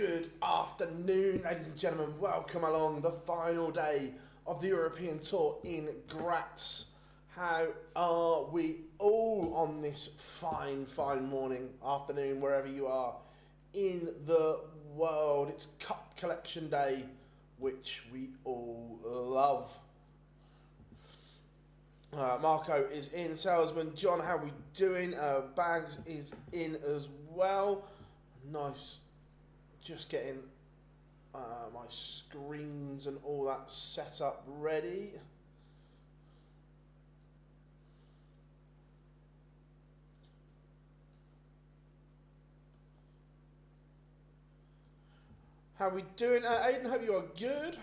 Good afternoon, ladies and gentlemen. Welcome along the final day of the European Tour in Graz. How are we all on this fine morning, afternoon, wherever you are in the world? It's Cup Collection Day, which we all love. Marco is in, Salesman. John, how are we doing? Bags is in as well. Nice. Just getting my screens and all that set up ready. How are we doing? Aidan, hope you are good.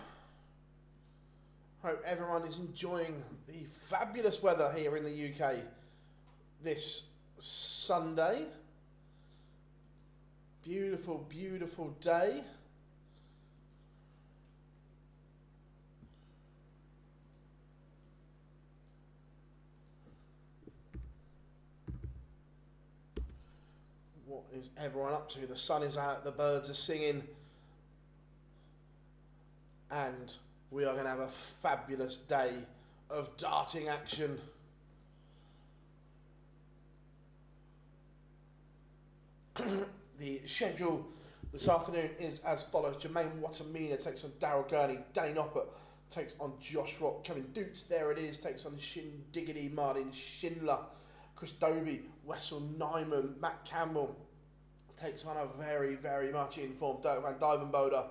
Hope everyone is enjoying the fabulous weather here in the UK this Sunday. Beautiful, beautiful day. What is everyone up to? The sun is out, the birds are singing, and we are going to have a fabulous day of darting action. The schedule this afternoon is as follows. Jermaine Wattimena takes on Daryl Gurney. Danny Noppert takes on Josh Rock. Kevin Doets, there it is, takes on Diggity Martin Schindler. Chris Dobey, Wessel Nijman. Matt Campbell takes on a very, very much informed Duijvenbode.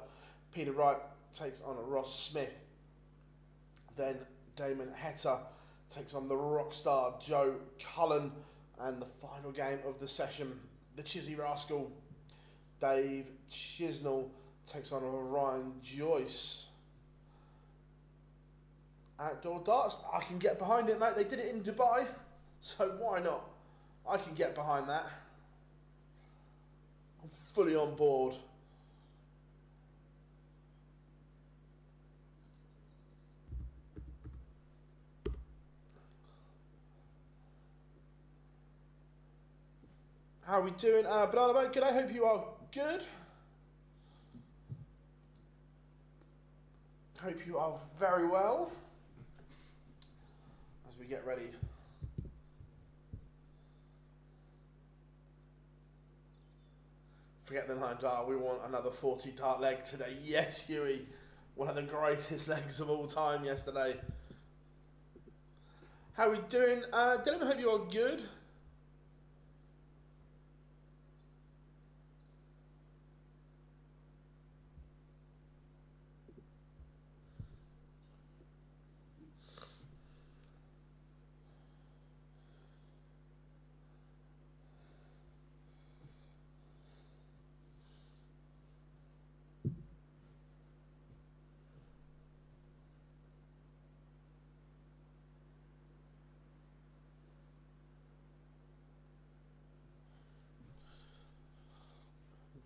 Peter Wright takes on Ross Smith. Then Damon Heta takes on the rockstar Joe Cullen. And the final game of the session, the Chizzy Rascal, Dave Chisnall takes on Ryan Joyce. Outdoor darts, I can get behind it, mate. They did it in Dubai, so why not? I can get behind that. I'm fully on board. How are we doing? Banana Boat, good. I hope you are good. Hope you are very well. As we get ready. Forget the 9 dart. We want another 40 dart leg today. Yes, Huey. One of the greatest legs of all time yesterday. How are we doing? Dylan, I hope you are good.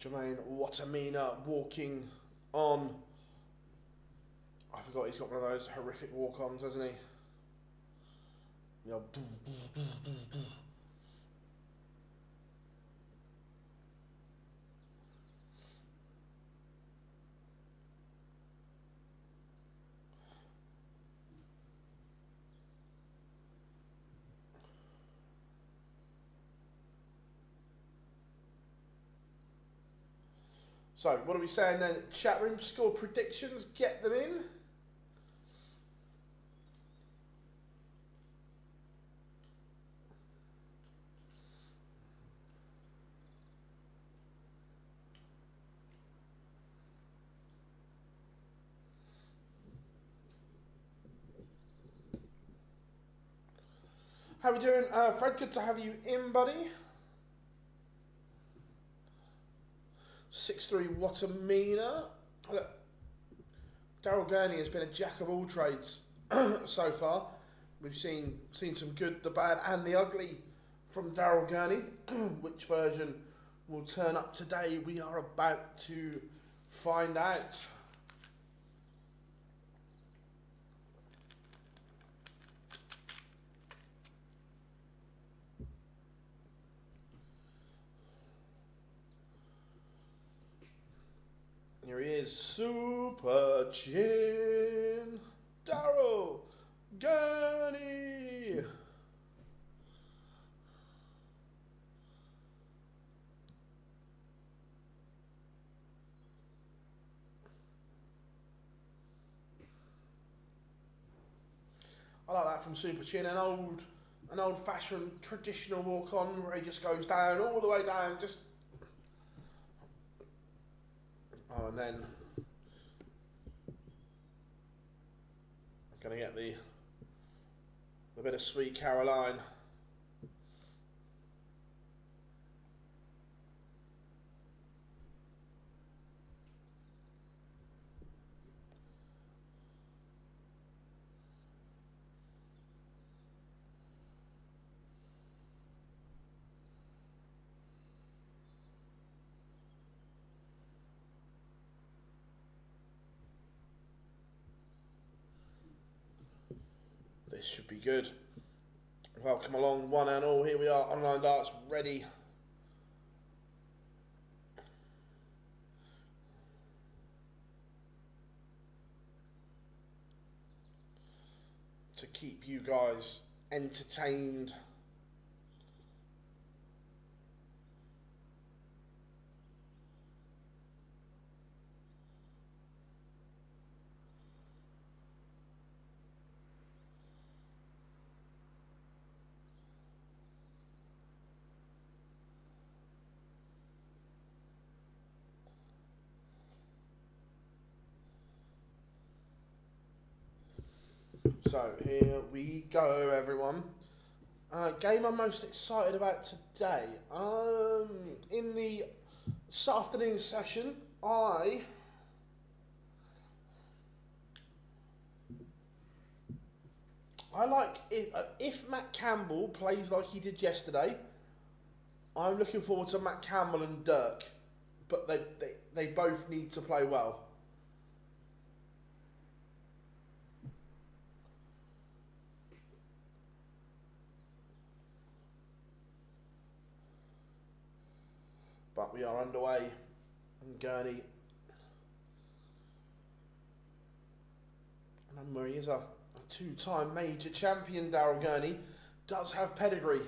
Jermaine Wattimena walking on. I forgot he's got one of those horrific walk-ons, hasn't he? You know, So, what are we saying then? Chat room score predictions, get them in. How are we doing? Fred, good to have you in, buddy. 6-3 Wattimena. Daryl Gurney has been a jack of all trades so far. We've seen some good, the bad and the ugly from Daryl Gurney. Which version will turn up today? We are about to find out. Here he is, Super Chin, Daryl Gurney. I like that from Super Chin, an old-fashioned traditional walk-on where he just goes down, all the way down, just... Oh, and then... I'm going to get the bit of Sweet Caroline. This should be good. Welcome along, one and all. Here we are, online darts ready. To keep you guys entertained. So here we go, everyone. Game I'm most excited about today. In the this afternoon session, I like if Matt Campbell plays like he did yesterday. I'm looking forward to Matt Campbell and Dirk, but they both need to play well. But we are underway. And Gurney. Remember, he is a two-time major champion, Daryl Gurney. Does have pedigree.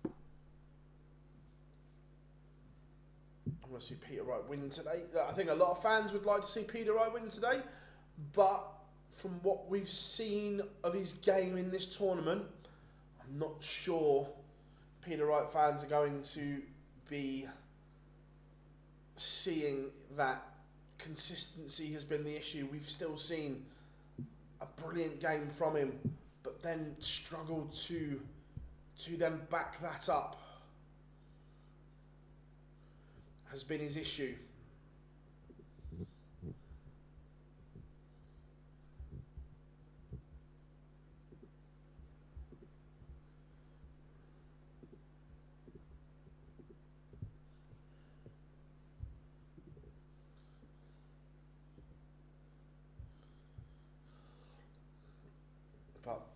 I want to see Peter Wright win today. I think a lot of fans would like to see Peter Wright win today. But from what we've seen of his game in this tournament, I'm not sure Peter Wright fans are going to be seeing that consistency has been the issue. We've still seen a brilliant game from him, but then struggled to then back that up has been his issue. But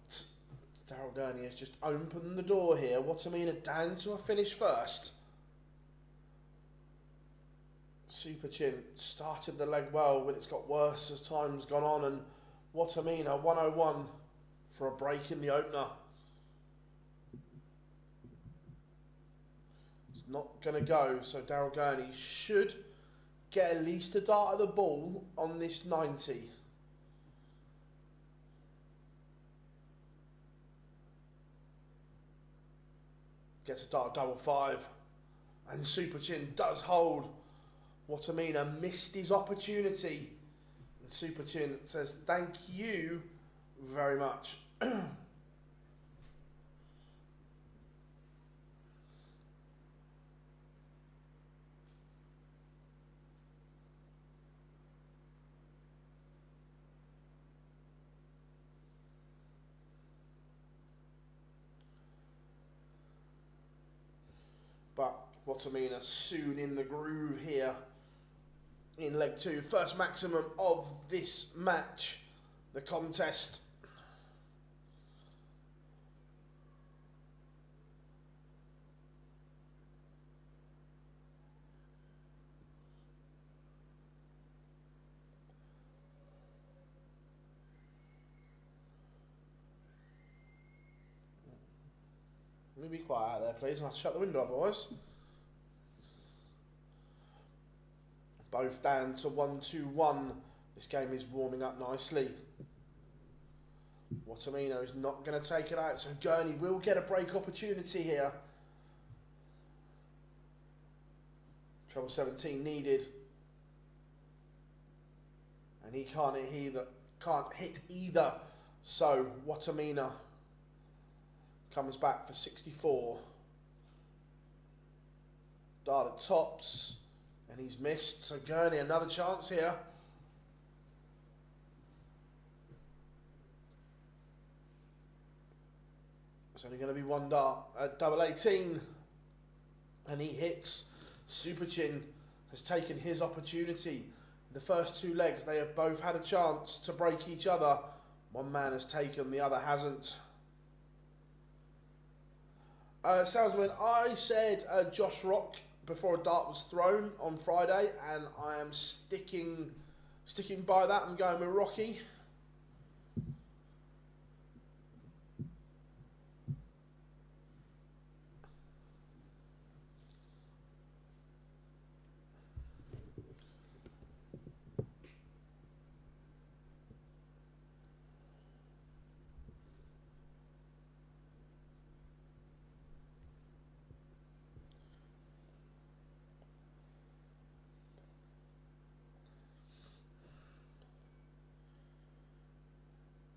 Daryl Gurney has just opened the door here. Wattimena down to a finish first. Super Chin started the leg well, but it's got worse as time's gone on. And Wattimena 101 for a break in the opener. It's not going to go, so Daryl Gurney should get at least a dart of the ball on this 90. Gets a dart double five, and Super Chin does hold. Wattimena missed his opportunity, and Super Chin says thank you very much. But Wattimena soon in the groove here in leg two. First maximum of this match, the contest. we be quiet out there, please? I'll have to shut the window otherwise. Both down to 1-2-1. This game is warming up nicely. Wattimena is not going to take it out, so Gurney will get a break opportunity here. Treble 17 needed. And he can't hit either. So Wattimena comes back for 64. Dart at tops. And he's missed. So Gurney, another chance here. It's only going to be one dart at double 18. And he hits. Superchin has taken his opportunity. The first two legs, they have both had a chance to break each other. One man has taken, the other hasn't. Salesman, I said Josh Rock before a dart was thrown on Friday, and I am sticking by that. I'm going with Rocky.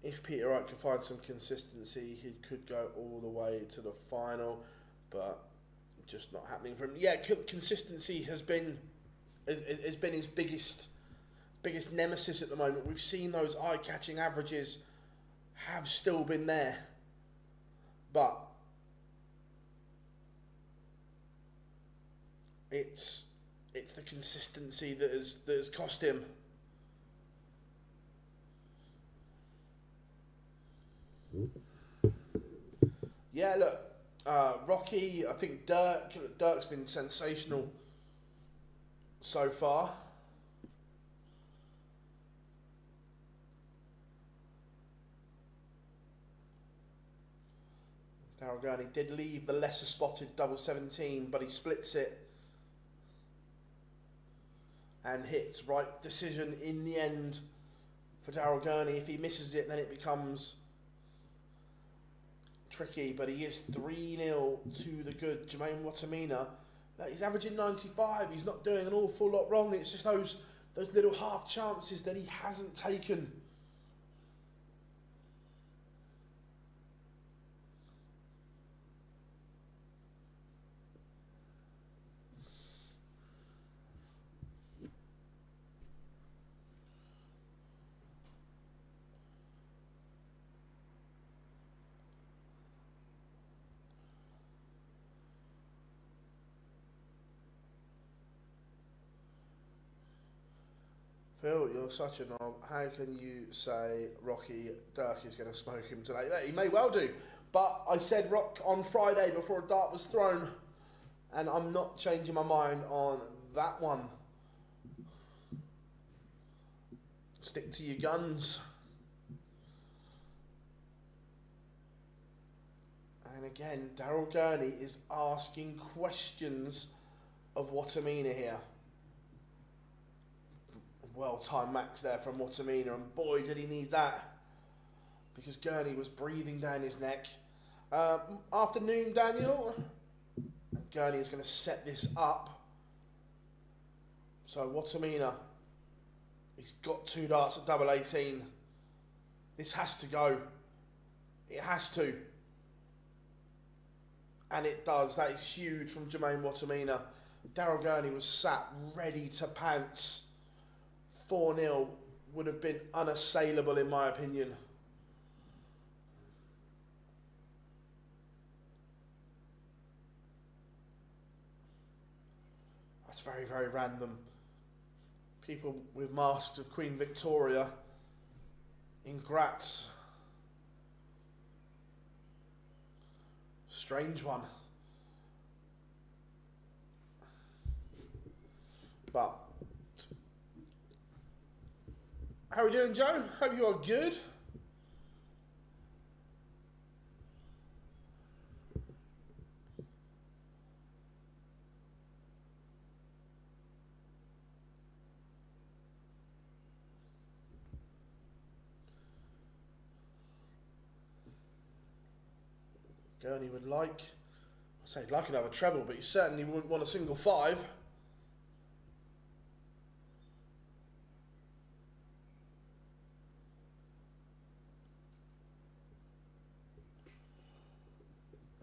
If Peter Wright could find some consistency, he could go all the way to the final, but just not happening for him. Yeah, consistency has been his biggest nemesis at the moment. We've seen those eye-catching averages have still been there, but it's the consistency that has cost him. Yeah, look, Rocky, I think Dirk's been sensational so far. Daryl Gurney did leave the lesser spotted double 17, but he splits it and hits. Right decision in the end for Daryl Gurney. If he misses it, then it becomes tricky, but he is 3-0 to the good Jermaine Wattimena. He's averaging 95. He's not doing an awful lot wrong. It's just those little half chances that he hasn't taken. Phil, you're such a knob. How can you say Rocky Dirk is going to smoke him today? He may well do. But I said Rock on Friday before a dart was thrown, and I'm not changing my mind on that one. Stick to your guns. And again, Daryl Gurney is asking questions of Wattimena here. Well-timed max there from Wattimena, and boy did he need that, because Gurney was breathing down his neck. Afternoon, Daniel. And Gurney is going to set this up. So Wattimena, he's got 2 darts at double 18. This has to go. It has to. And it does. That is huge from Jermaine Wattimena. Daryl Gurney was sat ready to pounce. 4-0 would have been unassailable in my opinion. That's very, very random. People with masks of Queen Victoria in Graz. Strange one. But how are we doing, Joe? Hope you are good. Gurney would like, I say he'd like another treble, but he certainly wouldn't want a single 5.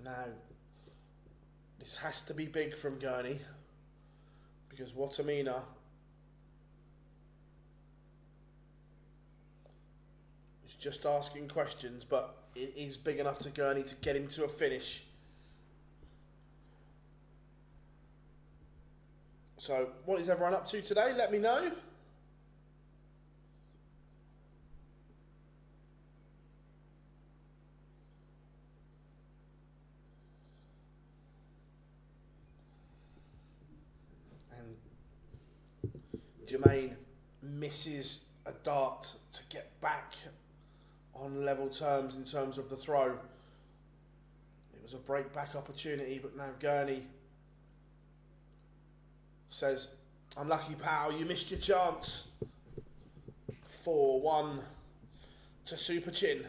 Now, this has to be big from Gurney, because Wattimena is just asking questions, but it is big enough to Gurney to get him to a finish. So, what is everyone up to today? Let me know. Jermaine misses a dart to get back on level terms in terms of the throw. It was a break back opportunity, but now Gurney says, unlucky pal, you missed your chance. 4-1 to Super Chin.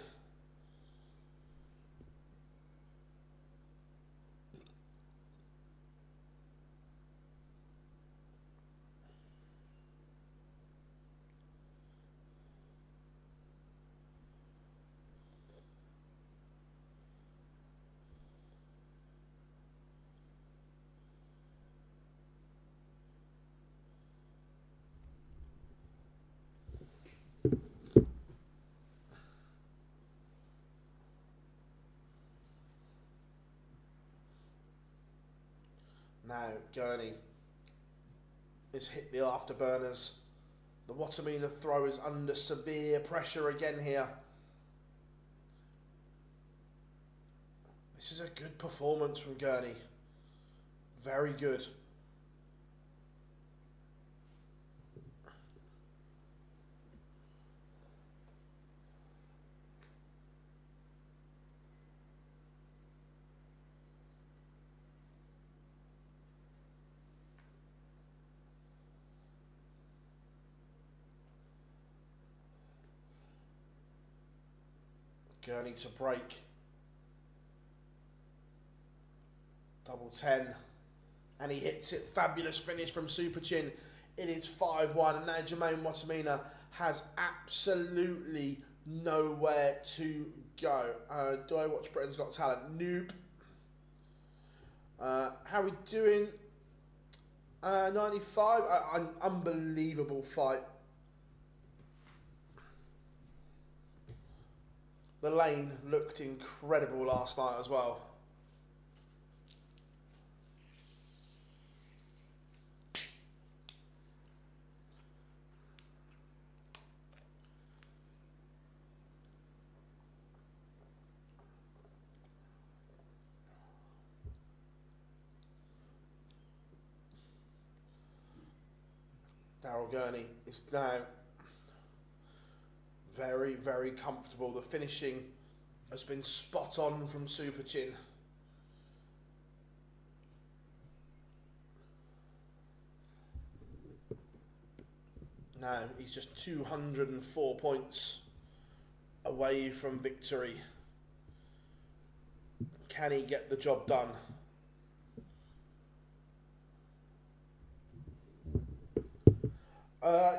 Now Gurney has hit the afterburners. The Wattimena throw is under severe pressure again here. This is a good performance from Gurney. Very good. Gurney to break. Double 10. And he hits it. Fabulous finish from Super Chin. It is 5-1. And now Jermaine Wattimena has absolutely nowhere to go. Do I watch Britain's Got Talent? Nope. How are we doing? 95. An unbelievable fight. The lane looked incredible last night as well. Gurney is now very, very comfortable. The finishing has been spot on from Super Chin. Now he's just 204 points away from victory. Can he get the job done?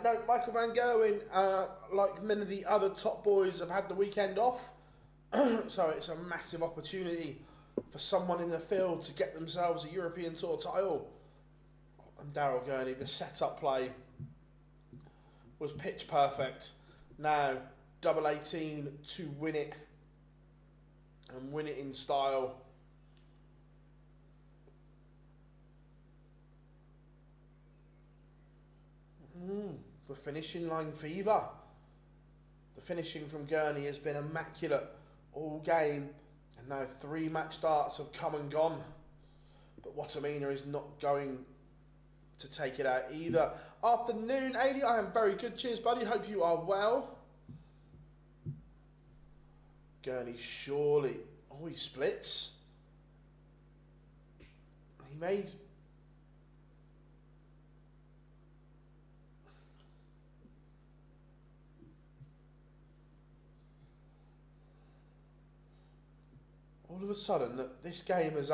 No, Michael Van Gerwen, like many of the other top boys, have had the weekend off. So it's a massive opportunity for someone in the field to get themselves a European Tour title. And Daryl Gurney, the set-up play was pitch perfect. Now, double 18 to win it. And win it in style. The finishing line fever. The finishing from Gurney has been immaculate all game, and now 3 match starts have come and gone. But Wattimena is not going to take it out either. Afternoon, 80. I am very good. Cheers, buddy. Hope you are well. Gurney surely. Oh, he splits. He made. Oh, all of a sudden that this game has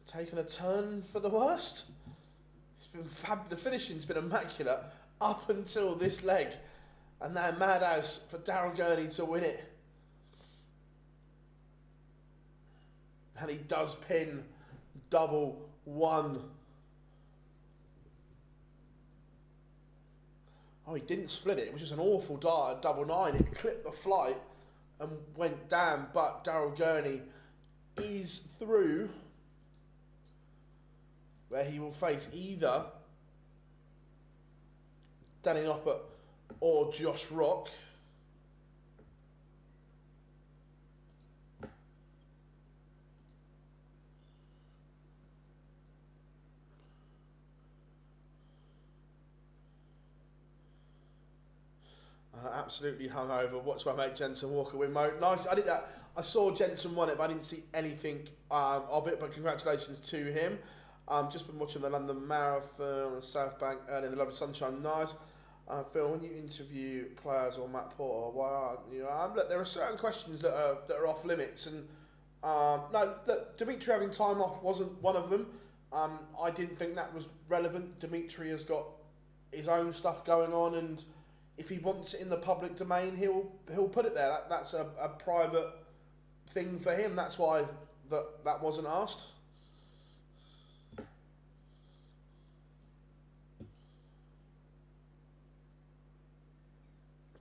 taken a turn for the worst. It's been the finishing's been immaculate up until this leg, and now madhouse for Daryl Gurney to win it. And he does pin double one. Oh, he didn't split it. It was just an awful dart at double nine. It clipped the flight and went down, but Daryl Gurney is through, where he will face either Danny Noppert or Josh Rock. Absolutely hungover. Watch my mate Jensen Walker win mode. Nice. I did that. I saw Jensen won it, but I didn't see anything of it. But congratulations to him. Just been watching the London Marathon on South Bank early in the lovely sunshine. Nice. Phil, when you interview players or Matt Porter, why aren't you? Look, there are certain questions that are off limits, and no, Dimitri having time off wasn't one of them. I didn't think that was relevant. Dimitri has got his own stuff going on, and if he wants it in the public domain, he'll put it there. That's a private thing for him. That's why that wasn't asked.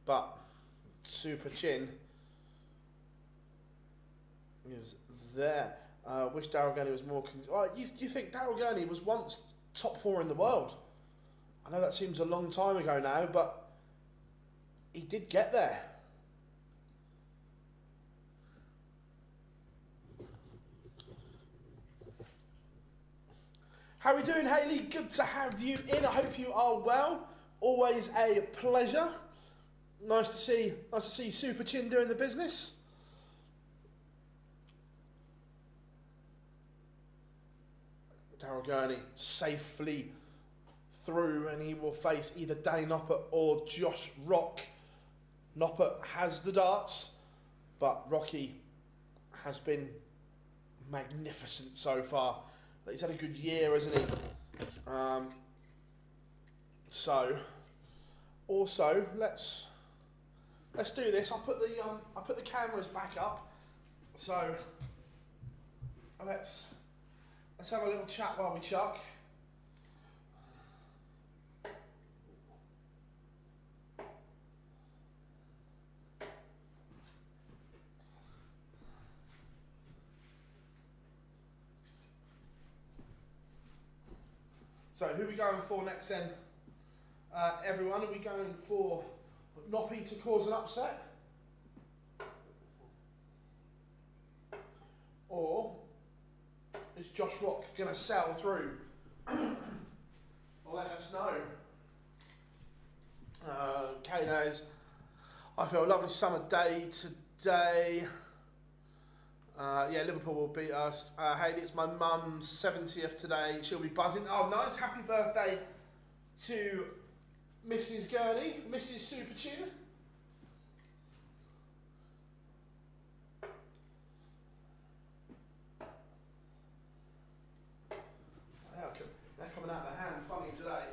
But Super Chin is there. Wish Daryl Gurney was more... you think Daryl Gurney was once top 4 in the world? I know that seems a long time ago now, but he did get there. How are we doing, Hayley? Good to have you in. I hope you are well. Always a pleasure. Nice to see Super Chin doing the business. Daryl Gurney safely through, and he will face either Danny Noppert or Josh Rock. Noppert has the darts, but Rocky has been magnificent so far. He's had a good year, hasn't he? So, also let's do this. I'll put the cameras back up. So let's have a little chat while we chuck. So who are we going for next then? Everyone, are we going for Noppy to cause an upset? Or is Josh Rock going to sail through? Well, let us know. Kados, I feel a lovely summer day today. Yeah, Liverpool will beat us. Hayley, it's my mum's 70th today. She'll be buzzing. Oh, nice. Happy birthday to Mrs. Gurney, Mrs. Super Chin. They're coming out of the hand funny today.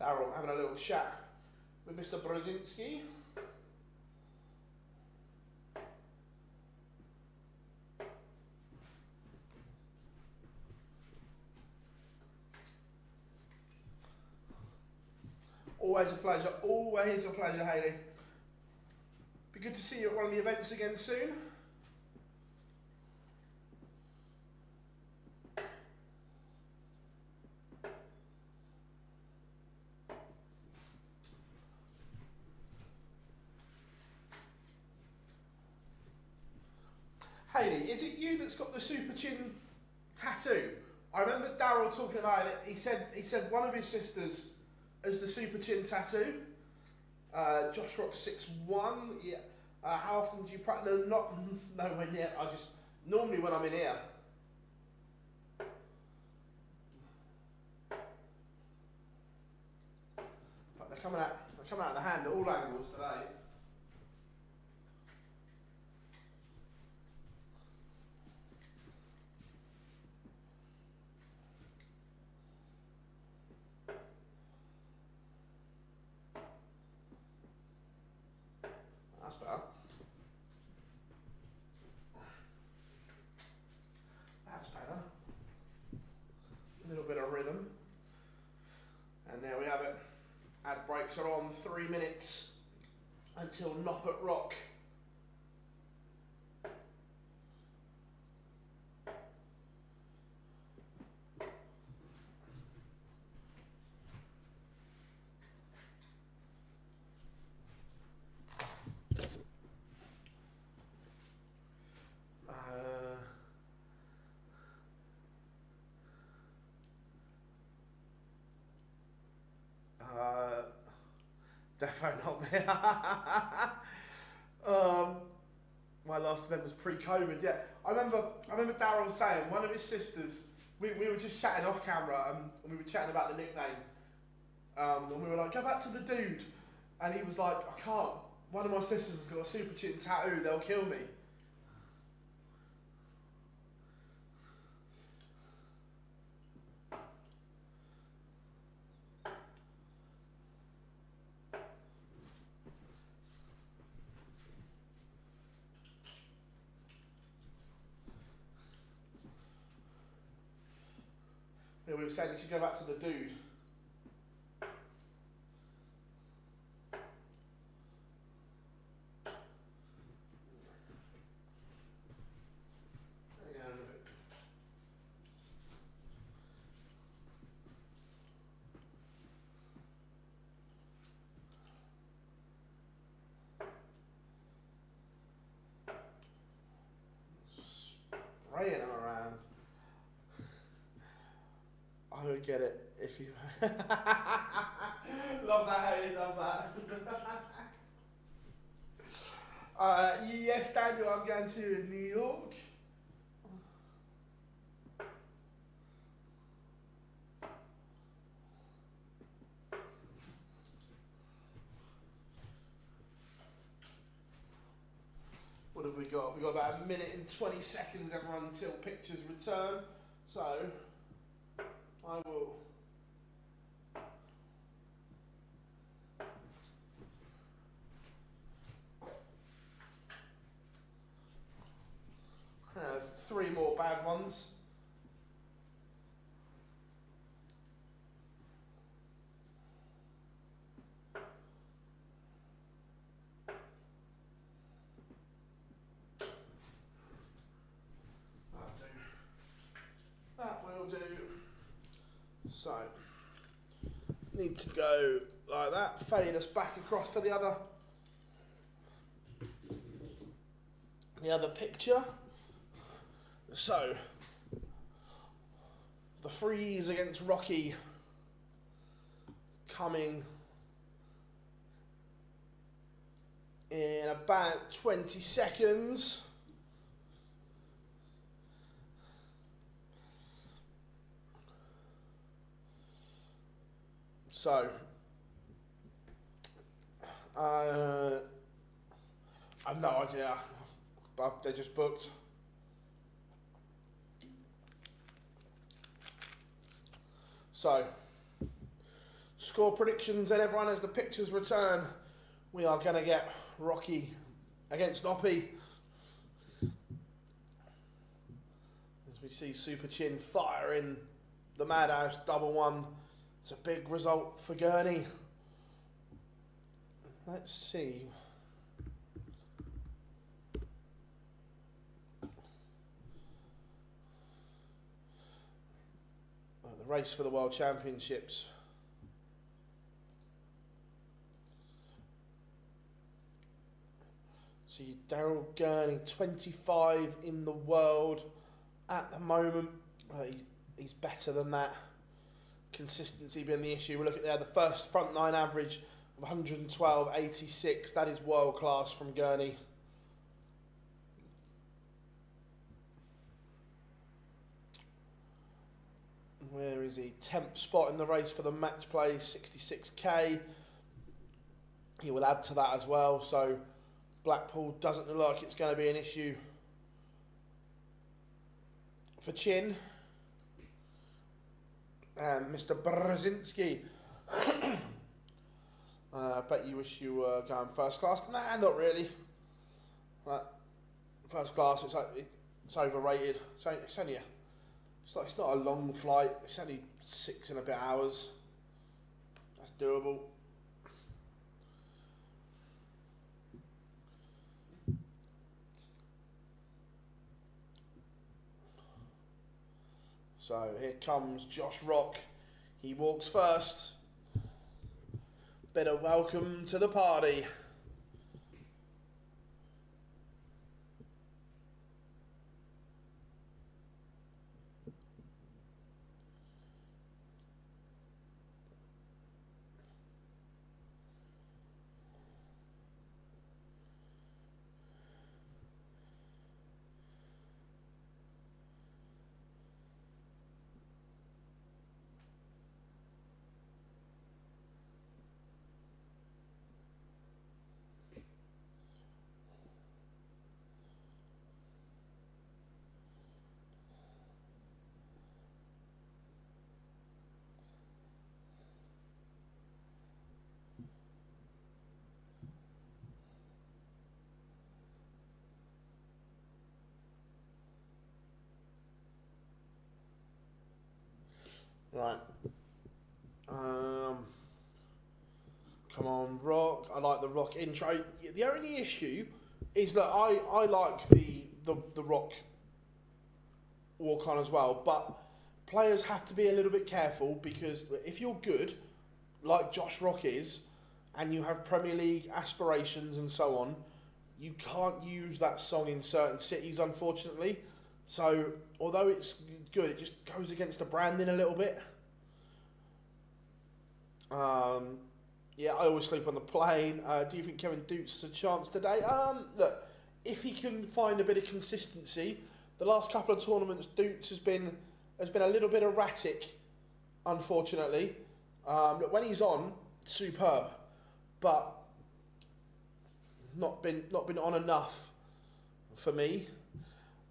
Daryl having a little chat with Mr. Brzezinski. Always a pleasure, Hayley. Be good to see you at one of the events again soon. Hayley, is it you that's got the Super Chin tattoo? I remember Daryl talking about it. He said one of his sisters has the Super Chin tattoo. Josh Rock 6'1". Yeah. How often do you practice? No, not nowhere near. I just normally when I'm in here. coming out of the hand at all angles today. That's better. That's better. A little bit of rhythm. And there we have it. Ad breaks are on, 3 minutes until Noppert Rock. Definitely not me. My last event was pre-COVID. Yeah, I remember Daryl saying one of his sisters. We were just chatting off camera, and we were chatting about the nickname. And we were like, "Go back to the dude," and he was like, "I can't. One of my sisters has got a super chin tattoo. They'll kill me." Yeah, we were saying you should go back to the dude. Spraying them around. I would get it if you. Love that, hey, love that. Yes, Daniel, I'm going to New York. What have we got? We've got about 1 minute and 20 seconds, everyone, until pictures return. So, I will. Have 3 more bad ones. That will do. So, need to go like that, fade us back across to the other picture. So, the freeze against Rocky coming in about 20 seconds. So, I've no idea, but they just booked. So, score predictions and everyone as the pictures return. We are going to get Rocky against Dobey. As we see Super Chin firing the Madhouse double one. It's a big result for Gurney. Let's see. The race for the World Championships. See, Daryl Gurney, 25 in the world at the moment. He's better than that. Consistency being the issue. We look at there, the first front 9 average of 112.86. That is world class from Gurney. Where is he? 10th spot in the race for the match play, 66k. he will add to that as well. So Blackpool doesn't look like it's going to be an issue for Chin. And Mr. Brzezinski. Bet you wish you were going first class. Nah, not really. First class, it's overrated. It's only it's not a long flight. It's only 6 and a bit hours. That's doable. So here comes Josh Rock. He walks first. Bit of welcome to the party. Right. Come on, Rock. I like the Rock intro. The only issue is that I like the Rock walk on as well, but players have to be a little bit careful because if you're good, like Josh Rock is, and you have Premier League aspirations and so on, you can't use that song in certain cities, unfortunately. So, although it's good, it just goes against the branding a little bit. Yeah, I always sleep on the plane. Do you think Kevin Doets has a chance today? Look, if he can find a bit of consistency, the last couple of tournaments, Doets has been a little bit erratic, unfortunately. Look, when he's on, superb, but not been on enough for me.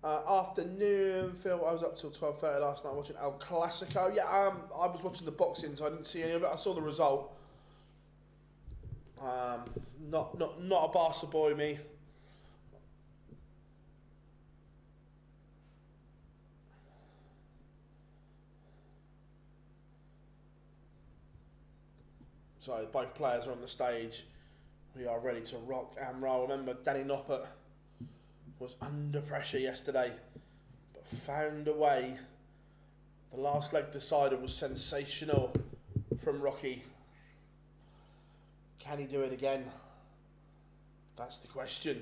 Afternoon, Phil. I was up till 12:30 last night watching El Clasico. Yeah, I was watching the boxing, so I didn't see any of it. I saw the result. Not a Barca boy, me. So both players are on the stage. We are ready to rock and roll. Remember, Danny Noppert was under pressure yesterday, but found a way. The last leg decider was sensational from Rocky. Can he do it again? That's the question.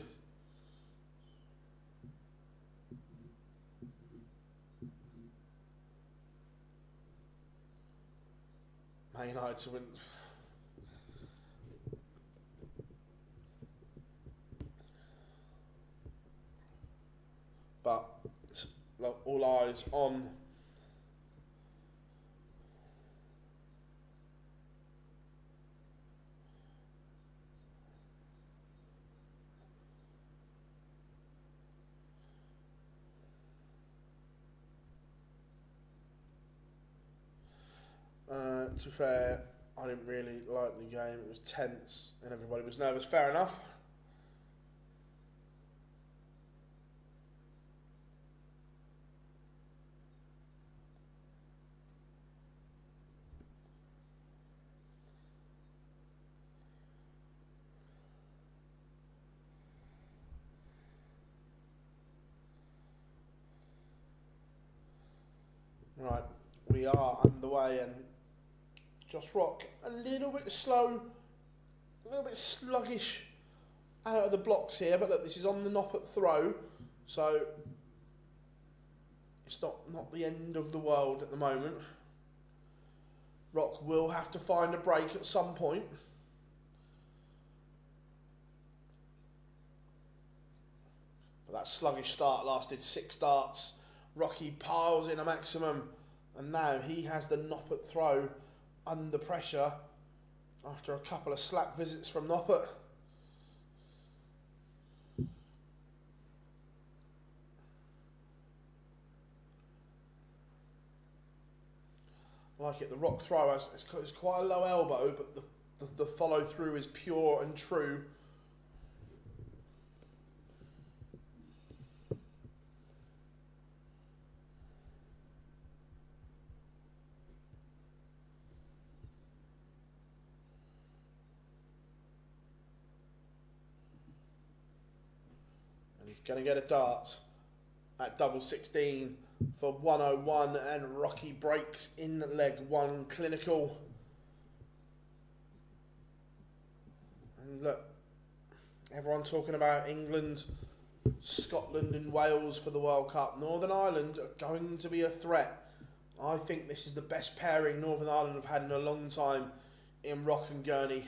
Man United to win. But all eyes on to be fair, I didn't really like the game. It was tense and everybody was nervous. Fair enough. Right, we are underway and Josh Rock a little bit slow, a little bit sluggish out of the blocks here, but look, this is on the Noppert throw, so it's not the end of the world at the moment. Rock will have to find a break at some point. But that sluggish start lasted 6 darts. Rocky piles in a maximum, and now he has the Noppert throw under pressure. after a couple of slap visits from Noppert. I like it. The rock throw has it's quite a low elbow, but the follow through is pure and true. And he's going to get a dart at double 16 for 101, and Rocky breaks in leg one clinical. And look, everyone talking about England, Scotland and Wales for the World Cup. Northern Ireland are going to be a threat. I think this is the best pairing Northern Ireland have had in a long time in Rock and Gurney.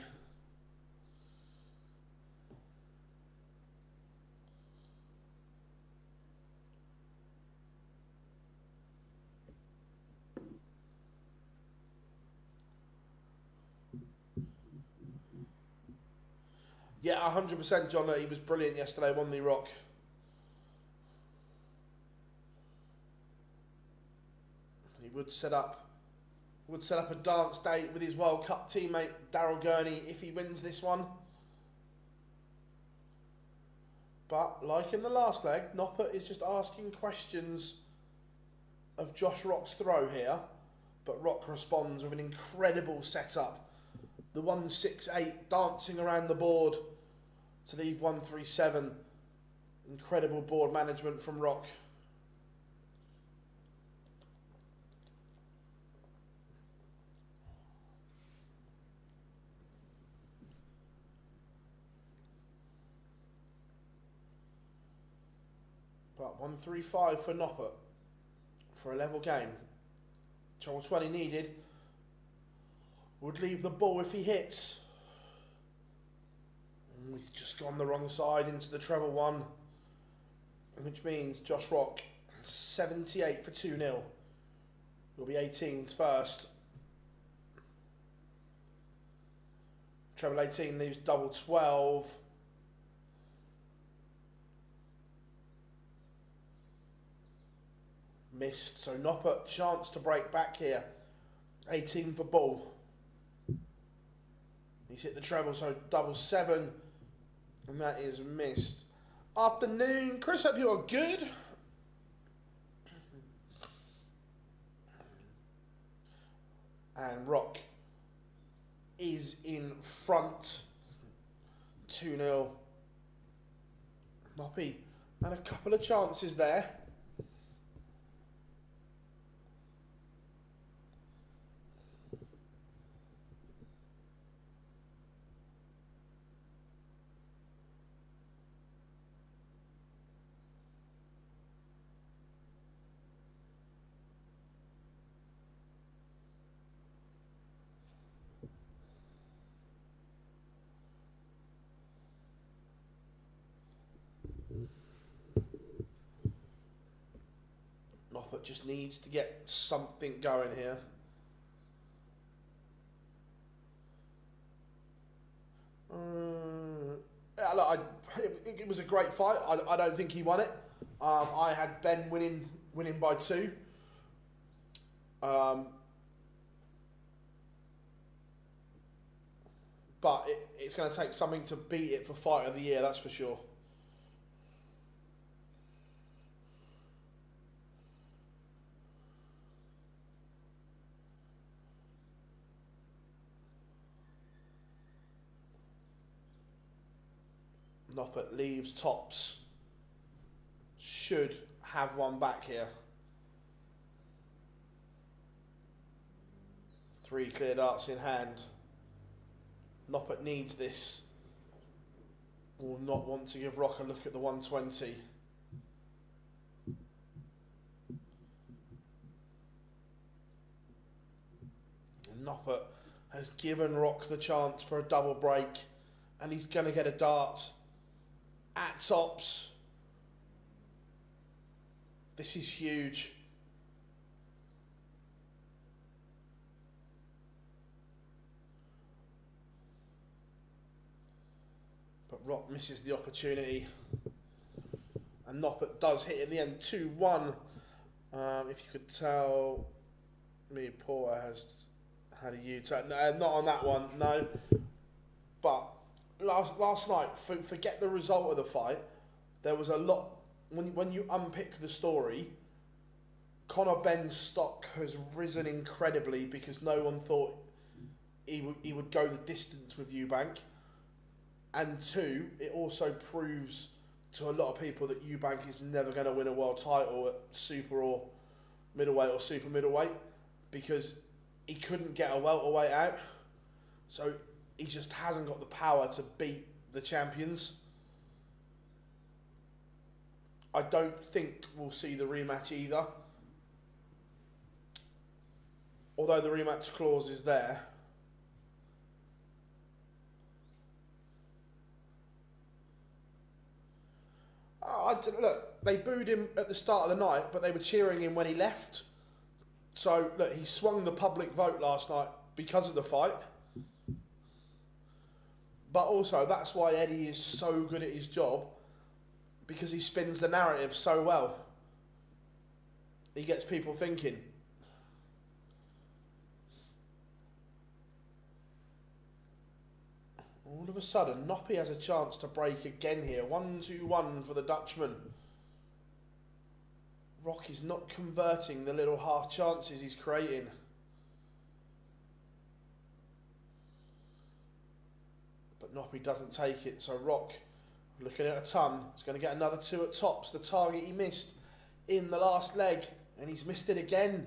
Yeah, 100% John. He was brilliant yesterday, won the Rock. He would set up a dance date with his World Cup teammate Daryl Gurney if he wins this one. But like in the last leg, Noppert is just asking questions of Josh Rock's throw here, but Rock responds with an incredible setup. The 168 dancing around the board to leave 137. Incredible board management from Rock. But 135 for Noppert for a level game. Treble 20 needed. Would leave the ball if he hits. And we've just gone the wrong side into the treble one, which means Josh Rock 78 for 2-0. Will be 18s first. Treble 18 leaves double 12. Missed, so Noppert chance to break back here. 18 for ball. He's hit the treble, so double 7, and that is missed. Afternoon, Chris, hope you are good. And Rock is in front, 2-0. Noppy had a couple of chances there. Noppert just needs to get something going here. Yeah, look, it was a great fight. I don't think he won it. I had Ben winning by 2. But it's going to take something to beat it for Fight of the Year, that's for sure. Noppert leaves tops. Should have one back here. 3 clear darts in hand. Noppert needs this. Will not want to give Rock a look at the 120. Noppert has given Rock the chance for a double break, and he's going to get a dart at tops. This is huge. Rock misses the opportunity. And Noppert does hit in the end, 2-1. If you could tell me, Porter has had a U-turn. No, not on that one, no. But last night, forget the result of the fight, there was a lot, when you unpick the story, Conor Benn's stock has risen incredibly because no one thought he would go the distance with Eubank. And two, it also proves to a lot of people that Eubank is never going to win a world title at super or middleweight or super middleweight because he couldn't get a welterweight out. So he just hasn't got the power to beat the champions. I don't think we'll see the rematch either. Although the rematch clause is there. Look, they booed him at the start of the night, but they were cheering him when he left. So, look, he swung the public vote last night because of the fight. But also, that's why Eddie is so good at his job, because he spins the narrative so well. He gets people thinking. All of a sudden, Noppy has a chance to break again here. 1-2-1 for the Dutchman. Rock is not converting the little half chances he's creating. But Noppy doesn't take it, so Rock, looking at a ton, is going to get another two at tops. The target he missed in the last leg, and he's missed it again.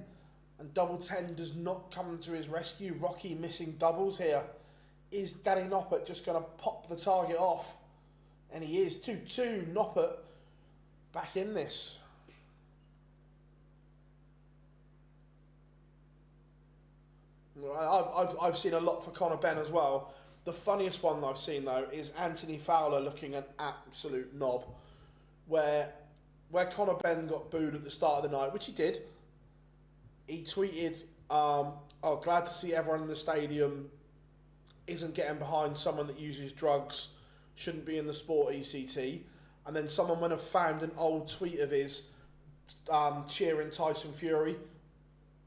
And double 10 does not come to his rescue. Rocky missing doubles here. Is Danny Noppert just going to pop the target off? And he is. 2-2, Noppert back in this. I've seen a lot for Conor Benn as well. The funniest one that I've seen though is Anthony Fowler looking an absolute knob. Where Conor Benn got booed at the start of the night, which he did. He tweeted, glad to see everyone in the stadium isn't getting behind someone that uses drugs, shouldn't be in the sport ECT. And then someone went and found an old tweet of his cheering Tyson Fury,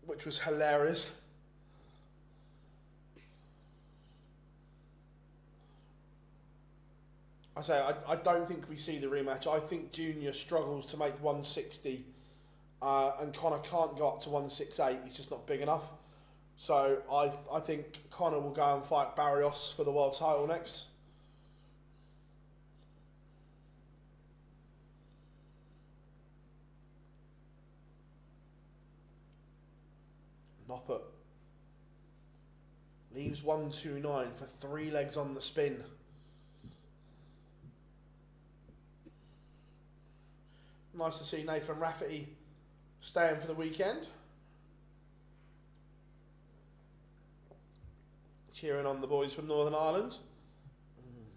which was hilarious. I don't think we see the rematch. I think Junior struggles to make 160 and Conor can't go up to 168. He's just not big enough. So I think Conor will go and fight Barrios for the world title next. Noppert leaves 129 for 3 legs on the spin. Nice to see Nathan Rafferty staying for the weekend. Cheering on the boys from Northern Ireland.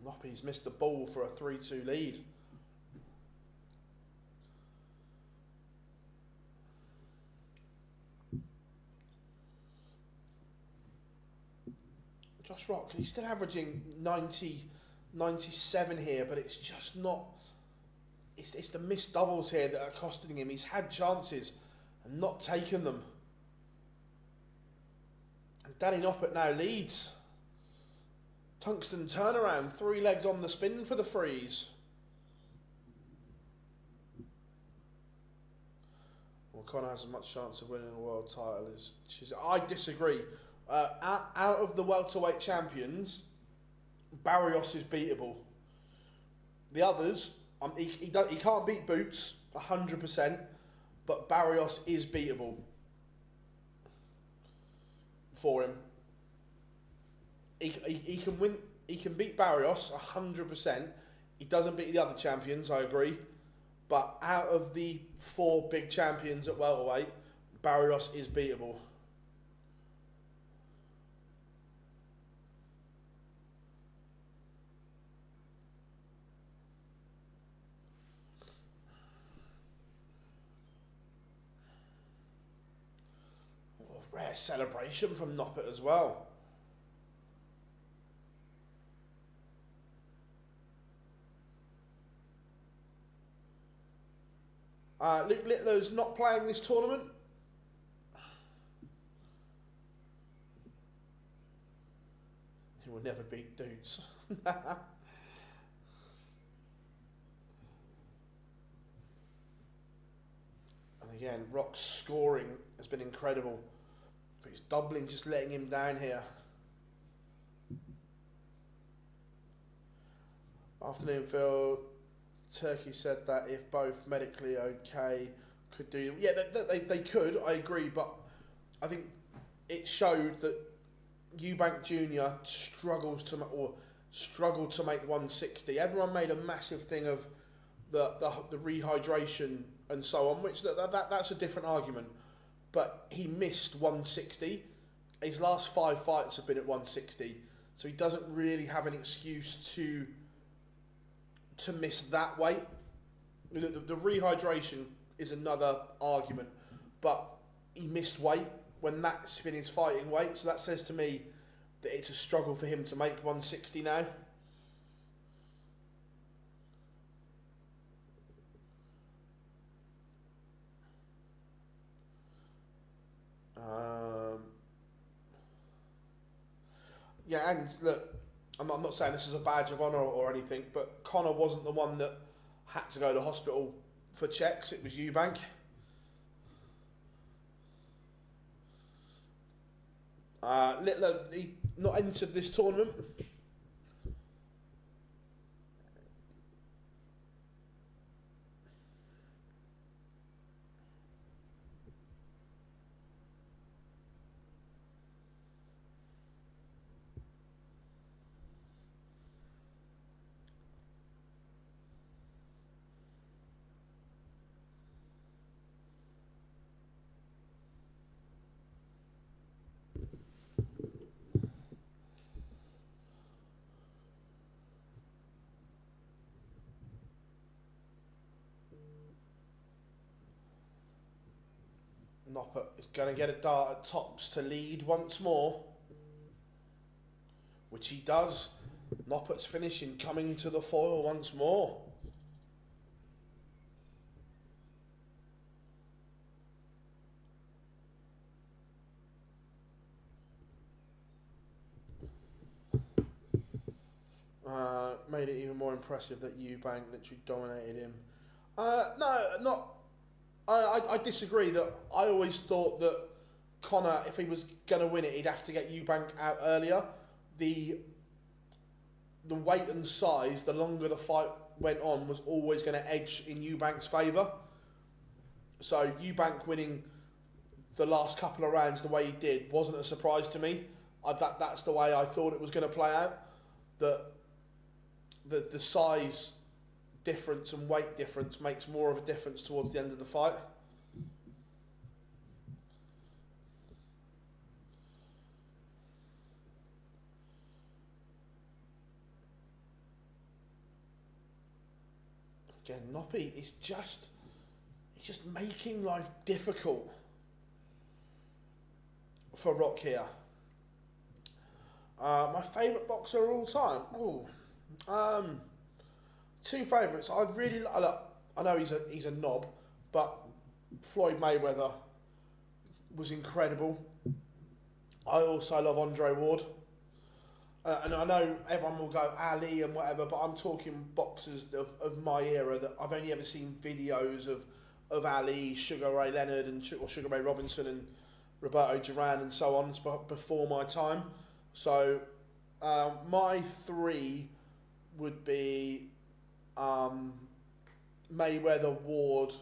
Noppy's missed the ball for a 3-2 lead. Josh Rock, he's still averaging 97 here, but it's just not... It's the missed doubles here that are costing him. He's had chances and not taken them. And Danny Noppert now leads. Tungsten turnaround, 3 legs on the spin for the freeze. Well, Conor has as much chance of winning a world title as I disagree. Out of the welterweight champions, Barrios is beatable. The others, he can't beat Boots 100%, but Barrios is beatable for him. He can win. He can beat Barrios 100%. He doesn't beat the other champions, I agree. But out of the 4 big champions at welterweight, Barrios is beatable. Rare celebration from Noppert as well. Luke Littler's not playing this tournament. He will never beat Doets. And again, Rock's scoring has been incredible. But his doubling just letting him down here. Afternoon, Phil. Turkey said that if both medically okay could do... Yeah, they could, I agree, but I think it showed that Eubank Jr. struggled to make 160. Everyone made a massive thing of the rehydration and so on, which that's a different argument. But he missed 160. His last 5 fights have been at 160, so he doesn't really have an excuse to miss that weight. The rehydration is another argument, but he missed weight when that's been his fighting weight, so that says to me that it's a struggle for him to make 160 now. Yeah, and look, I'm not saying this is a badge of honour or anything, but Connor wasn't the one that had to go to hospital for checks. It was Eubank. Littler, he not entered this tournament. Noppert is going to get a dart at tops to lead once more, which he does. Noppert's finishing, coming to the foil once more. Made it even more impressive that Eubank literally dominated him. I disagree. That I always thought that Connor, if he was going to win it, he'd have to get Eubank out earlier. The weight and size, the longer the fight went on, was always going to edge in Eubank's favour. So Eubank winning the last couple of rounds the way he did wasn't a surprise to me. That's the way I thought it was going to play out. That the size difference and weight difference makes more of a difference towards the end of the fight. Again, Noppy is just making life difficult for Rock here. My favourite boxer of all time. Two favourites. I really look. I know he's a knob, but Floyd Mayweather was incredible. I also love Andre Ward, and I know everyone will go Ali and whatever, but I'm talking boxers of my era that I've only ever seen videos of Ali, Sugar Ray Leonard, or Sugar Ray Robinson, and Roberto Duran, and so on, before my time. So my three would be Mayweather, Ward,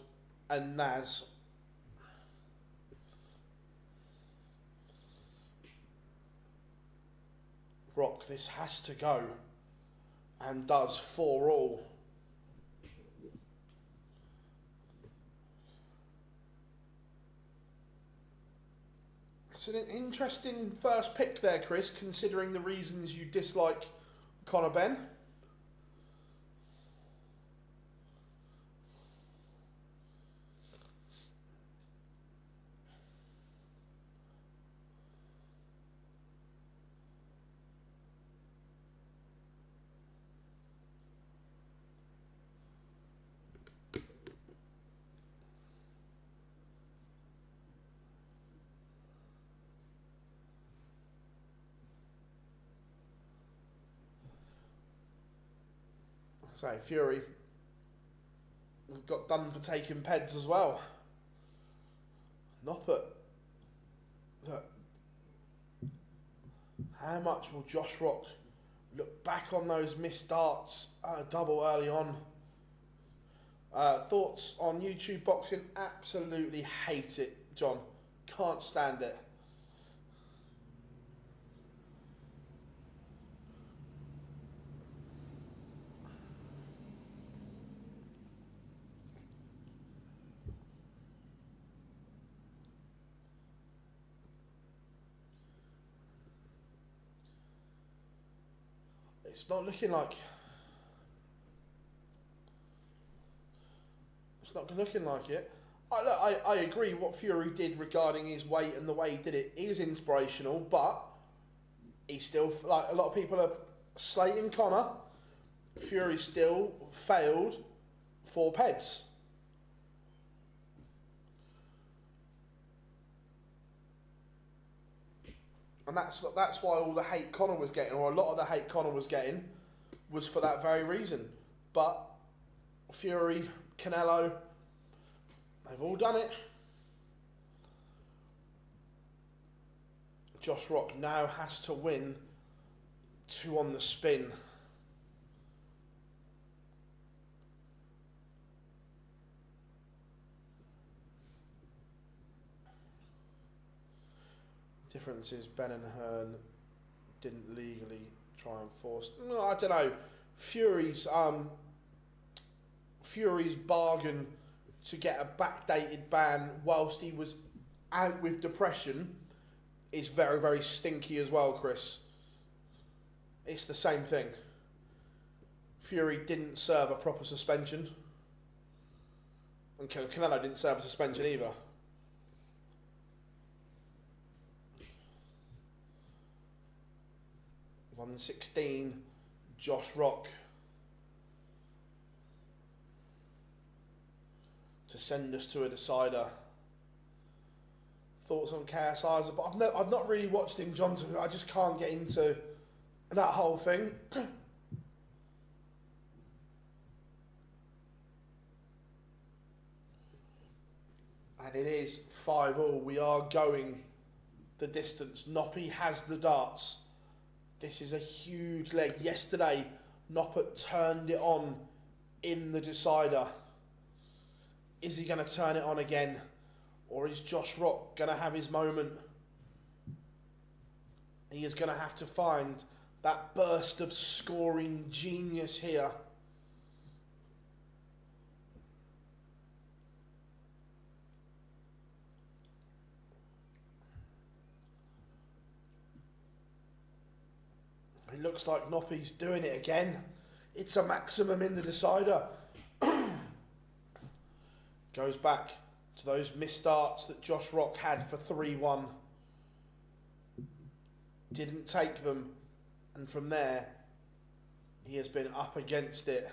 and Naz. Rock, this has to go, and does, for all. It's an interesting first pick there, Chris, considering the reasons you dislike Conor Benn. So Fury got done for taking peds as well. Noppert. How much will Josh Rock look back on those missed darts double early on? Thoughts on YouTube boxing? Absolutely hate it, John. Can't stand it. It's not looking like it. I agree what Fury did regarding his weight and the way he did it is inspirational, but he still, like a lot of people are slating Conor, Fury still failed 4 peds. And that's why all the hate Conor was getting, or a lot of the hate Conor was getting, was for that very reason. But Fury, Canelo, they've all done it. Josh Rock now has to win 2 on the spin. Difference is Ben and Hearn didn't legally try and force. No, I don't know. Fury's bargain to get a backdated ban whilst he was out with depression is very, very stinky as well, Chris. It's the same thing. Fury didn't serve a proper suspension, and Canelo didn't serve a suspension either. $116, Josh Rock to send us to a decider. Thoughts on KSI's, but I've not really watched him, John. I just can't get into that whole thing. And it is 5-5. We are going the distance. Noppy has the darts. This is a huge leg. Yesterday, Noppert turned it on in the decider. Is he going to turn it on again? Or is Josh Rock going to have his moment? He is going to have to find that burst of scoring genius here. It looks like Noppy's doing it again. It's a maximum in the decider. Goes back to those missed darts that Josh Rock had for 3-1. Didn't take them. And from there, he has been up against it.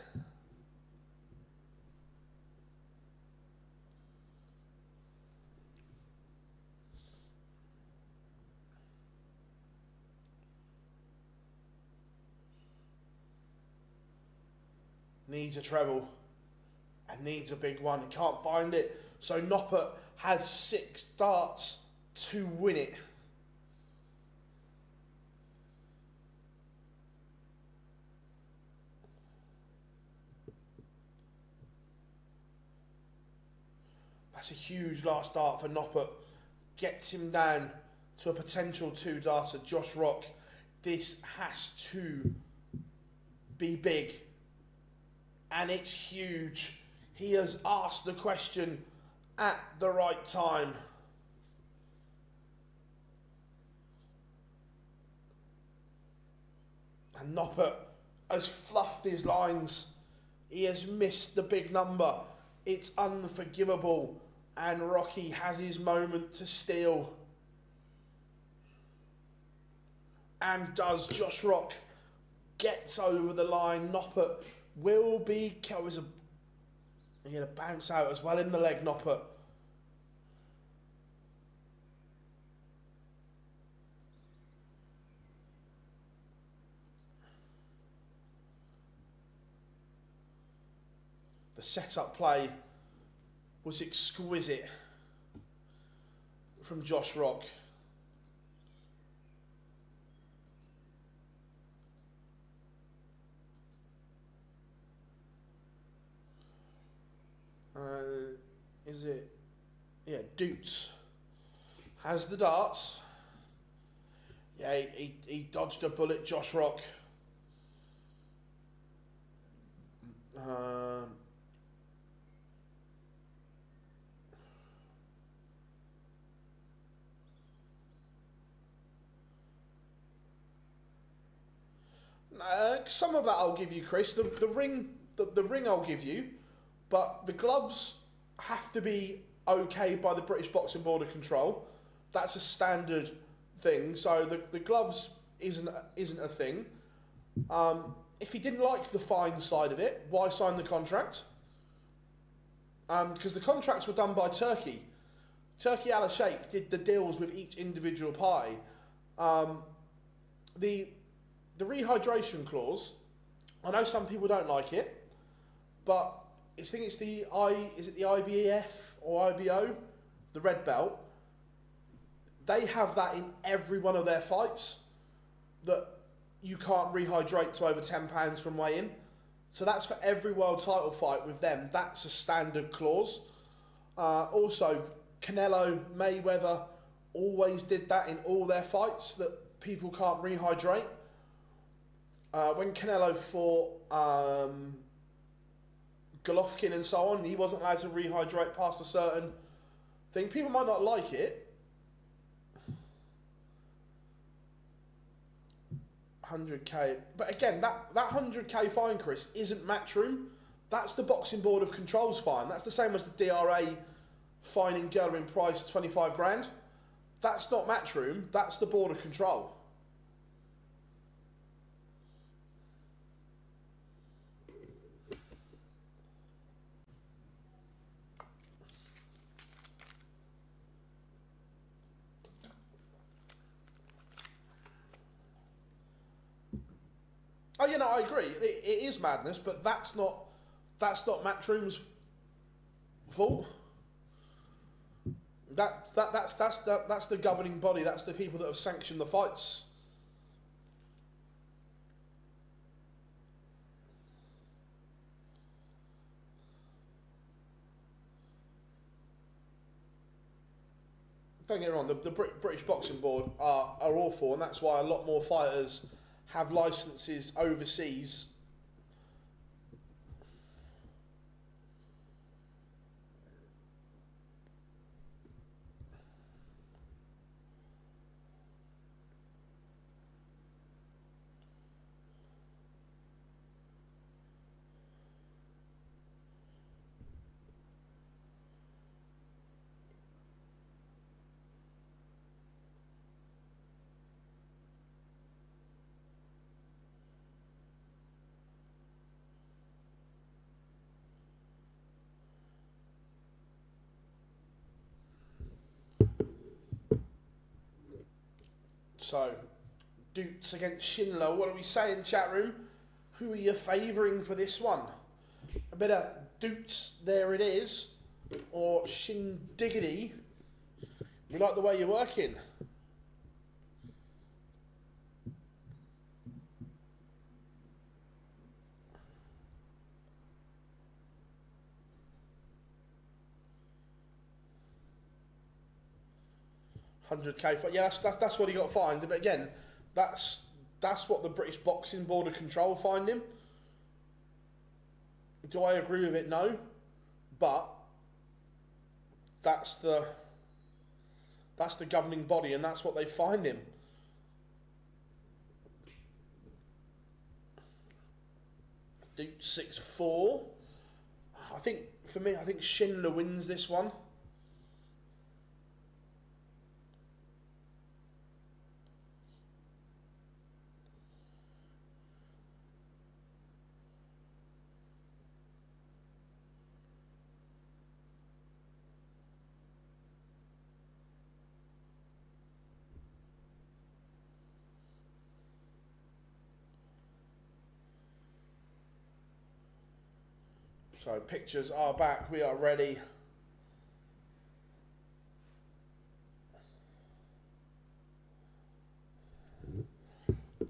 Needs a treble and needs a big one. He can't find it. So Noppert has 6 darts to win it. That's a huge last dart for Noppert. Gets him down to a potential 2 darter. Josh Rock, this has to be big. And it's huge. He has asked the question at the right time. And Noppert has fluffed his lines. He has missed the big number. It's unforgivable. And Rocky has his moment to steal. And does Josh Rock. Gets over the line. Noppert will be... He's going to bounce out as well in the leg, Noppert. The setup play was exquisite from Josh Rock. Is it? Yeah, Doets has the darts. Yeah, he dodged a bullet, Josh Rock. Some of that I'll give you, Chris. The ring I'll give you, but the gloves have to be okay by the British Boxing Board of Control. That's a standard thing. So the gloves isn't a thing. If he didn't like the fine side of it, why sign the contract? Because the contracts were done by Turkey. Turkey Al Sheikh did the deals with each individual party. The rehydration clause, I know some people don't like it, but I think it's the IBF or IBO, the red belt. They have that in every one of their fights, that you can't rehydrate to over £10 from weigh-in. So that's for every world title fight with them. That's a standard clause. Also, Canelo, Mayweather always did that in all their fights, that people can't rehydrate. When Canelo fought Golovkin and so on, he wasn't allowed to rehydrate past a certain thing. People might not like it. 100k, but again, that 100k fine, Chris, isn't Matchroom. That's the Boxing Board of Control's fine. That's the same as the DRA fining Gerwin Price 25 grand. That's not Matchroom. That's the Board of Control. Oh, you know, I agree. It is madness, but that's not Matchroom's fault. That's the governing body. That's the people that have sanctioned the fights. Don't get me wrong. The British Boxing Board are awful, and that's why a lot more fighters have licenses overseas. So, Doets against Schindler. What are we saying, chat room? Who are you favouring for this one? A bit of Doets, there it is, or Shindiggity. We like the way you're working. £100k for, yeah, that's what he got fined. But again, that's what the British Boxing Board of Control fined him. Do I agree with it? No, but that's the governing body, and that's what they fined him. Duke 6-4. I think for me, I think Schindler wins this one. So pictures are back. We are ready.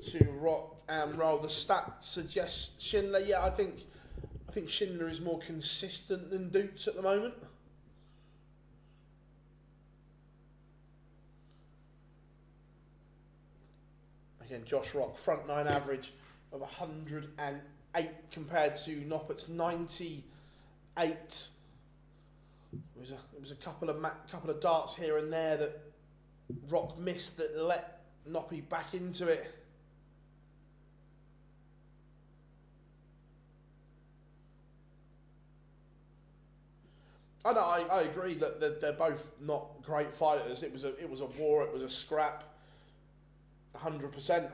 To rock and roll. The stats suggest Schindler. Yeah, I think Schindler is more consistent than Doets at the moment. Again, Josh Rock, front nine average of 108 compared to Noppert's 98. It was a couple of darts here and there that Rock missed that let Noppy back into it. I agree that they're both not great fighters. It was a war. It was a scrap. 100%.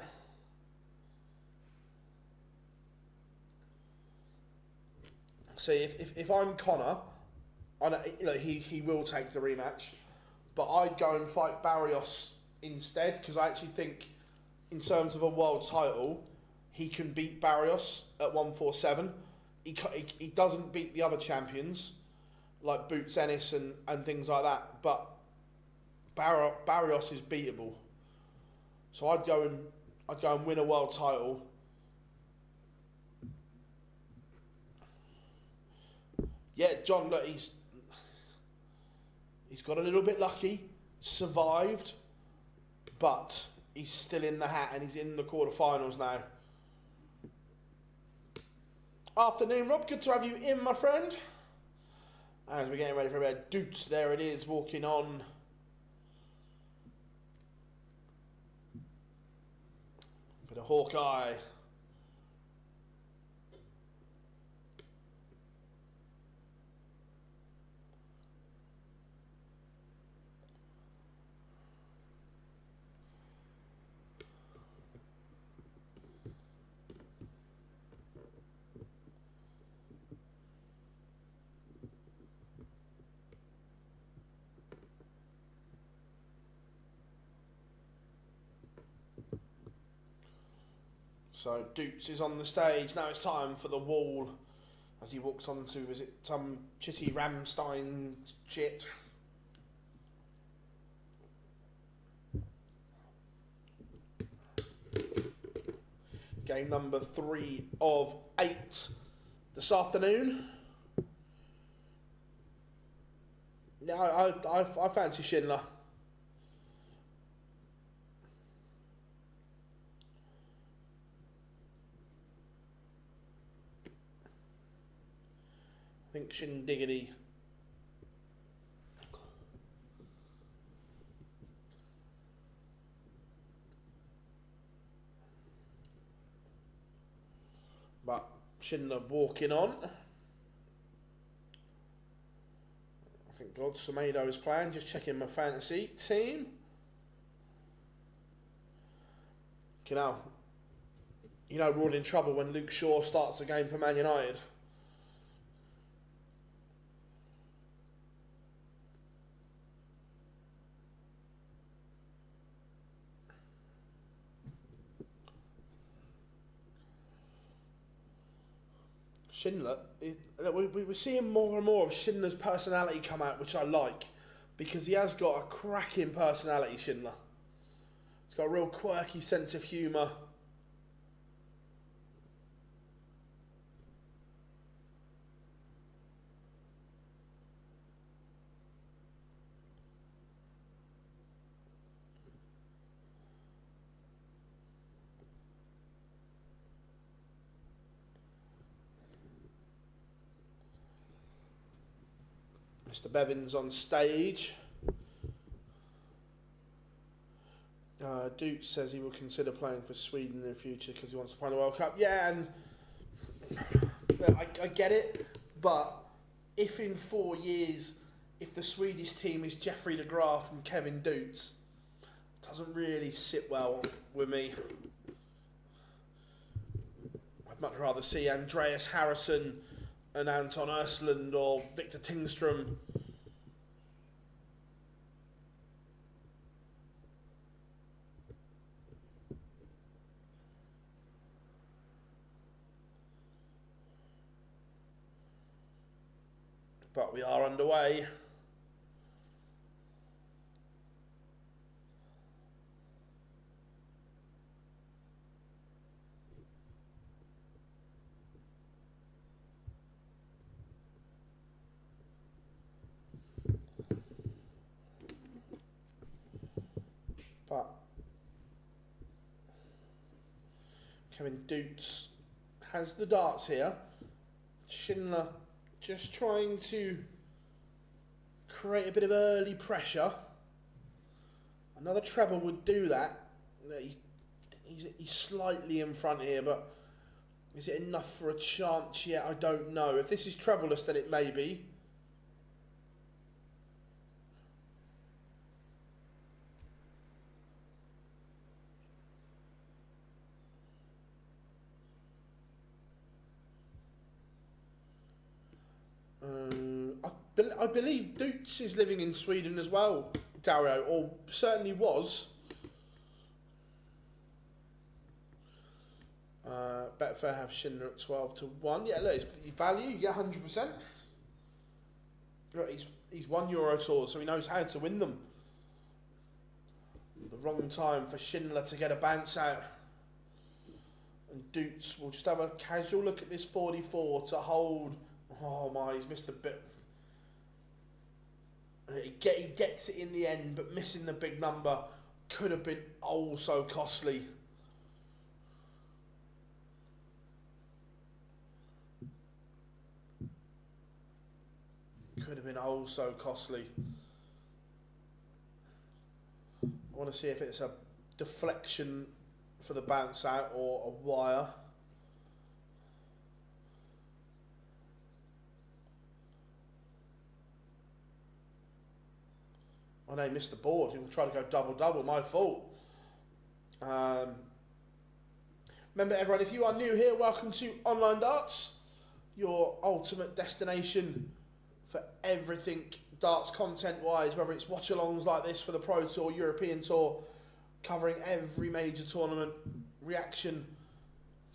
See, if I'm Connor, he will take the rematch, but I'd go and fight Barrios instead, because I actually think, in terms of a world title, he can beat Barrios at 147. He doesn't beat the other champions like Boots Ennis and things like that, but Barrios is beatable. So I'd go and win a world title. Yeah, John, look, he's got a little bit lucky, survived, but he's still in the hat and he's in the quarterfinals now. Afternoon, Rob. Good to have you in, my friend. As we're getting ready for a bit of Doets, there it is, walking on. Bit of Hawkeye. So Doets is on the stage. Now it's time for the wall as he walks on to, is it some Chitty Ramstein shit? Game number 3 of 8 this afternoon. Yeah, I fancy Schindler. I think Shindiggity. But Schindler walking on. I think God Semedo is playing. Just checking my fantasy team. You know, we're all in trouble when Luke Shaw starts a game for Man United. Schindler, we're seeing more and more of Schindler's personality come out, which I like, because he has got a cracking personality, Schindler. He's got a real quirky sense of humour. Mr. Bevan's on stage. Doets says he will consider playing for Sweden in the future because he wants to play in the World Cup. Yeah, and I get it, but if in 4 years, if the Swedish team is Jeffrey de Graaf and Kevin Doets, it doesn't really sit well with me. I'd much rather see Andreas Harrison and Anton Östlund or Victor Tingström. But we are underway. But Kevin Doets has the darts here. Schindler just trying to create a bit of early pressure. Another treble would do that. He's slightly in front here, but is it enough for a chance yet? I don't know. If this is trebleless, then it may be. I believe Doets is living in Sweden as well, Dario, or certainly was. Betfair have Schindler at 12-1. Yeah, look, it's value, yeah, 100%. Look, he's won Euro Tours, so he knows how to win them. The wrong time for Schindler to get a bounce out. And Doets will just have a casual look at this 44 to hold. Oh my, he's missed a bit. He gets it in the end, but missing the big number could have been oh so costly. Could have been oh so costly. I want to see if it's a deflection for the bounce out or a wire. Oh no, he missed the board. He was trying to go double-double. My fault. Remember, everyone, if you are new here, welcome to Online Darts, your ultimate destination for everything darts content-wise, whether it's watch-alongs like this for the Pro Tour, European Tour, covering every major tournament, reaction,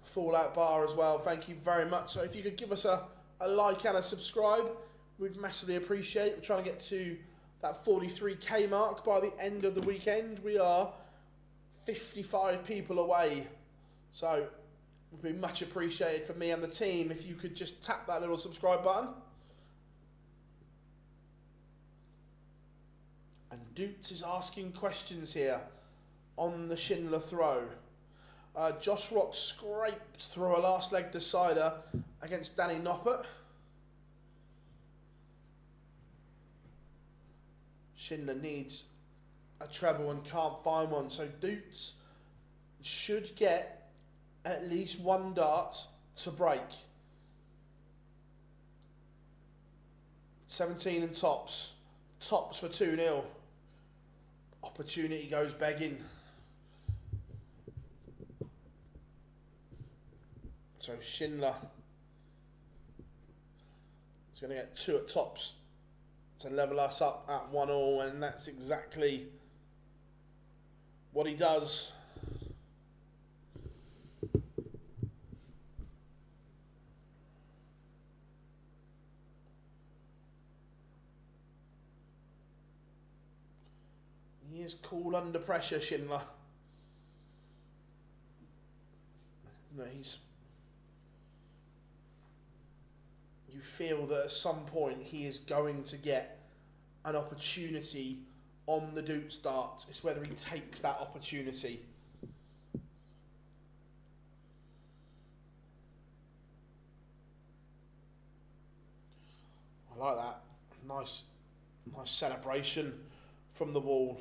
Fallout Bar as well. Thank you very much. So if you could give us a like and a subscribe, we'd massively appreciate it. We're trying to get to that 43k mark by the end of the weekend. We are 55 people away. So it would be much appreciated for me and the team if you could just tap that little subscribe button. And Doets is asking questions here on the Schindler throw. Josh Rock scraped through a last leg decider against Danny Noppert. Schindler needs a treble and can't find one, so Doets should get at least one dart to break. 17 and tops. Tops for 2-0. Opportunity goes begging. So Schindler is going to get 2 at tops to level us up at 1-1, and that's exactly what he does. He is cool under pressure, Schindler. No, you feel that at some point he is going to get an opportunity on the Doets dart. It's whether he takes that opportunity. I like that. Nice celebration from the wall.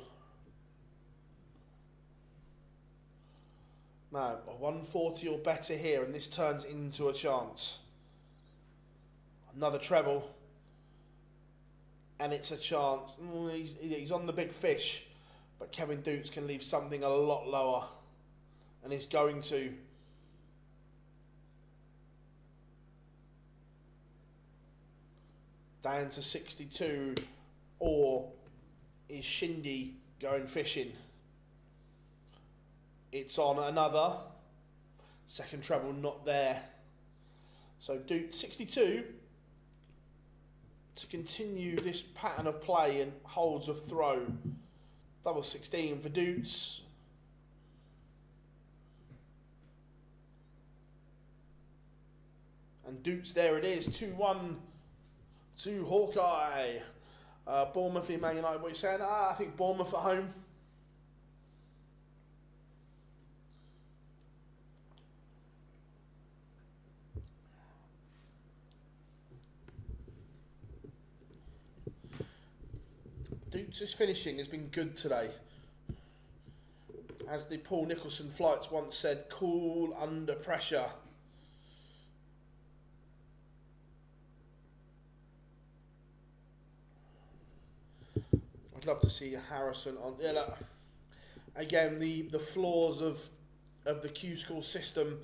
Now, a 140 or better here, and this turns into a chance. Another treble, and it's a chance. He's on the big fish, but Kevin Doets can leave something a lot lower, and he's going to. Down to 62, or is Shindy going fishing? It's on another. Second treble not there. So Doets 62 to continue this pattern of play and holds of throw. Double 16 for Doets. And Doets, there it is, 2-1 to Hawkeye. Bournemouth v Man United, what are you saying? I think Bournemouth at home. Doets' finishing has been good today. As the Paul Nicholson flights once said, cool under pressure. I'd love to see Harrison on. Yeah, look, again, the flaws of the Q School system.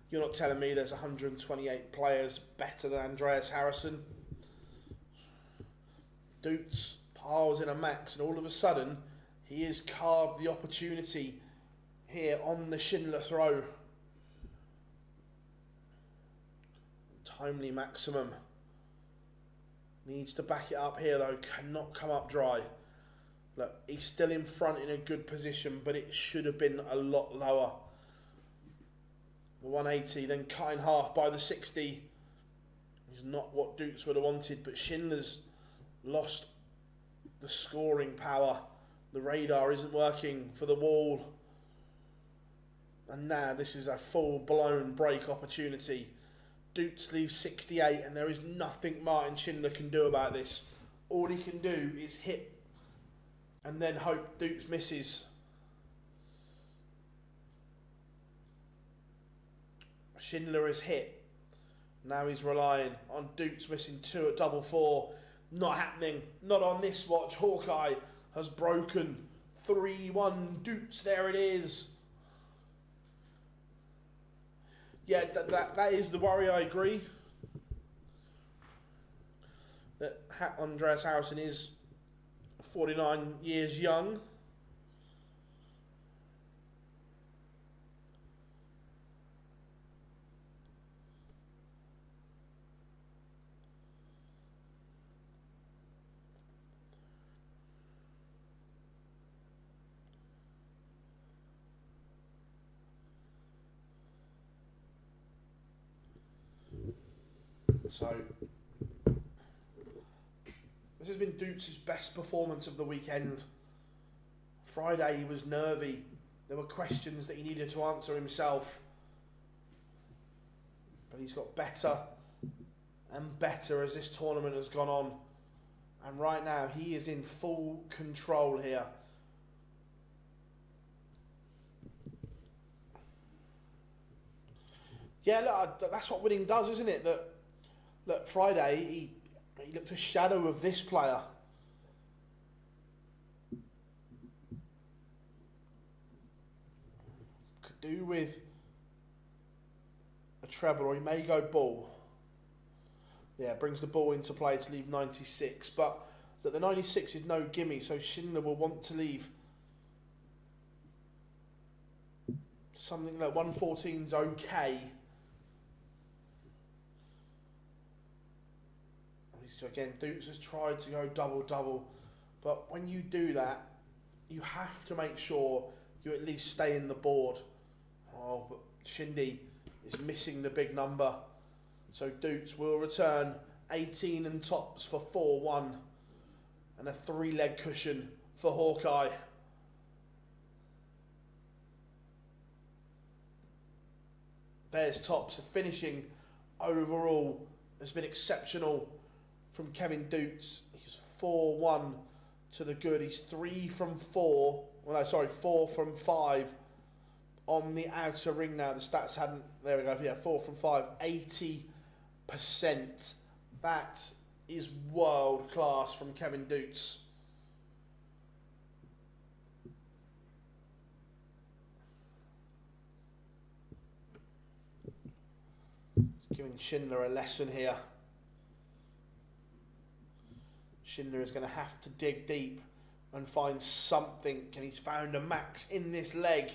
You're not telling me there's 128 players better than Andreas Harrison. Doets piles in a max, and all of a sudden he has carved the opportunity here on the Schindler throw. Timely maximum. Needs to back it up here though, cannot come up dry. Look, he's still in front in a good position, but it should have been a lot lower. The 180, then cut in half by the 60. Is not what Doets would have wanted, but Schindler's lost the scoring power. The radar isn't working for the wall. And now this is a full-blown break opportunity. Doets leaves 68, and there is nothing Martin Schindler can do about this. All he can do is hit and then hope Doets misses. Schindler has hit. Now he's relying on Doets missing 2 at double 4. Not happening. Not on this watch. Hawkeye has broken. 3-1 Doets. There it is. Yeah, that is the worry, I agree. That Andreas Harrison is 49 years young. So, this has been Doets' best performance of the weekend. Friday he was nervy. There were questions that he needed to answer himself. But he's got better and better as this tournament has gone on. And right now he is in full control here. Yeah, look, that's what winning does, isn't it? Look, Friday, he looked a shadow of this player. Could do with a treble, or he may go ball. Yeah, brings the ball into play to leave 96. But look, the 96 is no gimme, so Schindler will want to leave something like 114's okay. So again, Doets has tried to go double-double, but when you do that, you have to make sure you at least stay in the board. Oh, but Shindy is missing the big number. So Doets will return 18 and tops for 4-1 and a 3-leg cushion for Hawkeye. There's tops. The finishing overall has been exceptional from Kevin Doets. He's 4-1 to the good. He's 3 from 4. Well, no, sorry, 4 from 5 on the outer ring now. The stats hadn't. There we go. Yeah, 4 from 5. 80%. That is world class from Kevin Doets. He's giving Schindler a lesson here. Schindler is going to have to dig deep and find something, and he's found a max in this leg.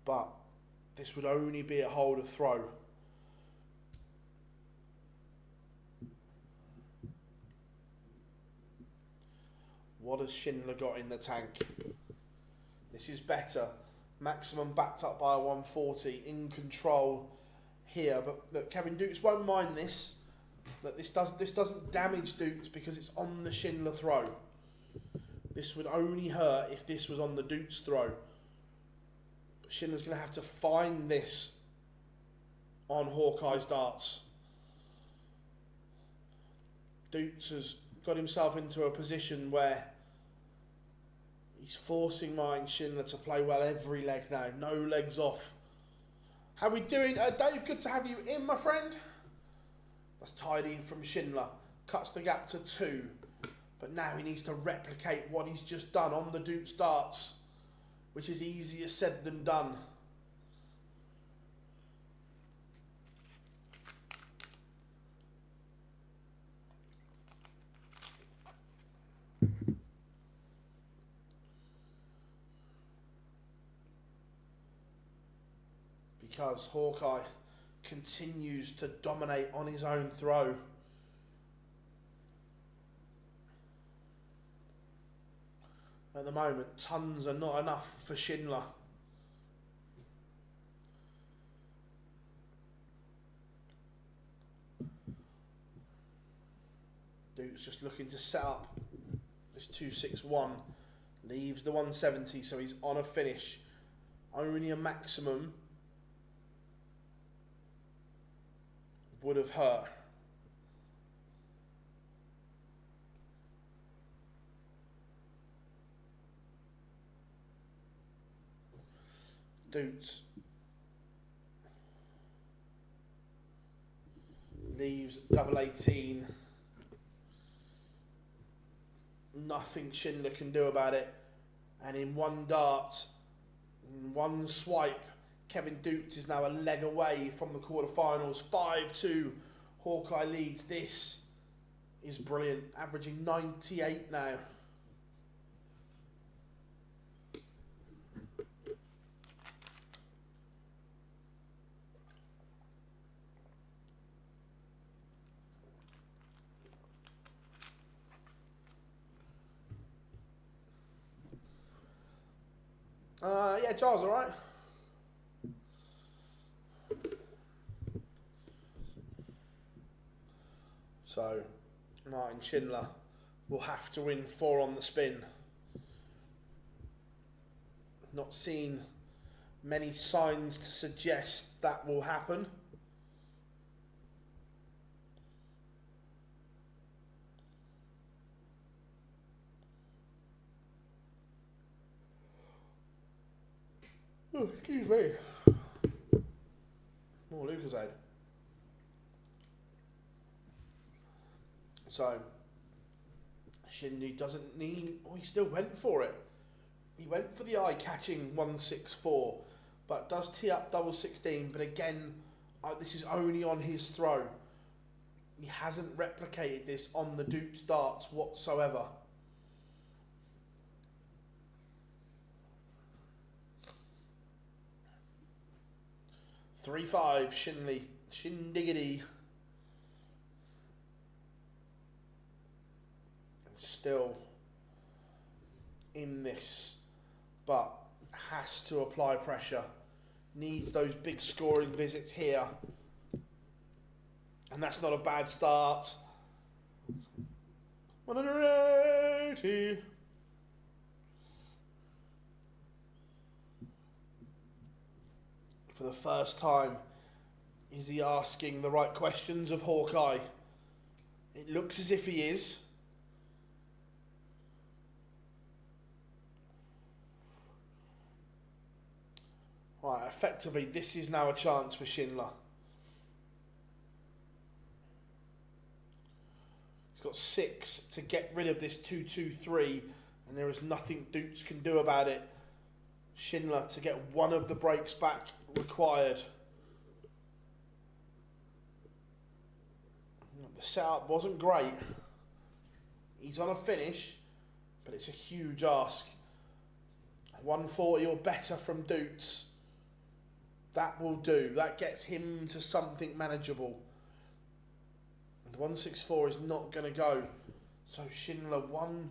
But this would only be a hold of throw. What has Schindler got in the tank? This is better. Maximum backed up by a 140, in control here. But look, Kevin Doets won't mind this. Look, this doesn't damage Doets because it's on the Schindler throw. This would only hurt if this was on the Doets throw. But Schindler's going to have to find this on Hawkeye's darts. Doets has got himself into a position where he's forcing Martin Schindler to play well every leg now. No legs off. How we doing? Dave, good to have you in, my friend. That's tidy from Schindler. Cuts the gap to 2. But now he needs to replicate what he's just done on the Doets darts, which is easier said than done. Because Hawkeye continues to dominate on his own throw. At the moment, tons are not enough for Schindler. Doets just looking to set up this 261. Leaves the 170, so he's on a finish. Only a maximum would have hurt. Doets leaves double 18. Nothing Schindler can do about it. And in one dart, in one swipe, Kevin Doets is now a leg away from the quarterfinals. 5-2, Hawkeye leads. This is brilliant, averaging 98 now. Yeah, Charles, all right. So, Martin Schindler will have to win 4 on the spin. Not seen many signs to suggest that will happen. Oh, excuse me. More Lucozade. So, Shindy doesn't need... Oh, he still went for it. He went for the eye-catching 164, but does tee up double 16. But again, this is only on his throw. He hasn't replicated this on the Doets darts whatsoever. Three-5, Shindiggity. Still in this, but has to apply pressure. Needs those big scoring visits here. And that's not a bad start. 180. For the first time, is he asking the right questions of Hawkeye? It looks as if he is. Right, effectively, this is now a chance for Schindler. He's got 6 to get rid of this 2-2-3, and there is nothing Doets can do about it. Schindler to get one of the breaks back required. The setup wasn't great. He's on a finish, but it's a huge ask. 140 or better from Doets That will do. That gets him to something manageable. The 164 is not going to go. So Schindler, one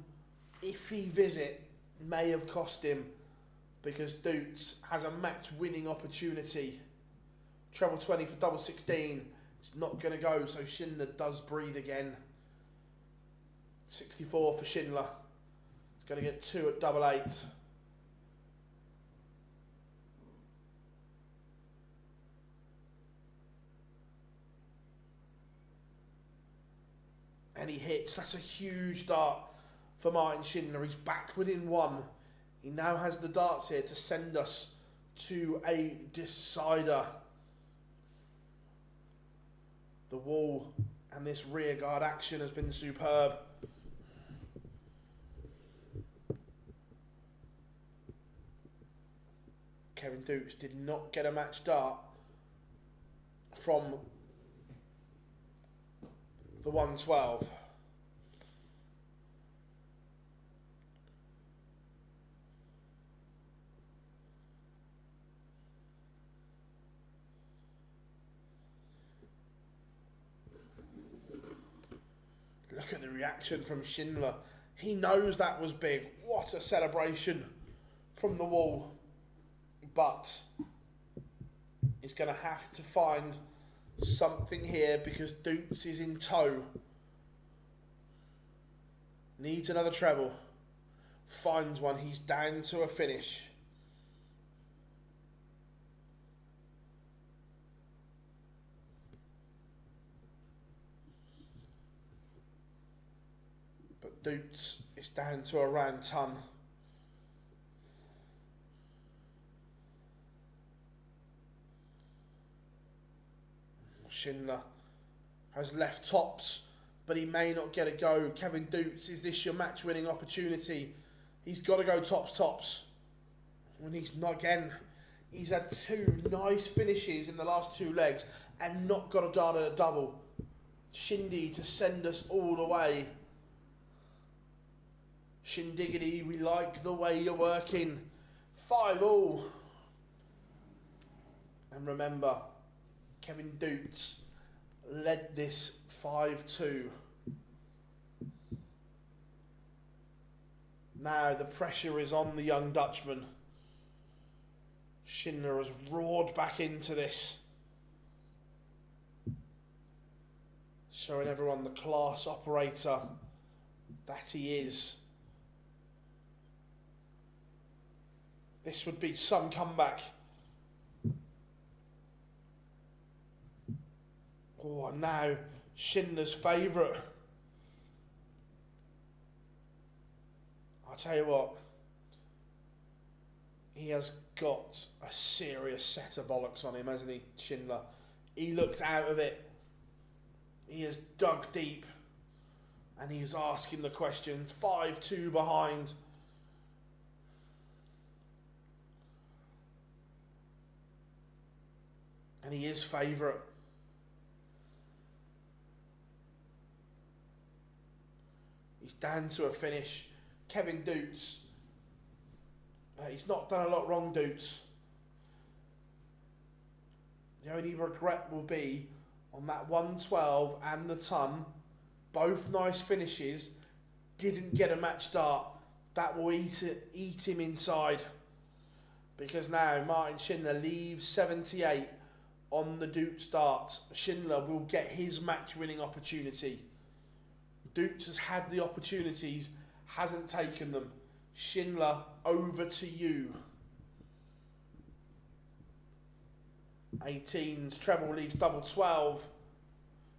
iffy visit may have cost him, because Doets has a match-winning opportunity. Treble 20 for double 16. It's not going to go, so Schindler does breathe again. 64 for Schindler. It's going to get 2 at double 8. And he hits. That's a huge dart for Martin Schindler. He's back within 1. He now has the darts here to send us to a decider. The wall and this rear guard action has been superb. Kevin Doets did not get a match dart from the 112. Look at the reaction from Schindler. He knows that was big. What a celebration from the wall. But he's going to have to find something here, because Doets is in tow. Needs another treble. Finds one. He's down to a finish. But Doets is down to a round ton. Schindler has left tops, but he may not get a go. Kevin Doets, is this your match-winning opportunity? He's got to go tops. When he's not again, he's had 2 nice finishes in the last 2 legs and not got a dart at a double. Shindy to send us all the way. Shindiggity, we like the way you're working. 5-all. And remember, Kevin Doets led this 5-2. Now the pressure is on the young Dutchman. Schindler has roared back into this, showing everyone the class operator that he is. This would be some comeback. Oh, and now Schindler's favourite. I'll tell you what, he has got a serious set of bollocks on him, hasn't he, Schindler? He looked out of it. He has dug deep, and he is asking the questions. 5-2 behind. And he is favourite. He's down to a finish. Kevin Doets. He's not done a lot wrong, Doets. The only regret will be on that 112 and the ton. Both nice finishes. Didn't get a match start. That will eat him inside. Because now Martin Schindler leaves 78 on the Doets darts. Schindler will get his match-winning opportunity. Doets has had the opportunities, hasn't taken them. Schindler, over to you. 18's treble leaves double 12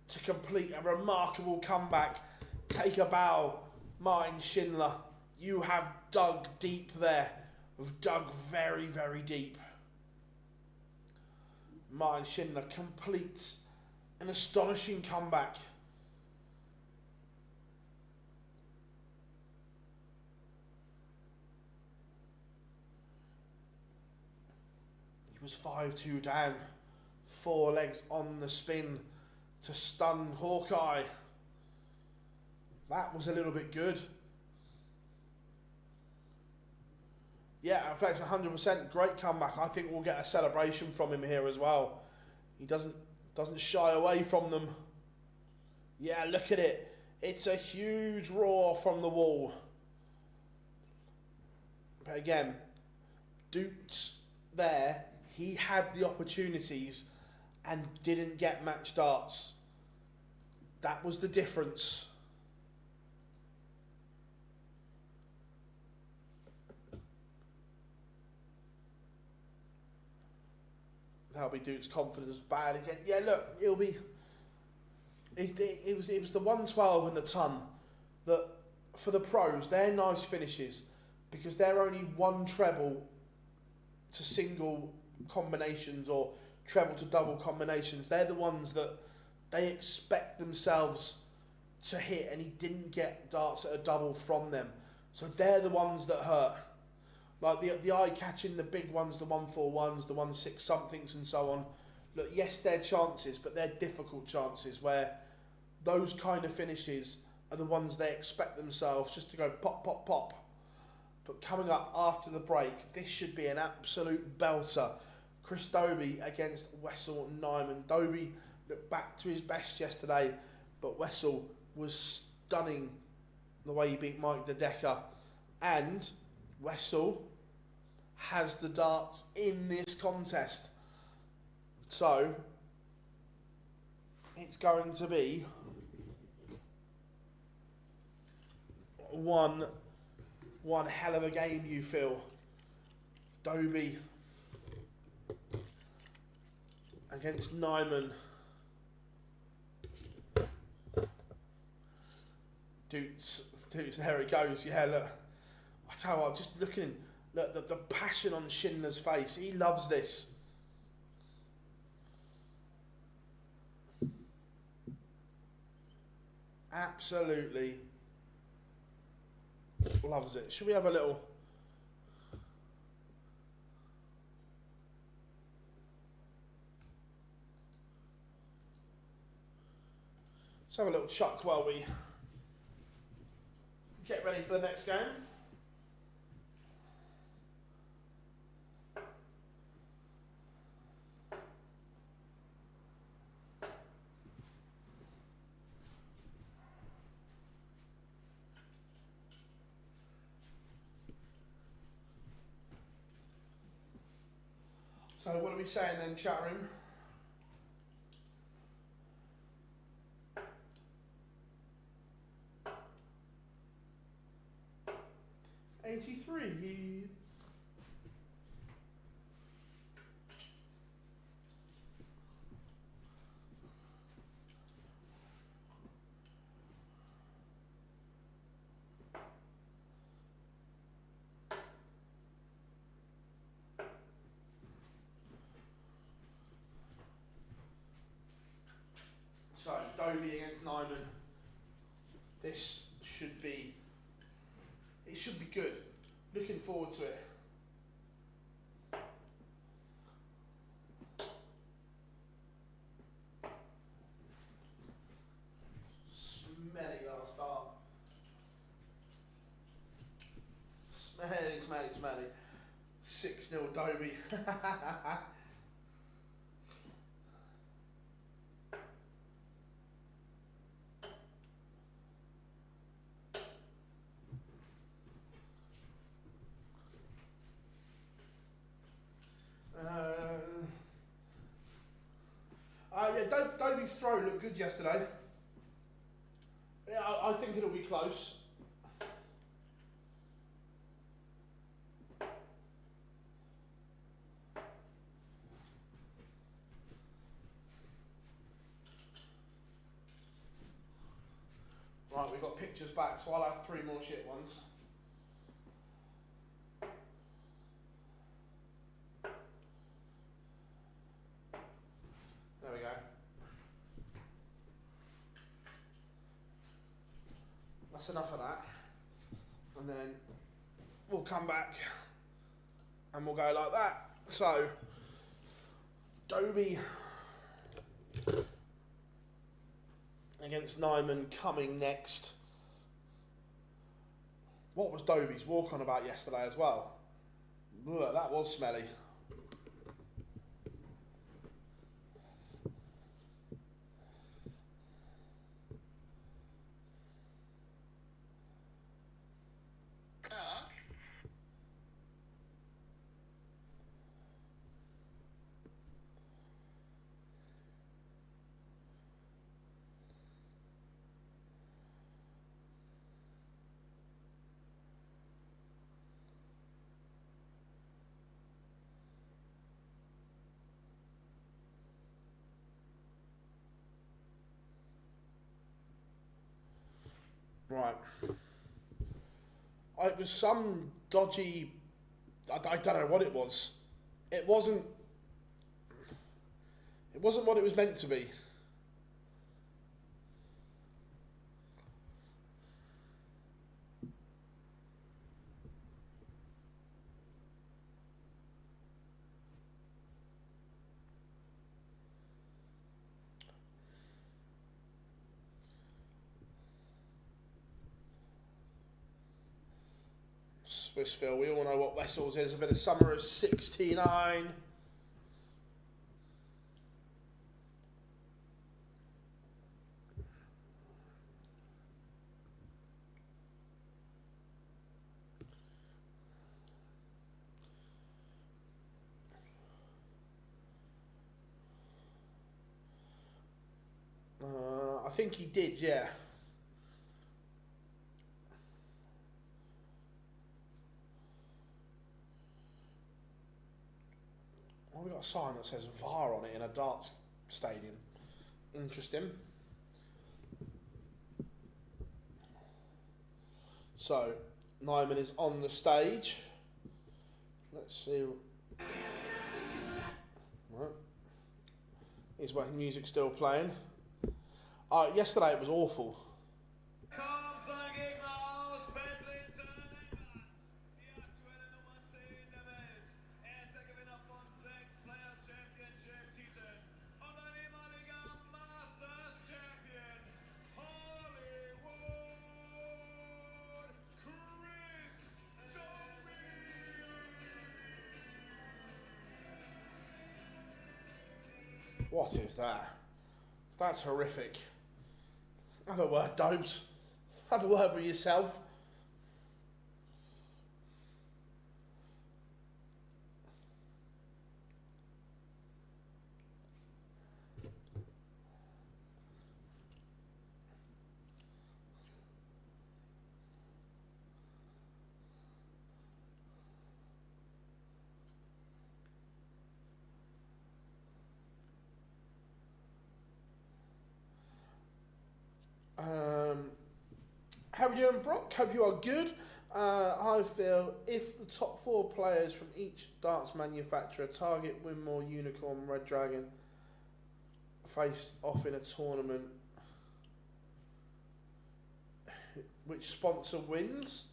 to complete a remarkable comeback. Take a bow, Martin Schindler. You have dug deep there. You've dug very, very deep. Martin Schindler completes an astonishing comeback. He was 5-2 down, 4 legs on the spin to stun Hawkeye. That was a little bit good. Yeah, Flex 100%. Great comeback. I think we'll get a celebration from him here as well. He doesn't shy away from them. Yeah, look at it. It's a huge roar from the wall. But again, Doets there, he had the opportunities and didn't get match darts. That was the difference. That'll be Doets' confidence bad again. Yeah, look, it'll be... It was the 112 and the ton that, for the pros, they're nice finishes because they're only one treble to single combinations or treble to double combinations. They're the ones that they expect themselves to hit, and he didn't get darts at a double from them. So they're the ones that hurt. Like the eye-catching, the big ones, the 141s, the 16 somethings and so on. Look, yes, they're chances, but they're difficult chances where those kind of finishes are the ones they expect themselves just to go pop, pop, pop. But coming up after the break, this should be an absolute belter. Chris Dobey against Wessel Nijman. Dobey looked back to his best yesterday, but Wessel was stunning the way he beat Mike De Decker. And Wessel has the darts in this contest. So, it's going to be one hell of a game, you feel. Dobey against Nijman. Doets, there he goes. Yeah, look. I tell you what, just looking, look, the passion on Schindler's face. He loves this. Absolutely loves it. Should we have a little... Let's have a little chuck while we get ready for the next game. So what are we saying then, chat room? $83. So, Dobey against Nijman. This should be... It should be good. Looking forward to it. Smelly last start. Smelly. 6-0 Dobey. Yeah, Dobey's throw looked good yesterday. Yeah, I think it'll be close. Right, we've got pictures back, so I'll have 3 more shit ones. There we go. That's enough of that. And then we'll come back and we'll go like that. So, Dobey against Nijman coming next. What was Dobey's walk on about yesterday as well? Ugh, that was smelly. Right. It was some dodgy... I don't know what it was. It wasn't what it was meant to be. Swissville, we all know what Wessels is. A bit of summer of 69. I think he did, yeah. Well, we've got a sign that says VAR on it in a darts stadium. Interesting. So, Nijman is on the stage. Let's see. Right. His music still playing. Yesterday it was awful. What is that? That's horrific. Have a word, Dobes. Have a word with yourself. How are you doing, Brock? Hope you are good. I feel if the top 4 players from each darts manufacturer, Target, Winmore, Unicorn, Red Dragon, faced off in a tournament, which sponsor wins?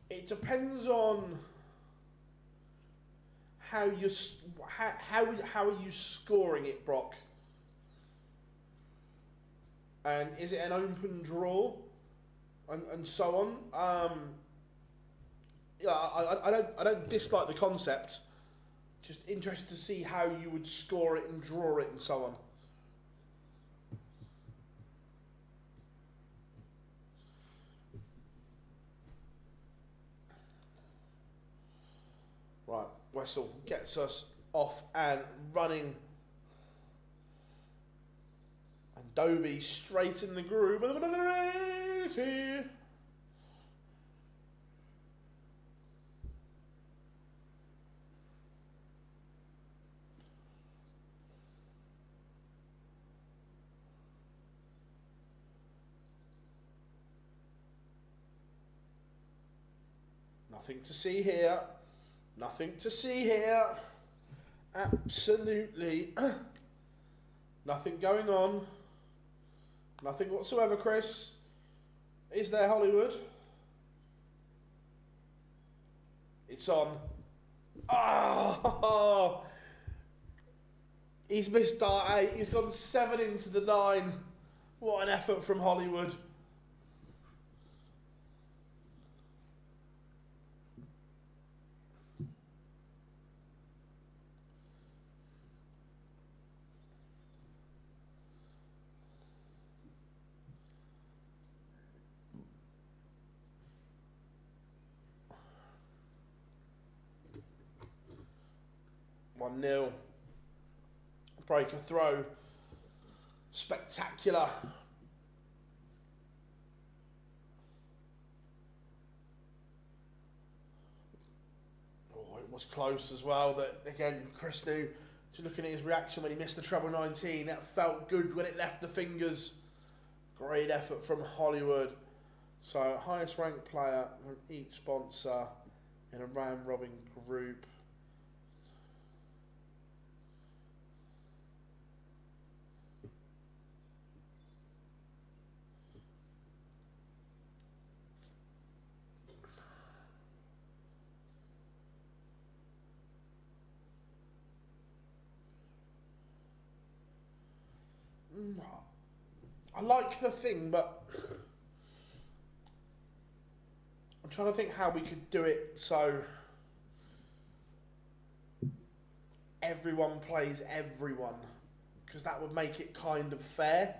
It depends on how are you scoring it, Brock? And is it an open draw? And so on. Yeah, I don't dislike the concept. Just interested to see how you would score it and draw it and so on. Right, Wessel gets us off and running. And Dobey straight in the groove. Nothing to see here. Nothing to see here. Absolutely nothing going on. Nothing whatsoever, Chris. Is there, Hollywood? It's on. Oh! He's missed dart 8. He's gone 7 into the 9. What an effort from Hollywood. 1-0. Break a throw. Spectacular. Oh, it was close as well. That again, Chris knew. Just looking at his reaction when he missed the treble 19, that felt good when it left the fingers. Great effort from Hollywood. So, highest ranked player from each sponsor in a round robin group. I like the thing, but I'm trying to think how we could do it so everyone plays everyone, because that would make it kind of fair.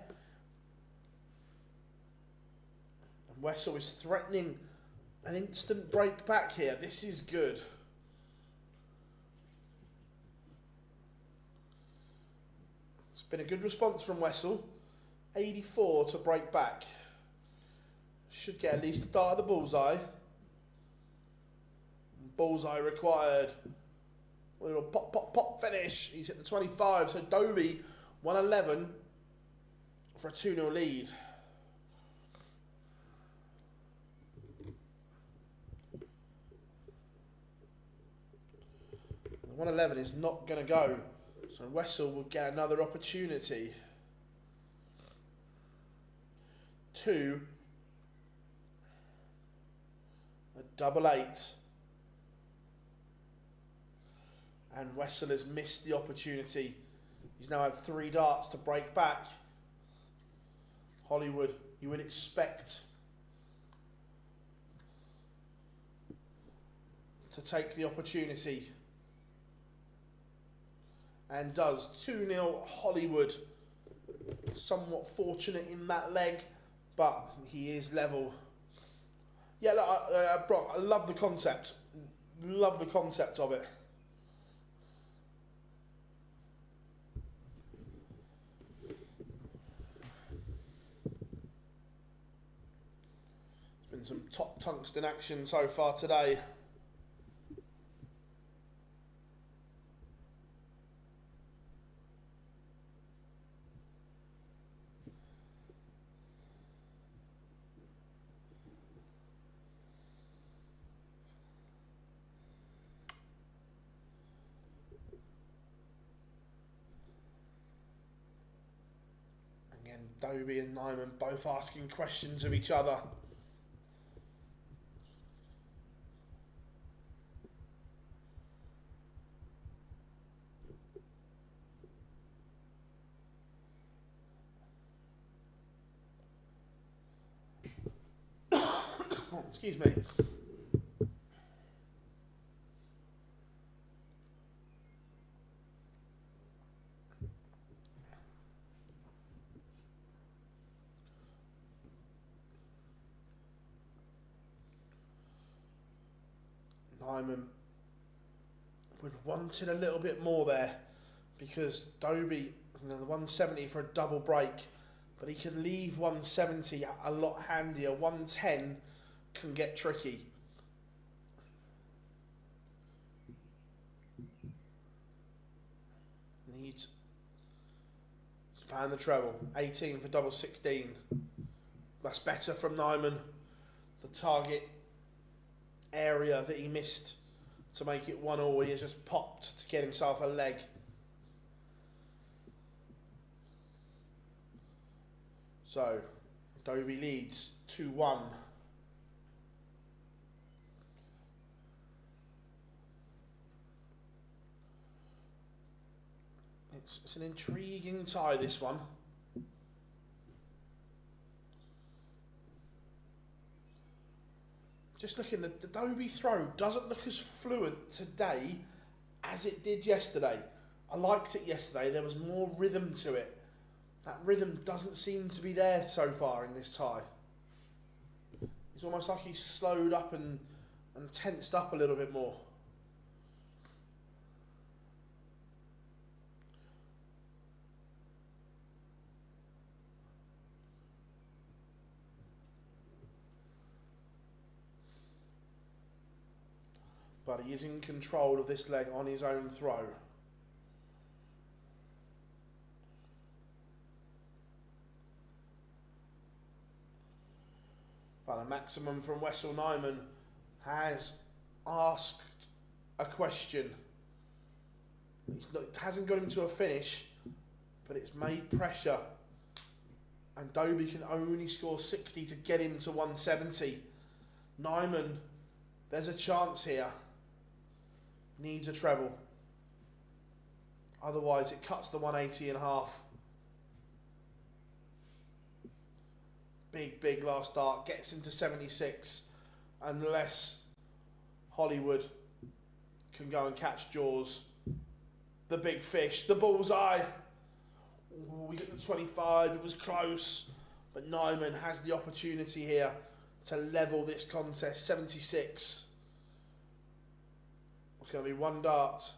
And Wessel is threatening an instant break back here. This is good. It's been a good response from Wessel. 84 to break back. Should get at least a dart at the bullseye. Bullseye required. A little pop, pop, pop finish. He's hit the 25. So Dobey, 111 for a 2-0 lead. The 111 is not going to go. So Wessel will get another opportunity. 2, a double 8, and Wessel has missed the opportunity. He's now had 3 darts to break back. Hollywood, you would expect to take the opportunity, and does. 2-0 Hollywood. Somewhat fortunate in that leg, but he is level. Yeah, look, Brock, I love the concept. Love the concept of it. There's been some top tungsten action so far today. Dobey and Nijman both asking questions of each other. Oh, excuse me. Nijman would have wanted a little bit more there, because Dobey, the 170 for a double break, but he can leave 170 a lot handier. 110 can get tricky. Needs to find the treble. 18 for double 16. That's better from Nijman. The target area that he missed to make it 1-1, he has just popped to get himself a leg. So Dobey leads 2-1. It's an intriguing tie, this one. Just looking, the Dobey throw doesn't look as fluent today as it did yesterday. I liked it yesterday. There was more rhythm to it. That rhythm doesn't seem to be there so far in this tie. It's almost like he's slowed up and tensed up a little bit more. but he is in control of this leg on his own throw. But the maximum from Wessel Nijman has asked a question. It hasn't got him to a finish, but it's made pressure. And Dobey can only score 60 to get him to 170. Nijman, there's a chance here. Needs a treble. Otherwise, it cuts the 180 in half. Big last dart. Gets him to 76. Unless Hollywood can go and catch Jaws. The big fish. The bullseye. Ooh, we hit the 25. It was close. But Nijman has the opportunity here to level this contest. 76. It's going to be one dart.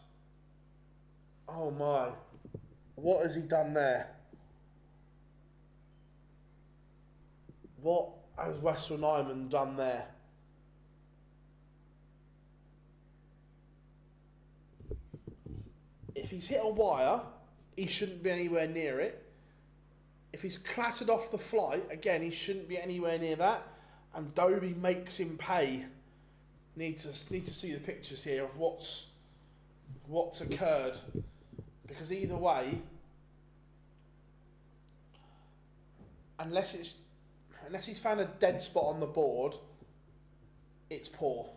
Oh my. What has he done there? What has Wessel Nijman done there? If he's hit a wire, he shouldn't be anywhere near it. If he's clattered off the flight, again, he shouldn't be anywhere near that. And Dobey makes him pay. Need to see the pictures here of what's occurred, because either way, unless he's found a dead spot on the board, it's poor.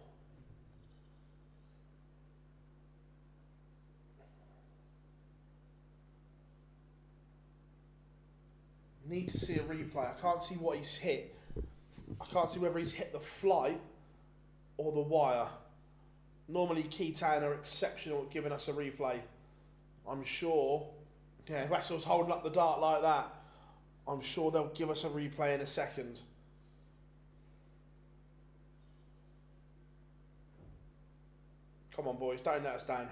Need to see a replay. I can't see what he's hit. I can't see whether he's hit the flight or the wire. Normally Keytan are exceptional at giving us a replay. I'm sure, yeah, Wessel's holding up the dart like that. I'm sure they'll give us a replay in a second. Come on, boys, don't let us down.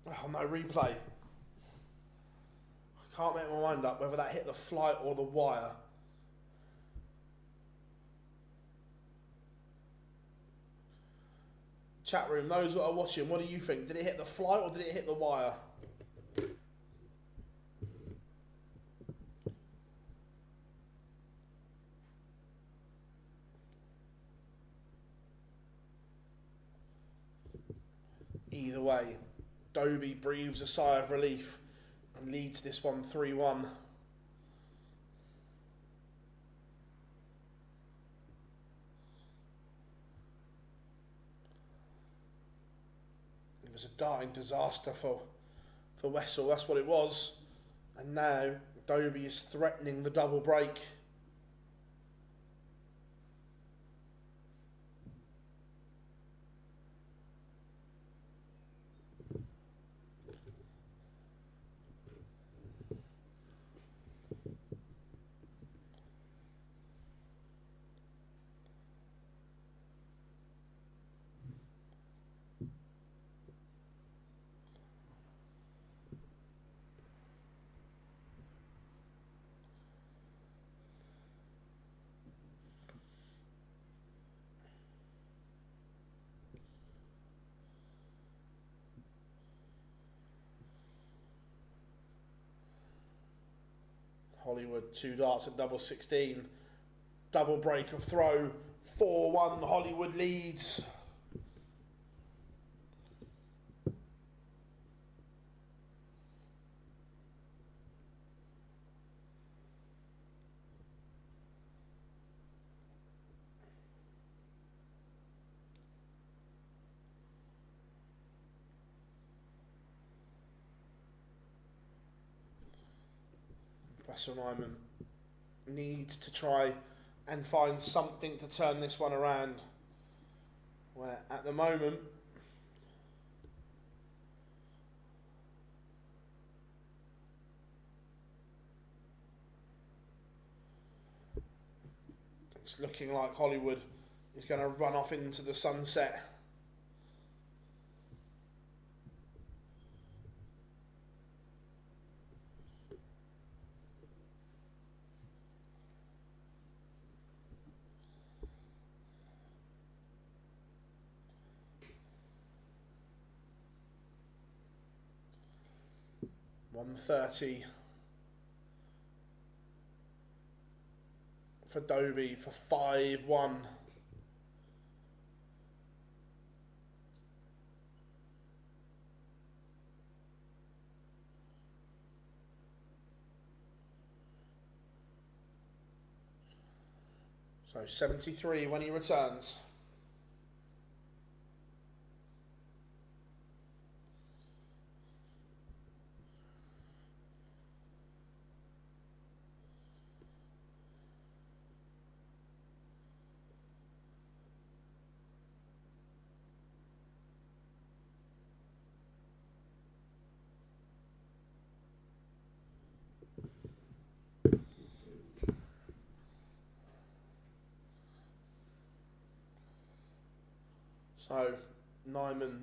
Oh, no replay. I can't make my mind up whether that hit the flight or the wire. Chat room, those that are watching, what do you think? Did it hit the flight or did it hit the wire? Either way, Dobey breathes a sigh of relief and leads this one 3-1. It was a darting disaster for Wessel, that's what it was. And now Dobey is threatening the double break. Hollywood, 2 darts at double 16. Double break of throw. 4-1, Hollywood leads. Wessel Nijman needs to try and find something to turn this one around, where at the moment it's looking like Hollywood is going to run off into the sunset. 130 for Dobey for 5-1. So 73 when he returns. So Nijman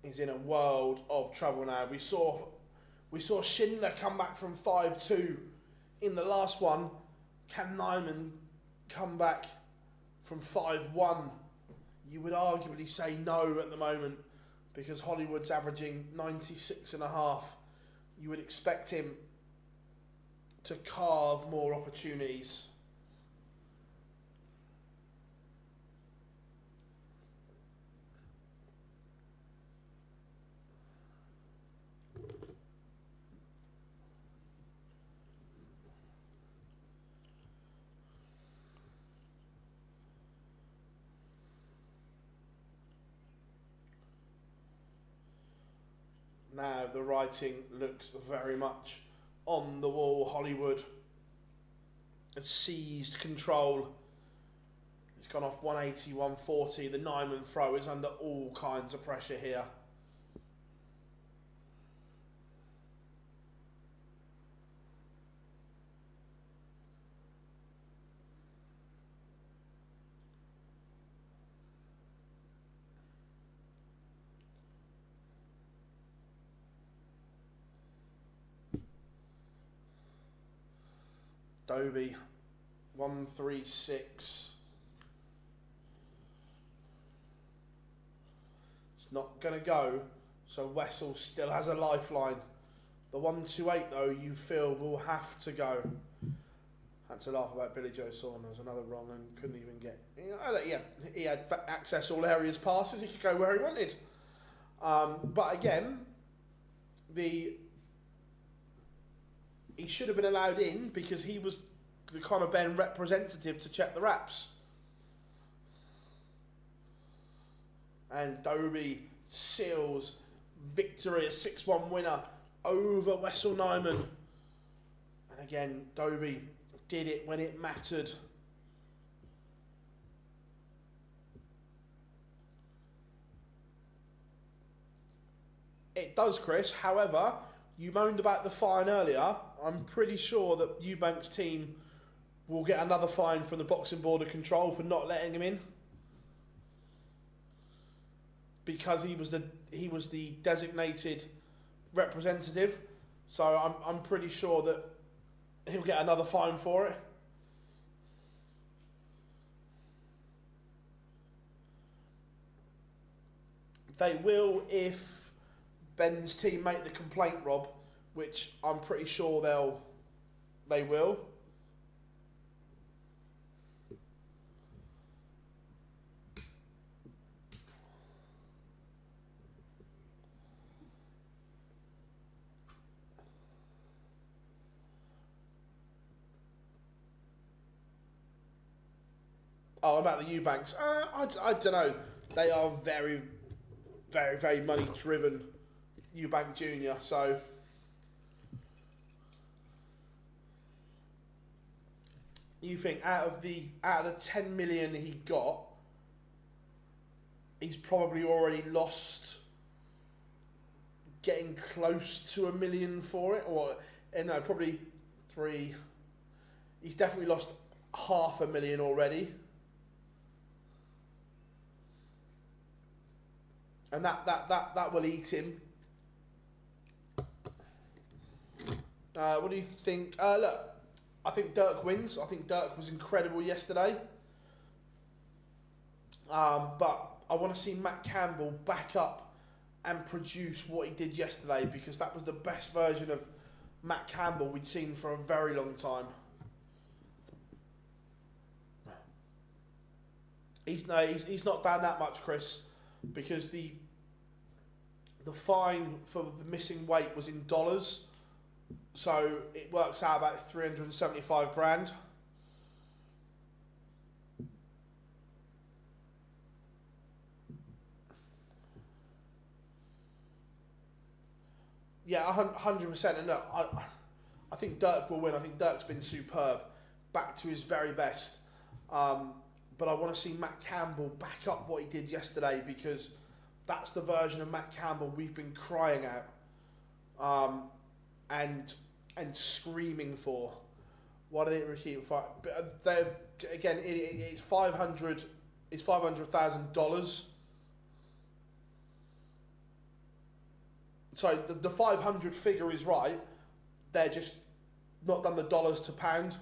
is in a world of trouble now. We saw Schindler come back from 5-2 in the last one. Can Nijman come back from 5-1? You would arguably say no at the moment because Hollywood's averaging 96.5. You would expect him to carve more opportunities. Now the writing looks very much on the wall. Hollywood has seized control. It's gone off 180, 140. The Nijman throw is under all kinds of pressure here. Dobey, 136. It's not going to go, so Wessel still has a lifeline. The 128, though, you feel will have to go. Had to laugh about Billy Joe Saunders, another wrong, and couldn't even get. Yeah, he had access all areas passes. He could go where he wanted. But again, he should have been allowed in because he was the Conor Ben representative to check the wraps. And Dobey seals victory, a 6-1 winner over Wessel Nijman. And again, Dobey did it when it mattered. It does, Chris. However, you moaned about the fine earlier. I'm pretty sure that Eubank's team will get another fine from the Boxing Board of Control for not letting him in. Because he was the designated representative. So I'm pretty sure that he'll get another fine for it. They will if Ben's team make the complaint, Rob, which I'm pretty sure they will. Oh, about the Eubanks. I don't know. They are very, very, very money driven. Eubank Junior. So you think out of the 10 million he got, he's probably already lost getting close to $1 million for it, or no, probably 3. He's definitely lost $500,000 already. And that will eat him. What do you think? Look, I think Dirk wins. I think Dirk was incredible yesterday. But I want to see Matt Campbell back up and produce what he did yesterday, because that was the best version of Matt Campbell we'd seen for a very long time. He's not down that much, Chris, because the fine for the missing weight was in dollars, so it works out about 375 grand. Yeah, 100%. And look, I think Dirk will win. I think Dirk's been superb, back to his very best. But I want to see Matt Campbell back up what he did yesterday, because that's the version of Matt Campbell we've been crying out, and screaming for. What did it keep fight? But again, it's $500,000. So the 500 figure is right. They're just not done the dollars to pound.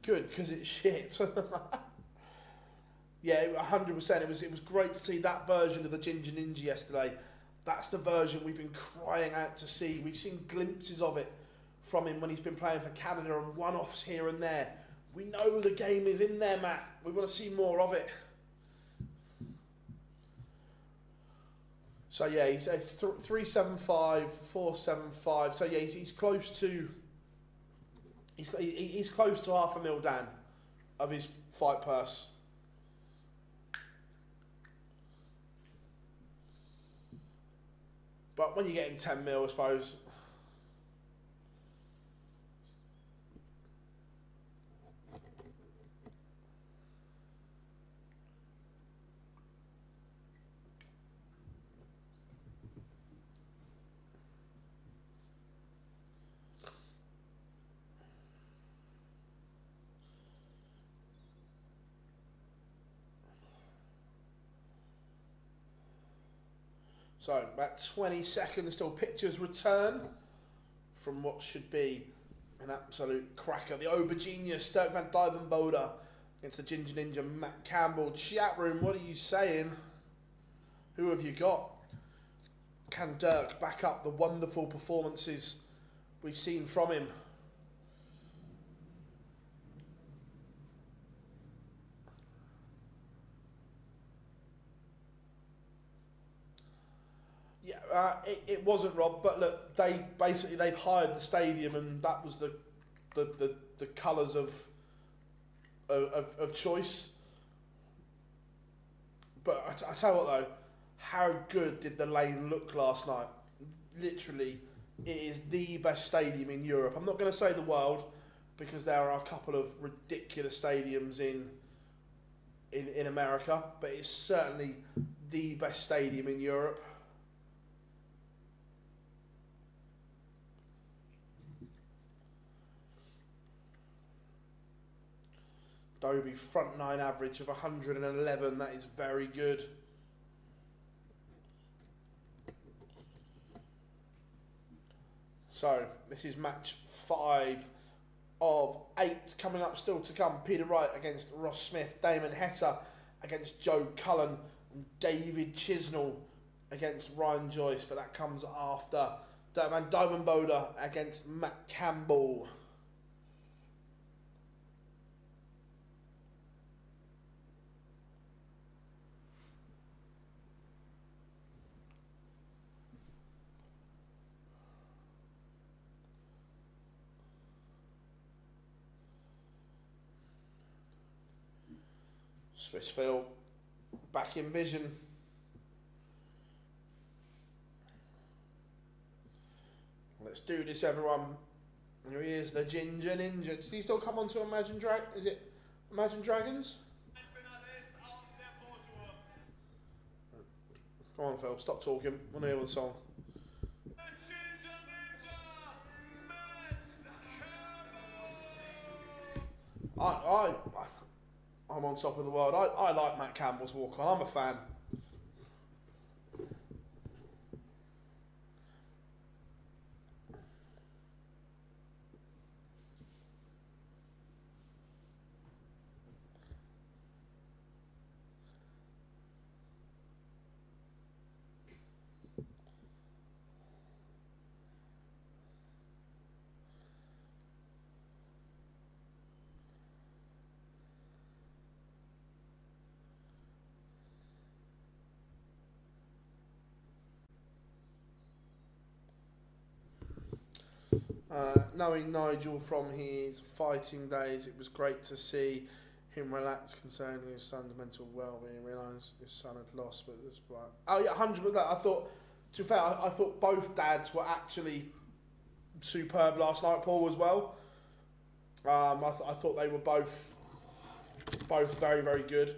Good, because it's shit. Yeah, 100%. It was great to see that version of the Ginger Ninja yesterday. That's the version we've been crying out to see. We've seen glimpses of it from him when he's been playing for Canada and one-offs here and there. We know the game is in there, Matt. We want to see more of it. So yeah, he's 375, 475. So yeah, he's close to. He's close to $500,000 down of his fight purse. But when you're getting 10 mil, I suppose. So, about 20 seconds till pictures return from what should be an absolute cracker. The Aubergenius, Duijvenbode against the Ginger Ninja, Matt Campbell. Chat room, what are you saying? Who have you got? Can Dirk back up the wonderful performances we've seen from him? Yeah, it wasn't, Rob, but look, they've hired the stadium, and that was the colours of choice. But I tell you what though, how good did the lane look last night? Literally, it is the best stadium in Europe. I'm not going to say the world, because there are a couple of ridiculous stadiums in America, but it's certainly the best stadium in Europe. Dobey front nine average of 111, that is very good. So, this is match 5 of 8 coming up, still to come. Peter Wright against Ross Smith, Damon Heta against Joe Cullen, and David Chisnall against Ryan Joyce, but that comes after. Duijvenbode against Matt Campbell. Swissville back in vision. Let's do this, everyone. Here he is, the Ginger Ninja. Does he still come on to Imagine Dragons? Is it Imagine Dragons? Come on, Phil, stop talking. I want to hear the song. I'm on top of the world. I like Matt Campbell's walk on. I'm a fan. Knowing Nigel from his fighting days, it was great to see him relax concerning his son's mental well-being. Realised his son had lost, but this like, oh yeah, 100%. I thought, to be fair, I thought both dads were actually superb last night, Paul, as well. I thought they were both very, very good.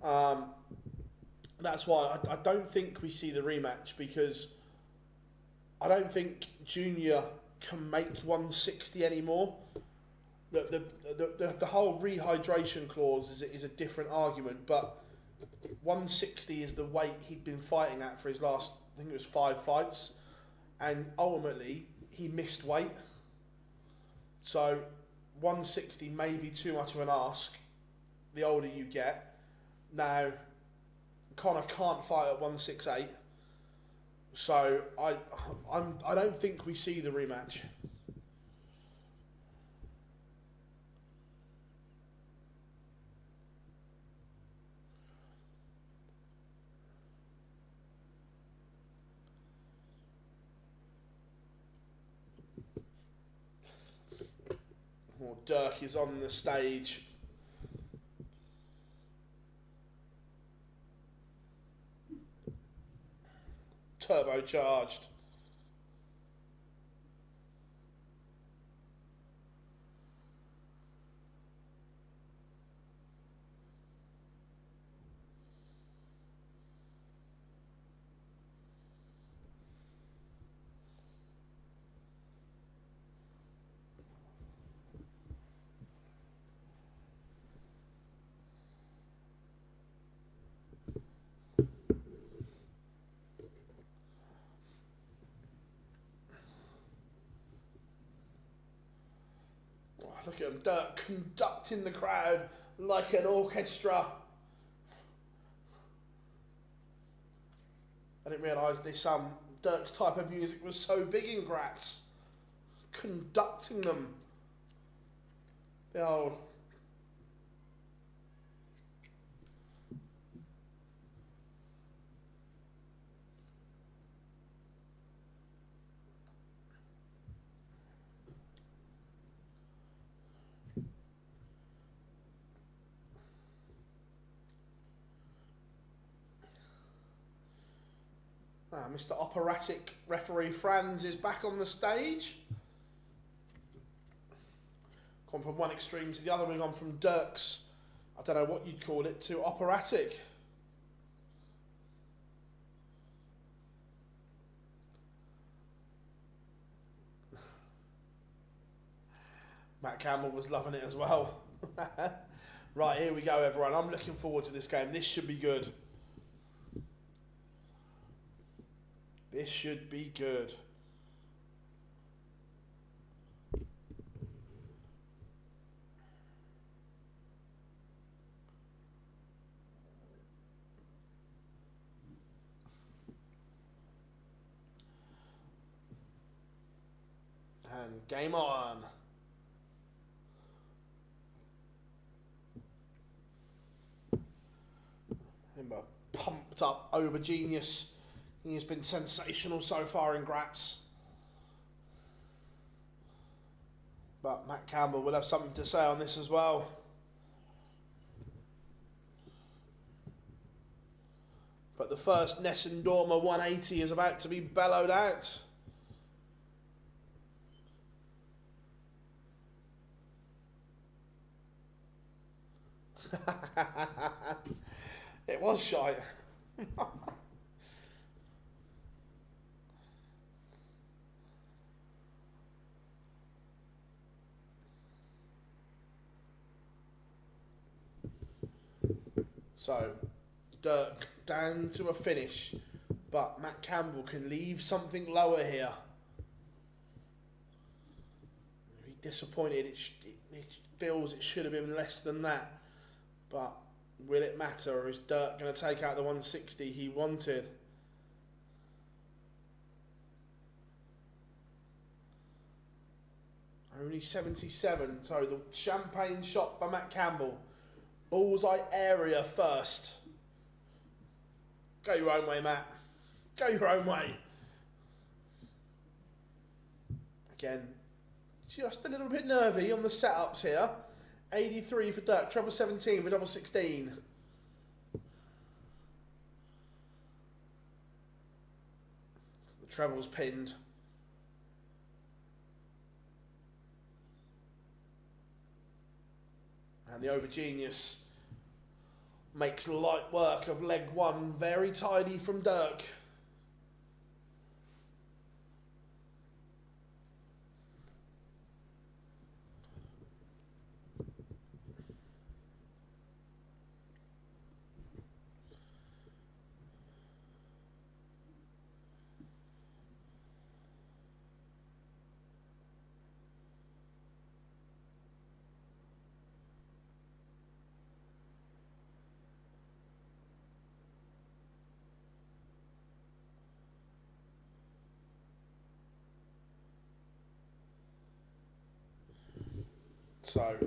That's why I don't think we see the rematch, because I don't think Junior can make 160 anymore. The whole rehydration clause is a different argument, but 160 is the weight he'd been fighting at for his last, I think it was 5 fights, and ultimately he missed weight. So 160 may be too much of an ask the older you get. Now, Conor can't fight at 168, so I don't think we see the rematch. Well, Dirk is on the stage. Turbocharged. Look at him, Dirk conducting the crowd like an orchestra. I didn't realise this Dirk's type of music was so big in Graz. Conducting them. The old... Mr. Operatic referee Franz is back on the stage. Gone from one extreme to the other. We've gone from Dirk's, I don't know what you'd call it, to Operatic. Matt Campbell was loving it as well. Right, here we go, everyone. I'm looking forward to this game. This should be good. This should be good. And game on. Him a pumped up over genius. He has been sensational so far in Graz. But Matt Campbell will have something to say on this as well. But the first Nessendormer 180 is about to be bellowed out. It was shite. So, Dirk down to a finish, but Matt Campbell can leave something lower here. He's disappointed. It feels it should have been less than that, but will it matter, or is Dirk going to take out the 160 he wanted? Only 77, so the champagne shot for Matt Campbell. Bullseye area first. Go your own way, Matt. Go your own way. Again, just a little bit nervy on the setups here. 83 for Dirk, treble 17 for double 16. The treble's pinned. And the Overgenius makes light work of leg one, very tidy from Dirk. So,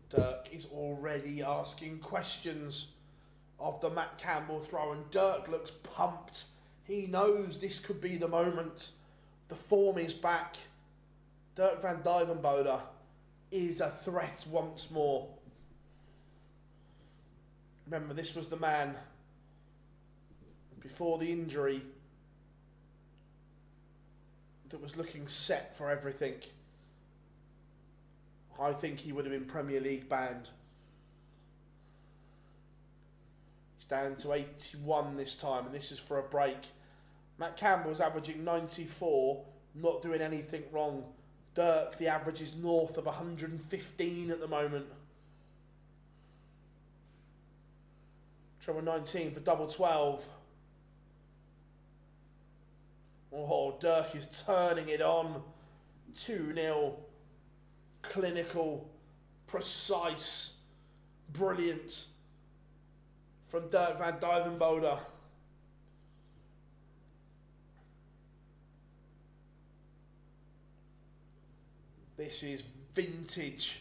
Dirk is already asking questions of the Matt Campbell throw, and Dirk looks pumped. He knows this could be the moment. The form is back. Dirk van Duijvenbode is a threat once more. Remember, this was the man before the injury that was looking set for everything. I think he would have been Premier League banned. He's down to 81 this time, and this is for a break. Matt Campbell's averaging 94, not doing anything wrong. Dirk, the average is north of 115 at the moment. Treble 19 for double 12. Oh, Dirk is turning it on. 2-0. Clinical, precise, brilliant from Dirk van Duijvenbode. This is vintage.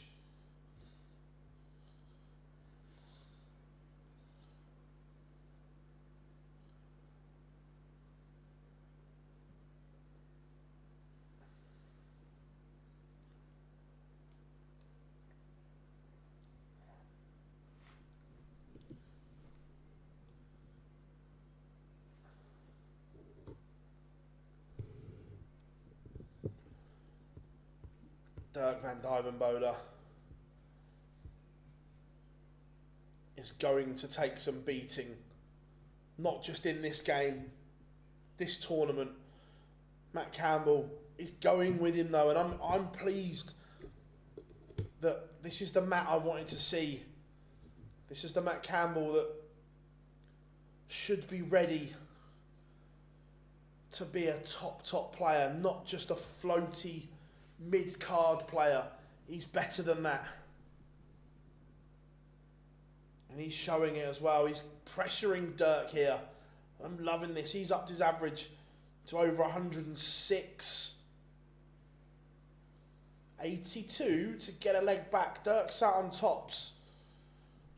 Dirk van Duijvenbode is going to take some beating, not just in this game, this tournament. Matt Campbell is going with him though, and I'm pleased that this is the Matt I wanted to see. This is the Matt Campbell that should be ready to be a top player, not just a floaty mid-card player. He's better than that. And he's showing it as well. He's pressuring Dirk here. I'm loving this. He's upped his average to over 106. 82 to get a leg back. Dirk sat on tops.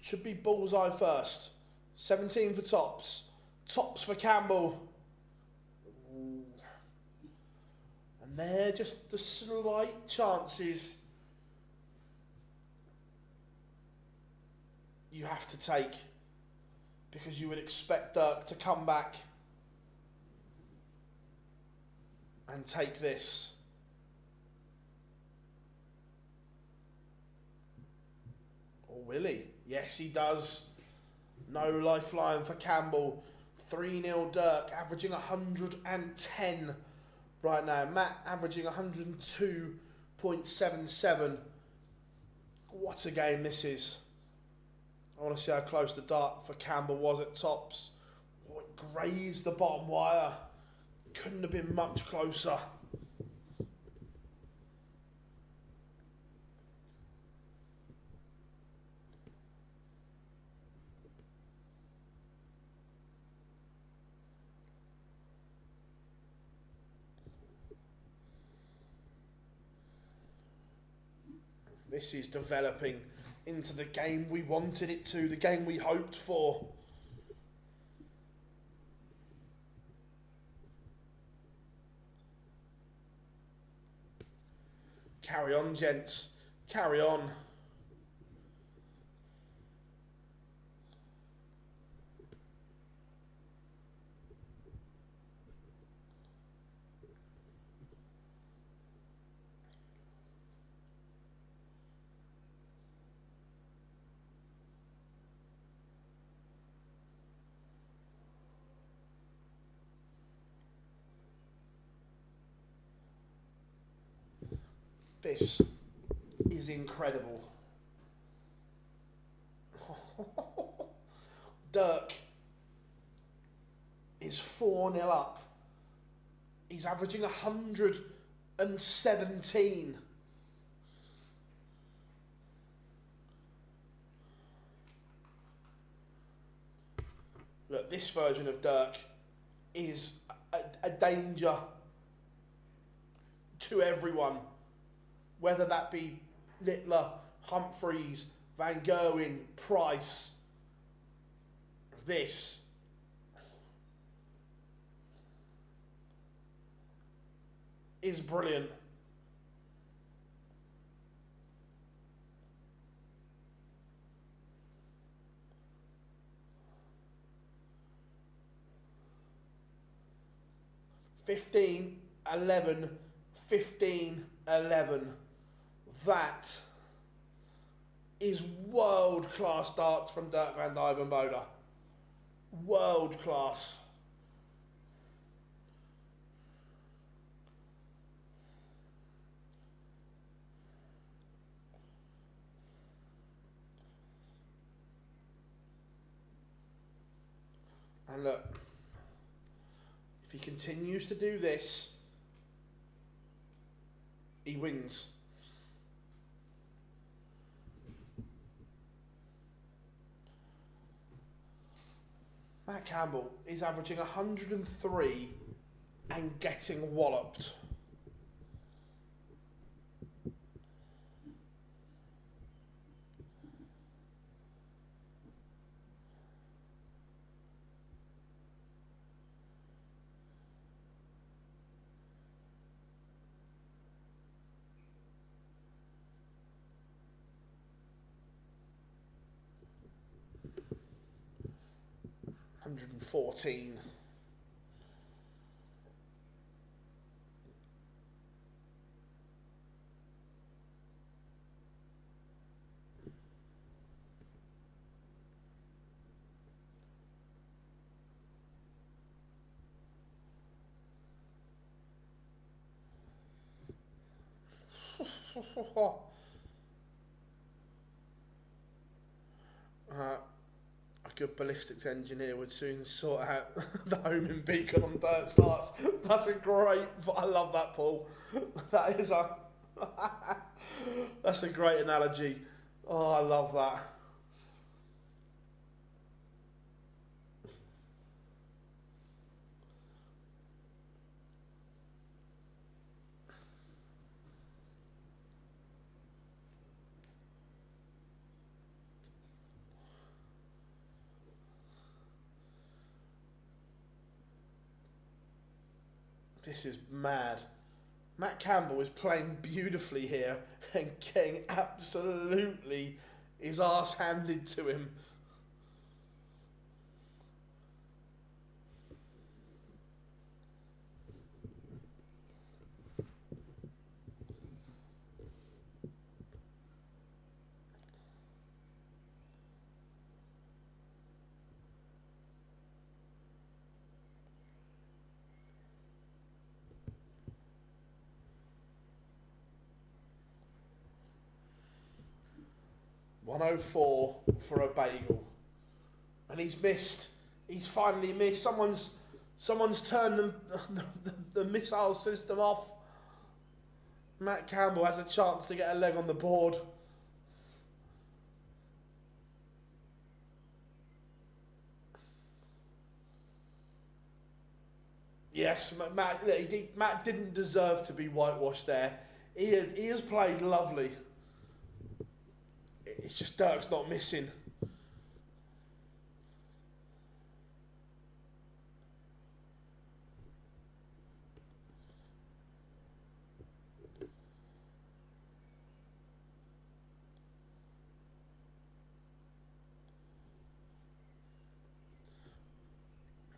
Should be bullseye first. 17 for tops. Tops for Campbell. Ooh. And they're just the slight chances you have to take, because you would expect Dirk to come back and take this. Or will he? Yes, he does. No lifeline for Campbell. 3-0 Dirk, averaging 110 right now. Matt averaging 102.77. What a game this is. I want to see how close the dart for Campbell was at tops. Oh, it grazed the bottom wire. Couldn't have been much closer. This is developing into the game we wanted it to, the game we hoped for. Carry on, gents. Carry on. This is incredible. Dirk is 4-0 up. He's averaging 117. Look, this version of Dirk is a danger to everyone. Whether that be Littler, Humphreys, Van Gerwen, Price, this is brilliant. (15, 11, 15, 11). That is world-class darts from Dirk van Duijvenbode. World-class. And look, if he continues to do this, he wins. Matt Campbell is averaging 103 and getting walloped. $114. A good ballistics engineer would soon sort out the homing beacon on dirt starts. That's a great, I love that, Paul. That is a, that's a great analogy. Oh, I love that. This is mad. Matt Campbell is playing beautifully here and getting absolutely his arse handed to him. $104 for a bagel, and he's missed. He's finally missed. Someone's turned the missile system off. Matt Campbell has a chance to get a leg on the board. Yes, Matt didn't deserve to be whitewashed there. He has played lovely. It's just Dirk's not missing.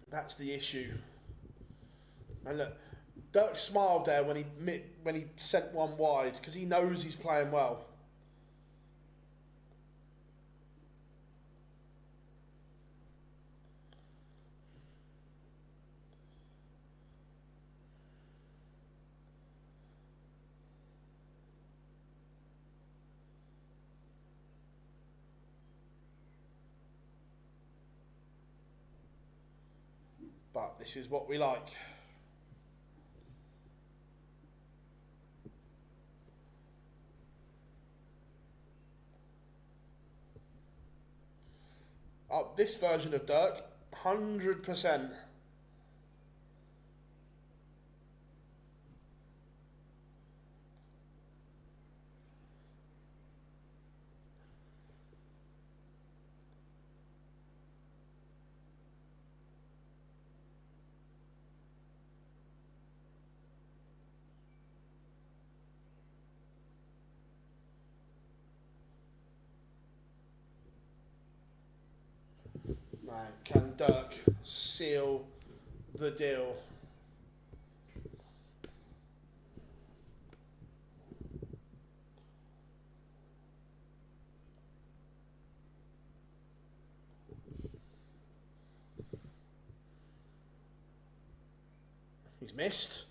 That's the issue. And look, Dirk smiled there when he sent one wide because he knows he's playing well. But this is what we like. This version of Dirk, 100%. Man, can Dirk seal the deal? He's missed.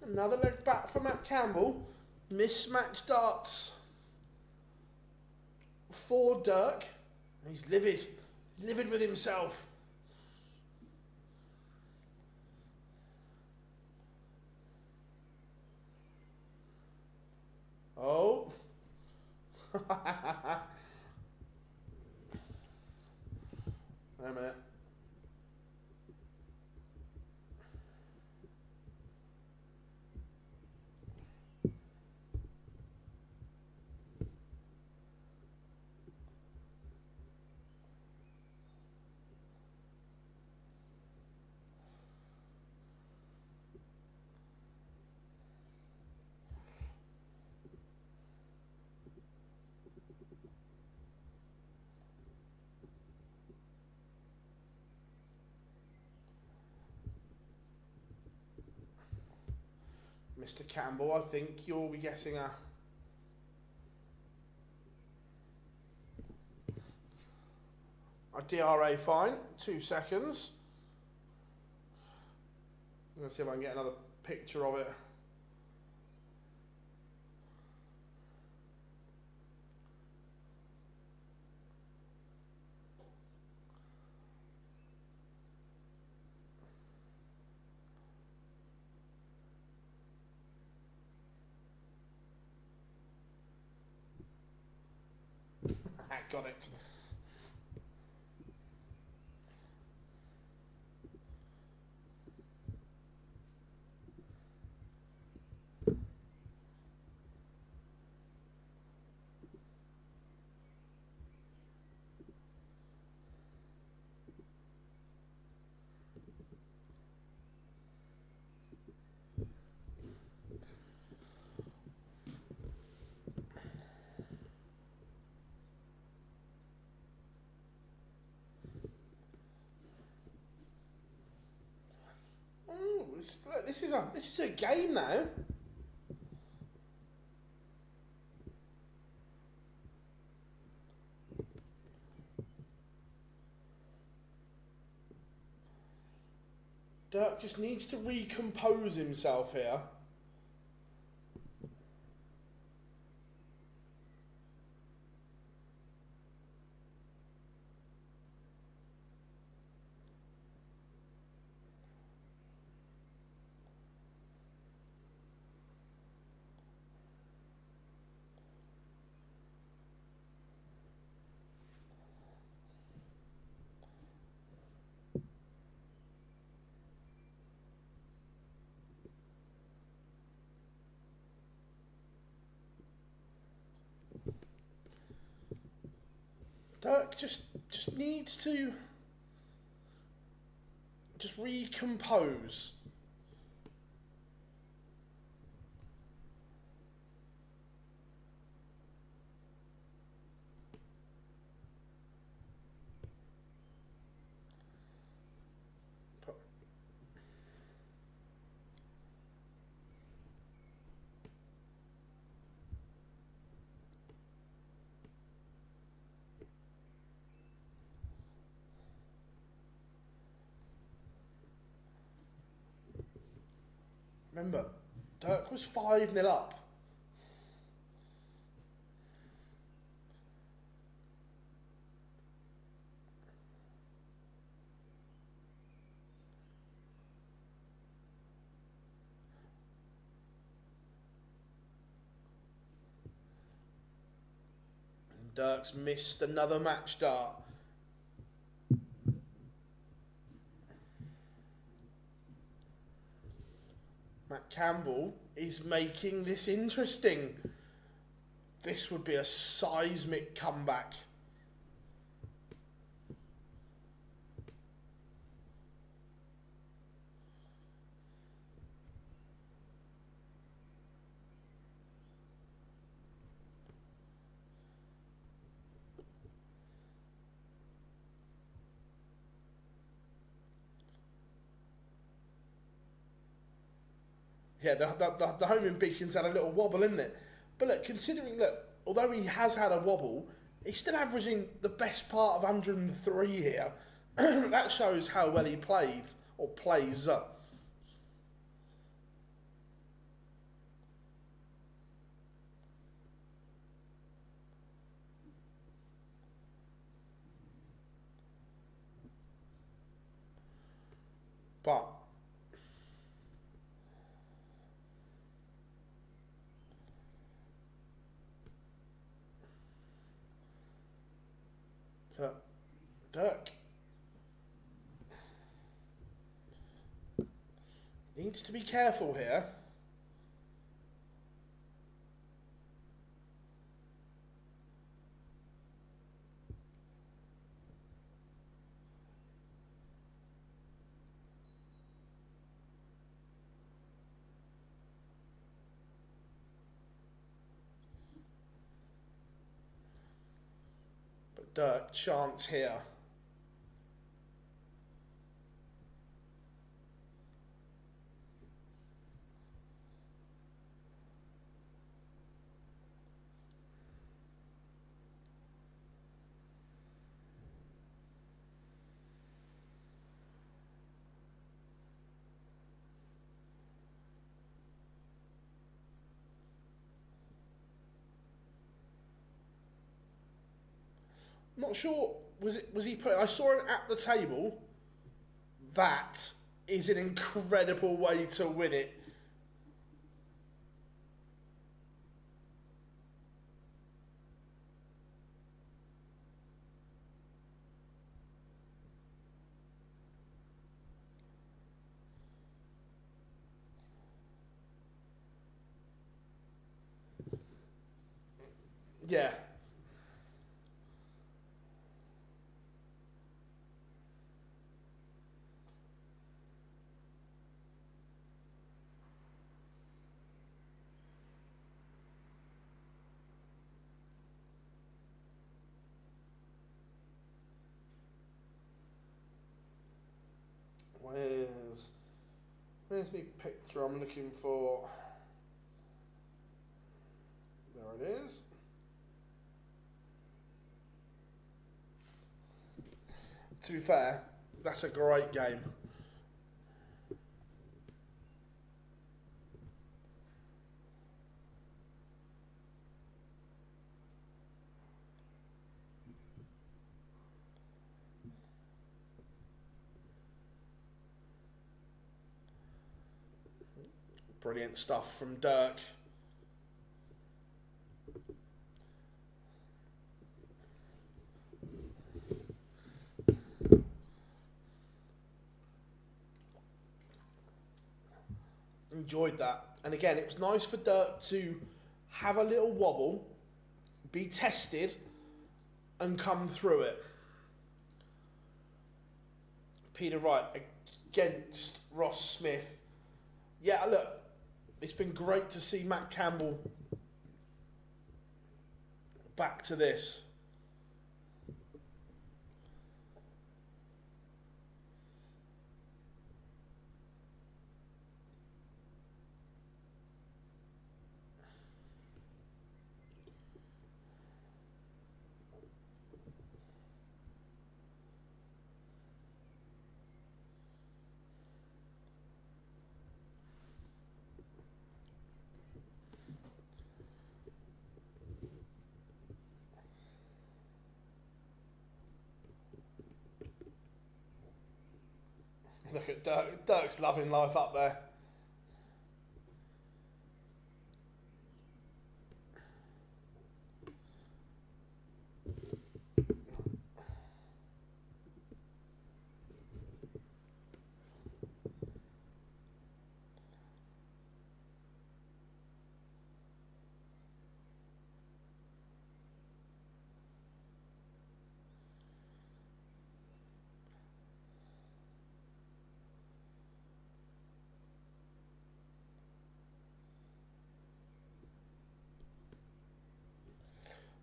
Another leg back for Matt Campbell. Mismatched darts for Dirk. He's livid. Livid with himself. Oh. Wait a minute. Mr. Campbell, I think you'll be getting a DRA fine. 2 seconds. I'm going to see if I can get another picture of it. Got it. This is a game now. Dirk just needs to recompose himself here. Dirk just needs to just recompose. Remember, Dirk was 5-0 up. And Dirk's missed another match start. Campbell is making this interesting. This would be a seismic comeback. Yeah, the homing beacon's had a little wobble, isn't it? But look, considering, although he has had a wobble, he's still averaging the best part of 103 here. That shows how well he played, or plays. But Dirk needs to be careful here. But Dirk, chance here. Not sure, was he put, I saw it at the table. That is an incredible way to win it. Yeah. Where's my picture I'm looking for? There it is. To be fair, that's a great game. Brilliant stuff from Dirk. Enjoyed that. And again, it was nice for Dirk to have a little wobble, be tested, and come through it. Peter Wright against Ross Smith. Yeah, look, it's been great to see Matt Campbell back to this. Look at Dirk. Dirk's loving life up there.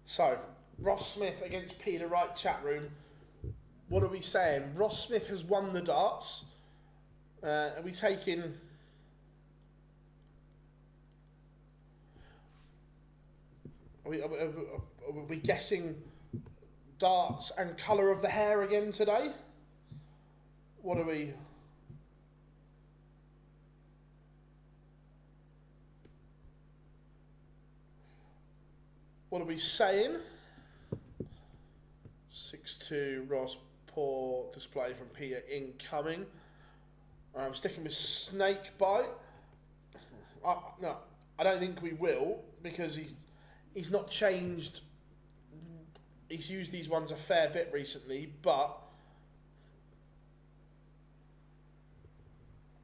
So, Ross Smith against Peter Wright, chat room. What are we saying? Ross Smith has won the darts. Are we taking... Are we guessing darts and colour of the hair again today? What are we... What are we saying? 6-2, Ross, poor display from Peter incoming. I'm sticking with snake bite. No, I don't think we will, because he's not changed. He's used these ones a fair bit recently, but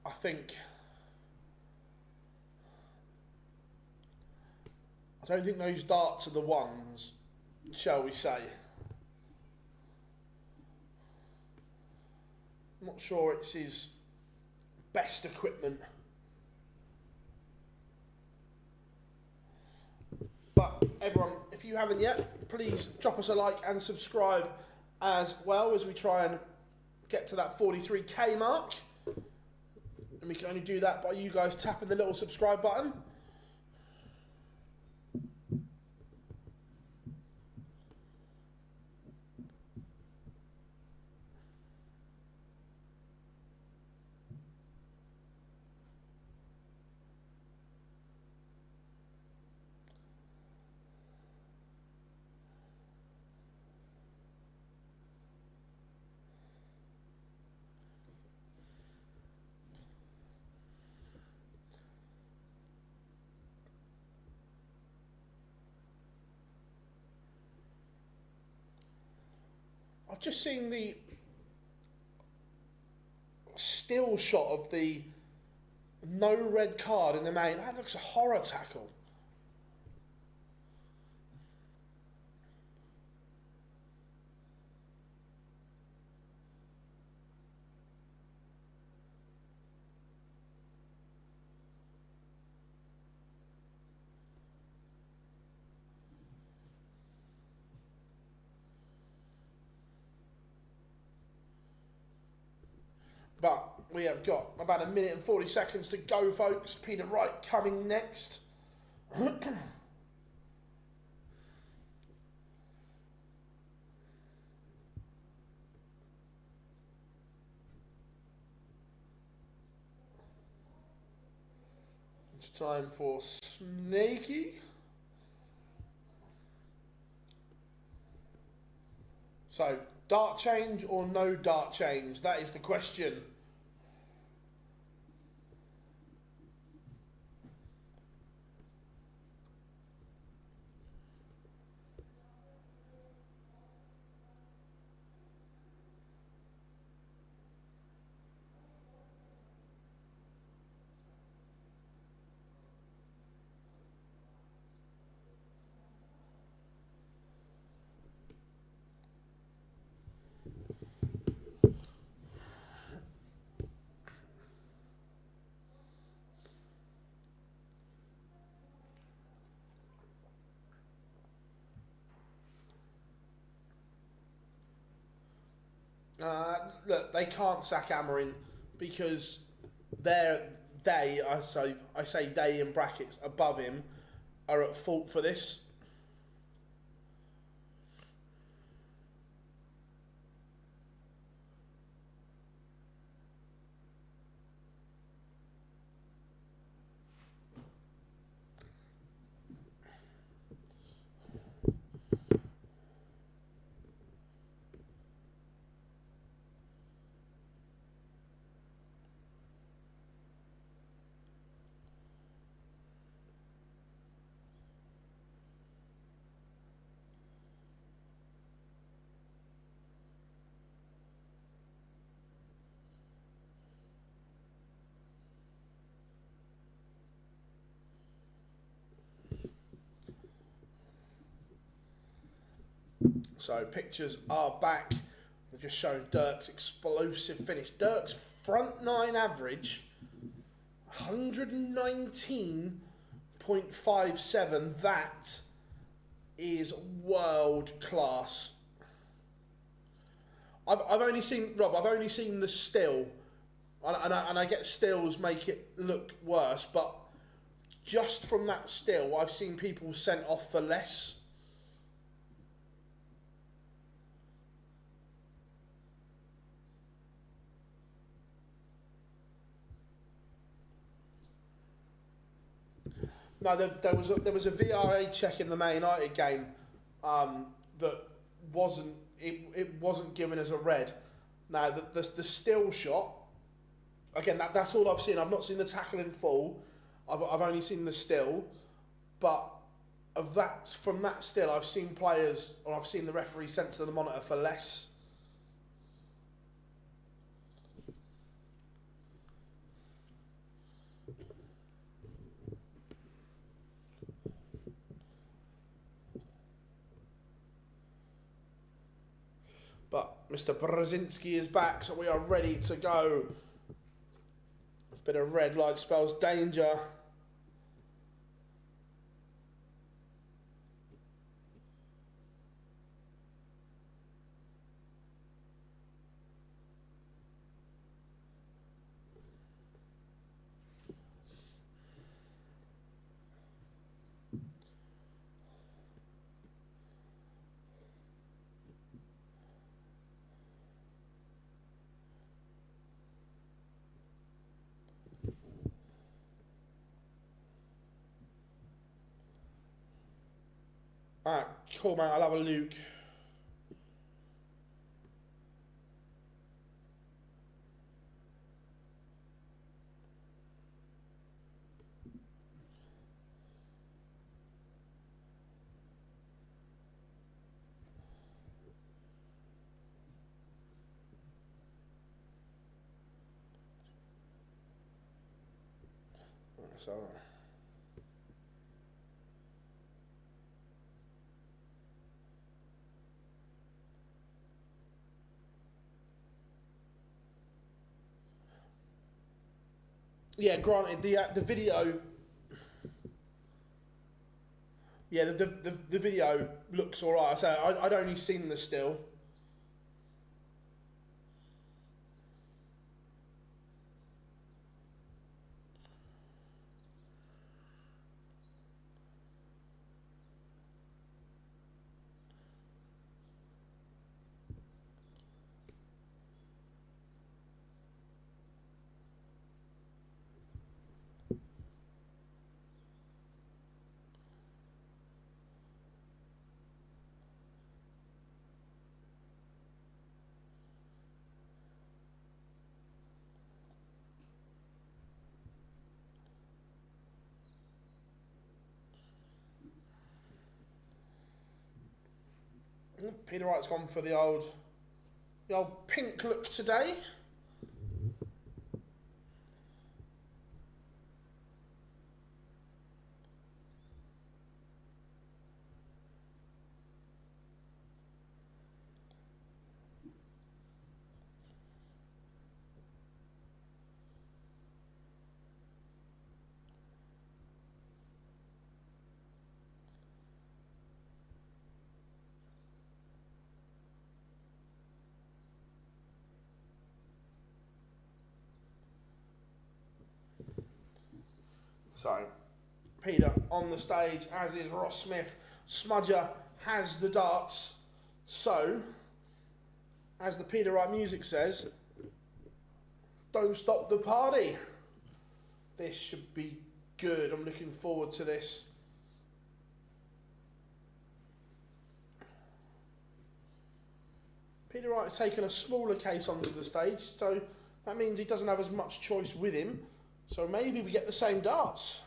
I don't think those darts are the ones, shall we say. I'm not sure it's his best equipment. But everyone, if you haven't yet, please drop us a like and subscribe as well, as we try and get to that 43k mark. And we can only do that by you guys tapping the little subscribe button. I've just seen the still shot of the no red card in the main. That looks a horror tackle. But we have got about 1 minute and 40 seconds to go, folks. Peter Wright coming next. It's time for Snaky. So, dart change or no dart change? That is the question. Look, they can't sack Amorim because I say they in brackets above him are at fault for this. So pictures are back. They're just showing Dirk's explosive finish. Dirk's front nine average, 119.57. That is world class. I've only seen the still, and I get stills make it look worse, but just from that still, I've seen people sent off for less. No, there was a VRA check in the Man United game that wasn't given as a red. Now the still shot, again that's all I've seen. I've not seen the tackle in full. I've only seen the still, but from that still I've seen players, or I've seen the referee sent to the monitor for less. But Mr. Brzezinski is back, so we are ready to go. A bit of red light spells danger. Alright, cool mate, I'll have a look. So yeah, granted, the video. Yeah, the video looks alright. So I'd only seen the still. Peter Wright's gone for the old pink look today. So, Peter on the stage, as is Ross Smith. Smudger has the darts. So, as the Peter Wright music says, don't stop the party. This should be good. I'm looking forward to this. Peter Wright has taken a smaller case onto the stage, so that means he doesn't have as much choice with him. So maybe we get the same darts.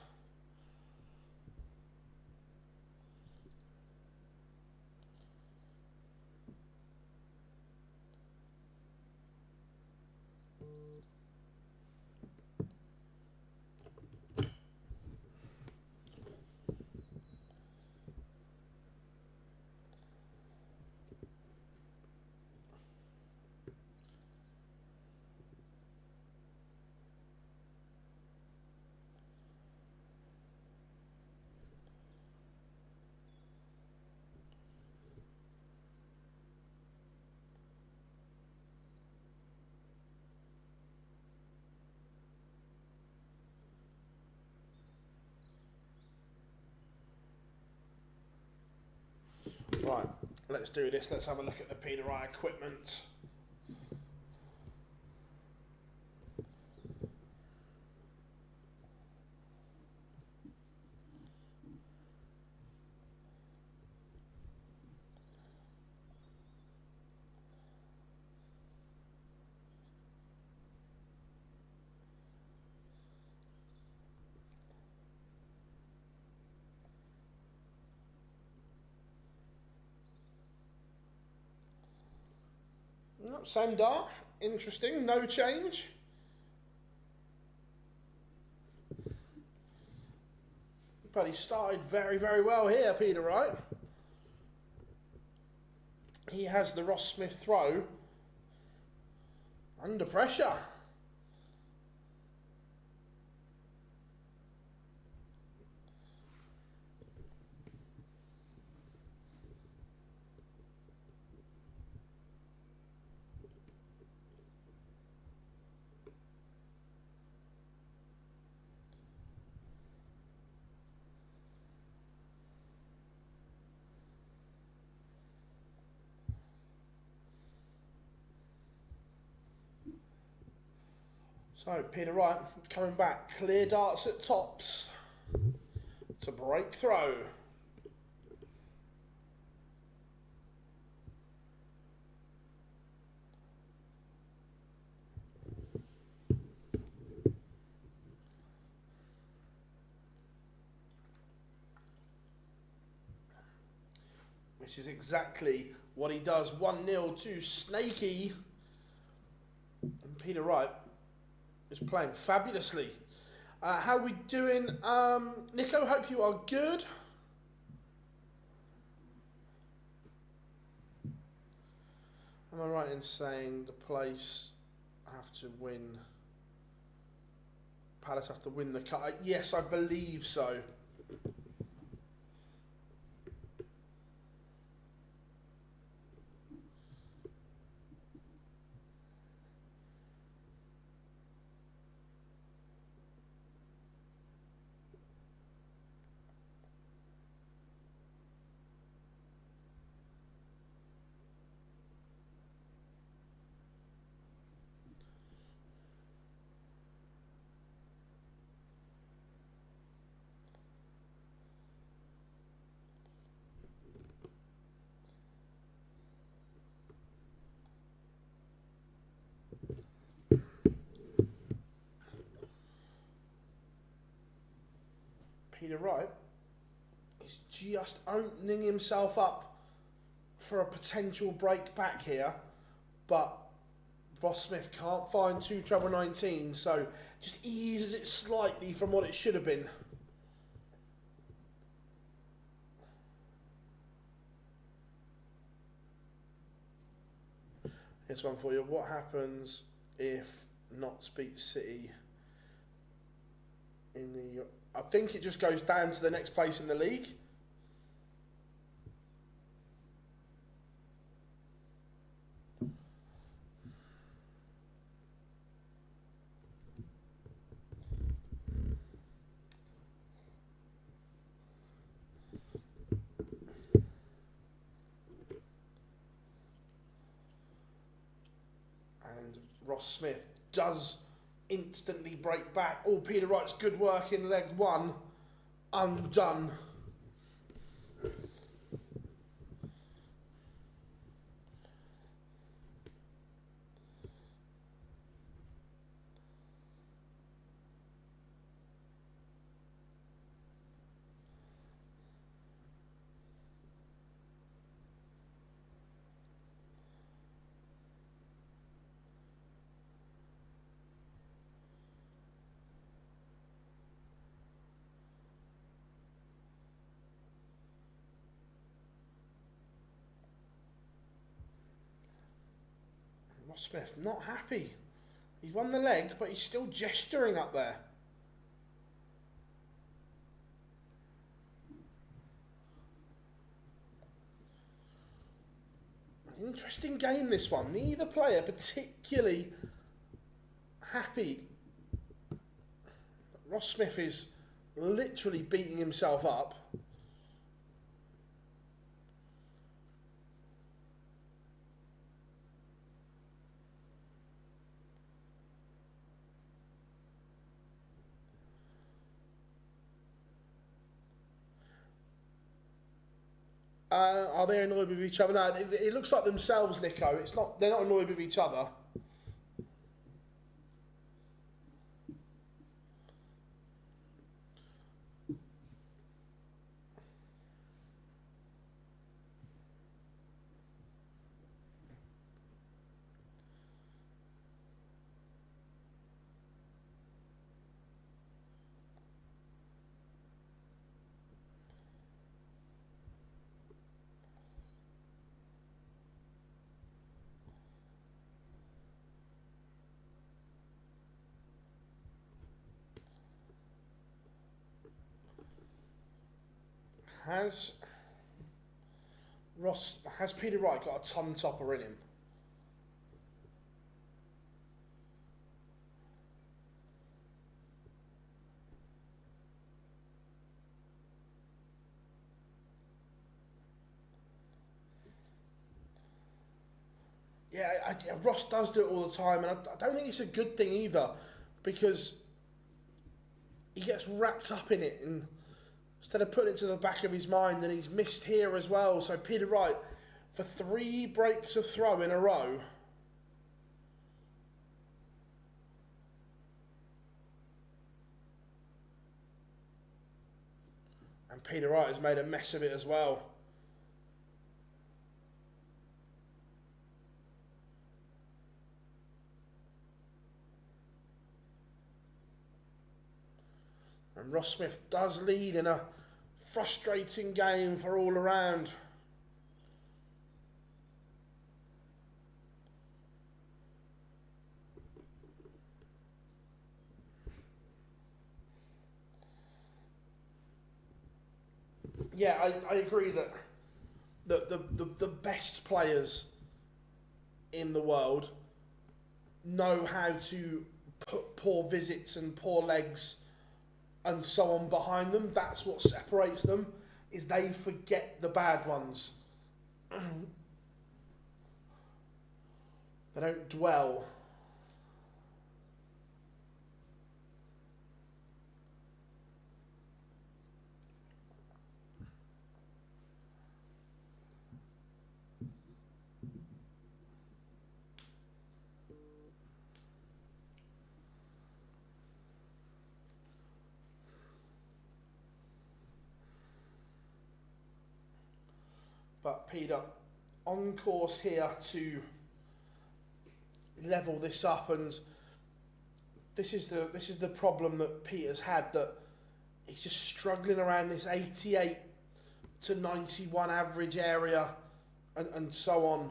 Right, let's do this. Let's have a look at the Peter Wright equipment. Same dart, interesting, no change. But he started very, very well here, Peter Wright. He has the Ross Smith throw under pressure. So Peter Wright coming back, clear darts at tops to break throw. Which is exactly what he does. 1-0 to Snaky. And Peter Wright is playing fabulously. How are we doing? Nico, hope you are good. Am I right in saying the place have to win? Palace have to win the cut? Yes, I believe so. Peter Wright is just opening himself up for a potential break back here, but Ross Smith can't find 2 treble 19, so just eases it slightly from what it should have been. Here's one for you. What happens if Notts beat City in the... I think it just goes down to the next place in the league. Ross Smith does instantly break back. Oh, Peter Wright's good work in leg one, undone. Smith not happy. He's won the leg, but he's still gesturing up there. Interesting game, this one. Neither player particularly happy. Ross Smith is literally beating himself up. Are they annoyed with each other? No, it looks like themselves, Nico. It's not. They're not annoyed with each other. Has Peter Wright got a ton topper in him? Yeah, Ross does do it all the time, and I don't think it's a good thing either, because he gets wrapped up in it, and instead of putting it to the back of his mind, and he's missed here as well. So Peter Wright, for 3 breaks of throw in a row. And Peter Wright has made a mess of it as well. And Ross Smith does lead in a frustrating game for all around. Yeah, I agree that the best players in the world know how to put poor visits and poor legs and so on behind them. That's what separates them, is they forget the bad ones. They don't dwell. But Peter, on course here to level this up, and this is the problem that Peter's had, that he's just struggling around this 88 to 91 average area, and so on.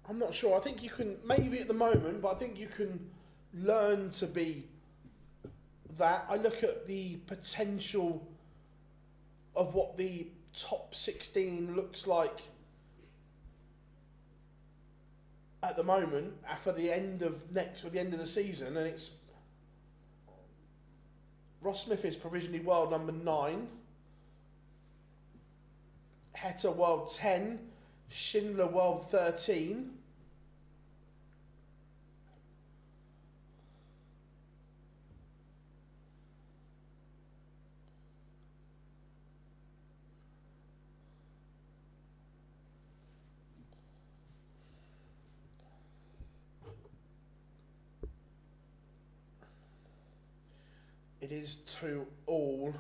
I'm not sure. I think you can, maybe at the moment, but I think you can learn to be that. I look at the potential of what the top 16 looks like at the moment for the end of the end of the season, and it's Ross Smith is provisionally world number 9, Heta world 10, Schindler world 13. It is 2-all.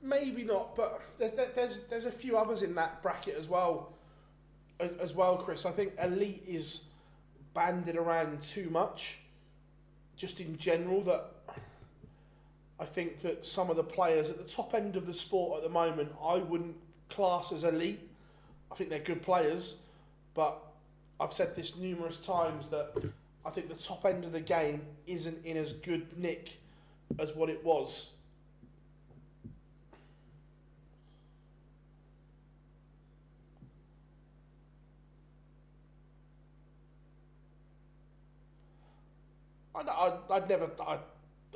Maybe not, but there's a few others in that bracket as well, Chris. I think Elite is banded around too much, just in general. That I think that some of the players at the top end of the sport at the moment, I wouldn't class as elite. I think they're good players, but I've said this numerous times that I think the top end of the game isn't in as good nick as what it was.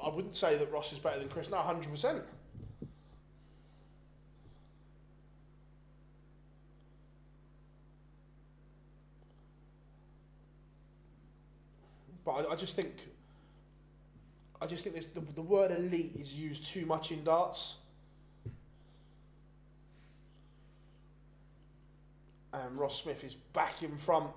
I wouldn't say that Ross is better than Chris. No, 100%. But I just think the word elite is used too much in darts. And Ross Smith is back in front.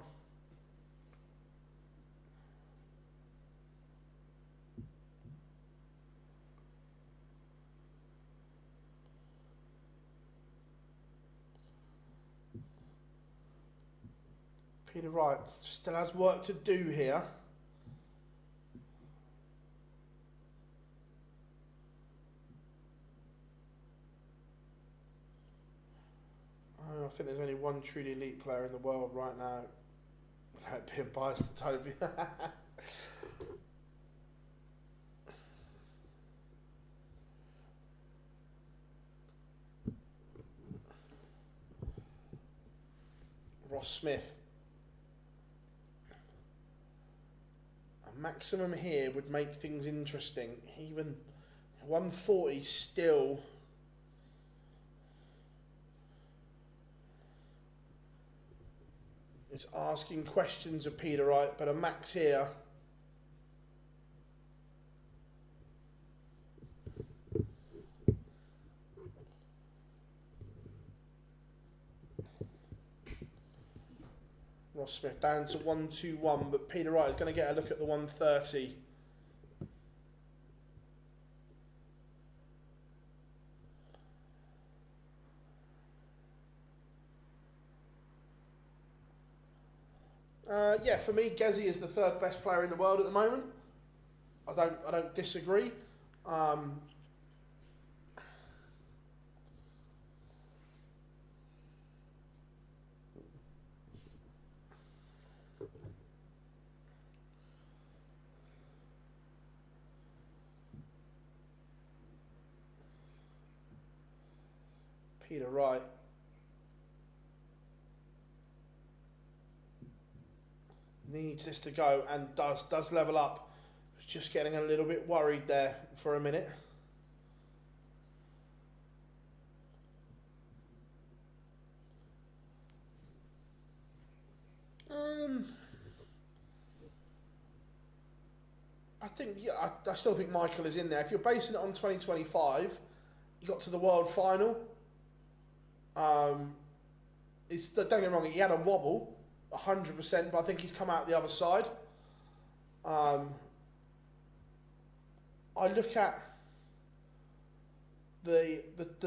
Peter Wright still has work to do here. I think there's only one truly elite player in the world right now, without being biased to Dobey. Ross Smith. A maximum here would make things interesting. Even 140 still. It's asking questions of Peter Wright, but a max here. Ross Smith down to 121, but Peter Wright is going to get a look at the 130. Yeah, for me, Gezi is the third best player in the world at the moment. I don't disagree. Peter Wright. Needs this to go and does level up. Was just getting a little bit worried there for a minute. I think I still think Michael is in there. If you're basing it on 2025, he got to the world final. Don't get me wrong, he had a wobble. 100%, but I think he's come out the other side. I look at the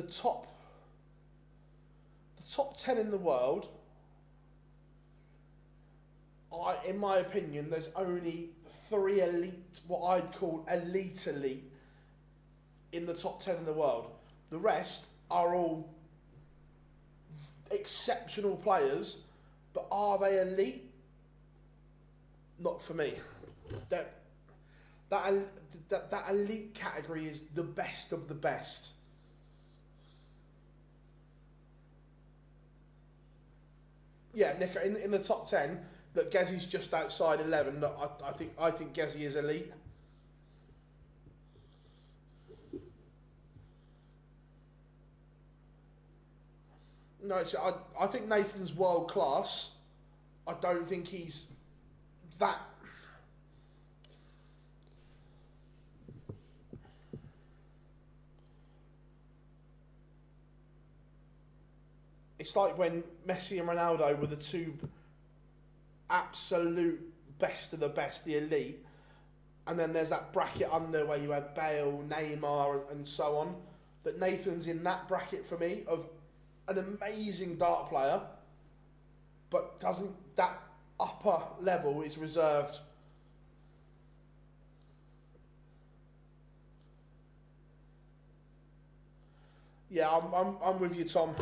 top 10 in the world. In my opinion, there's only 3 elite, what I'd call elite, in the top 10 in the world. The rest are all exceptional players, but are they elite? Not for me. That elite category is the best of the best. Yeah, Nick, in the top 10, that Gezzy's just outside 11. Look, I think Gezi is elite. No, I think Nathan's world class. I don't think he's that. It's like when Messi and Ronaldo were the two absolute best of the best, the elite, and then there's that bracket under where you had Bale, Neymar, and so on. That Nathan's in that bracket for me of an amazing dart player, but that upper level is reserved. Yeah, I'm with you, Tom.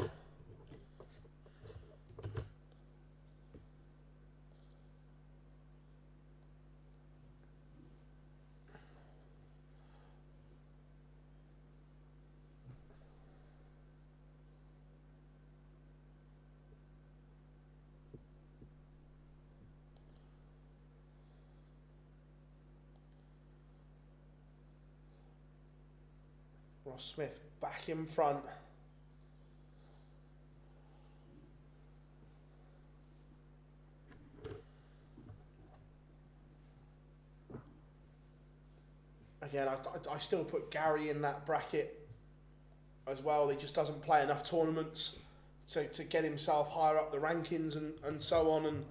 Ross Smith back in front. Again, I still put Gary in that bracket as well. He just doesn't play enough tournaments to get himself higher up the rankings and so on. And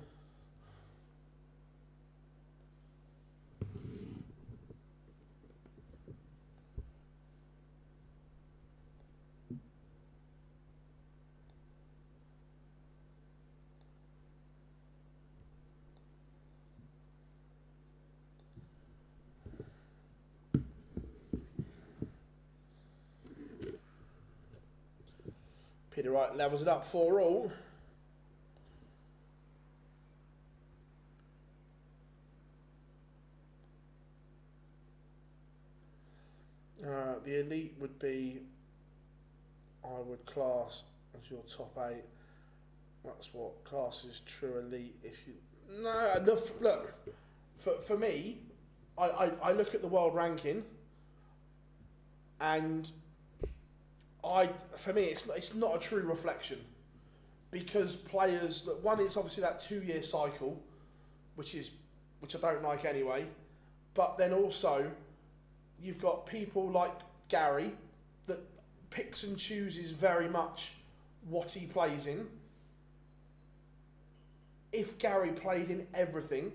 Peter Wright levels it up 4-all. The elite would be, I would class as your top 8. That's what class is true elite. If you look for me, I look at the world ranking, and for me it's not a true reflection, because players that one, it's obviously that 2-year cycle, which I don't like anyway, but then also you've got people like Gary that picks and chooses very much what he plays in. If Gary played in everything,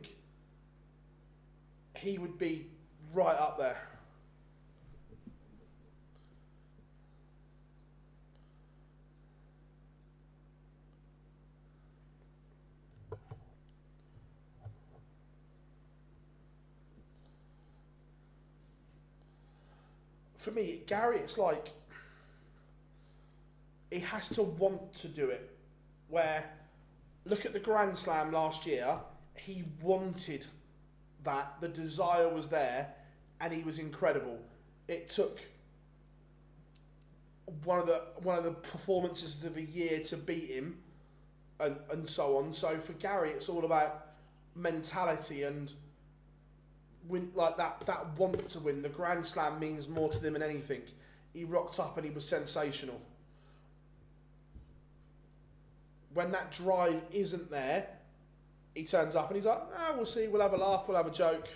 he would be right up there. For me, Gary, it's like he has to want to do it. Where, look at the Grand Slam last year, he wanted that, the desire was there, and he was incredible. It took one of the performances of the year to beat him, and so on. So for Gary, it's all about mentality and win, like that want to win. The Grand Slam means more to them than anything. He rocked up and he was sensational. When that drive isn't there, he turns up and he's like, we'll see, we'll have a laugh, we'll have a joke.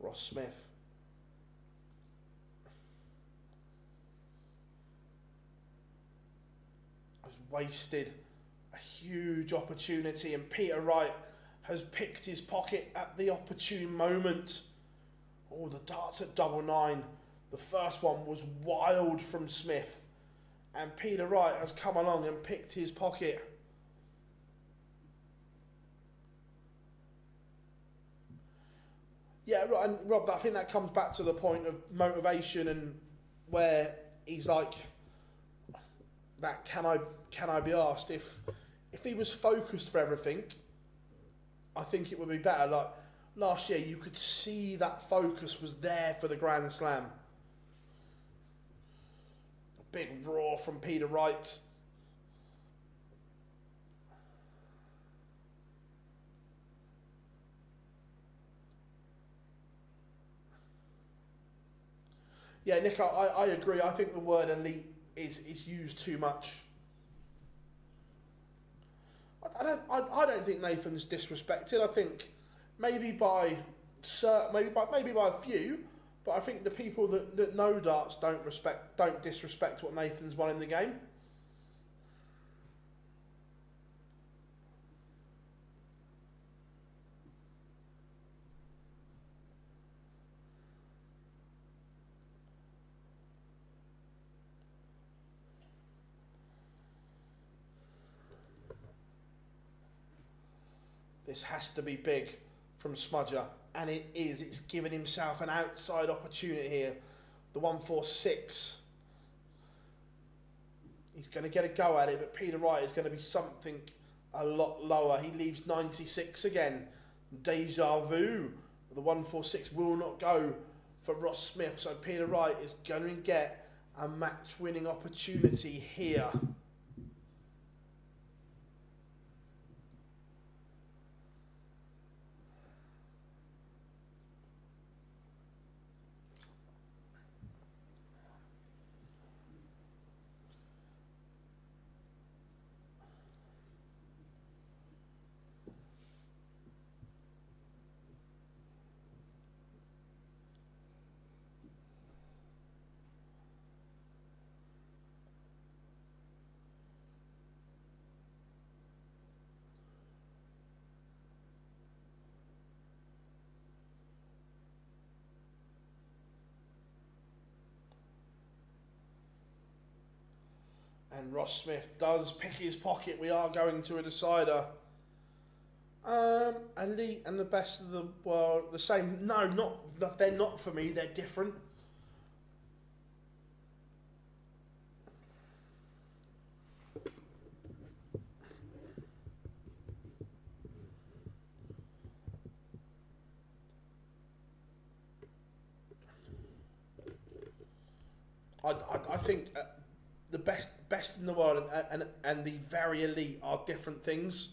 Ross Smith. Was wasted a huge opportunity, and Peter Wright has picked his pocket at the opportune moment. Oh, the darts at 999. The first one was wild from Smith, and Peter Wright has come along and picked his pocket. Yeah, and Rob, I think that comes back to the point of motivation, and where he's like, that can I be asked? If he was focused for everything, I think it would be better. Like last year, you could see that focus was there for the Grand Slam. A big roar from Peter Wright. Yeah, Nick, I agree. I think the word elite is used too much. I don't think Nathan's disrespected. I think maybe by a few, but I think the people that know darts don't disrespect what Nathan's won in the game. This has to be big from Smudger, and it is. It's given himself an outside opportunity here. The 146. He's going to get a go at it, but Peter Wright is going to be something a lot lower. He leaves 96 again. Deja vu. The 146 will not go for Ross Smith, so Peter Wright is going to get a match-winning opportunity here. And Ross Smith does pick his pocket. We are going to a decider. Elite and the best of the world, the same. No, not. They're not for me. They're different. I think the best in the world and the very elite are different things.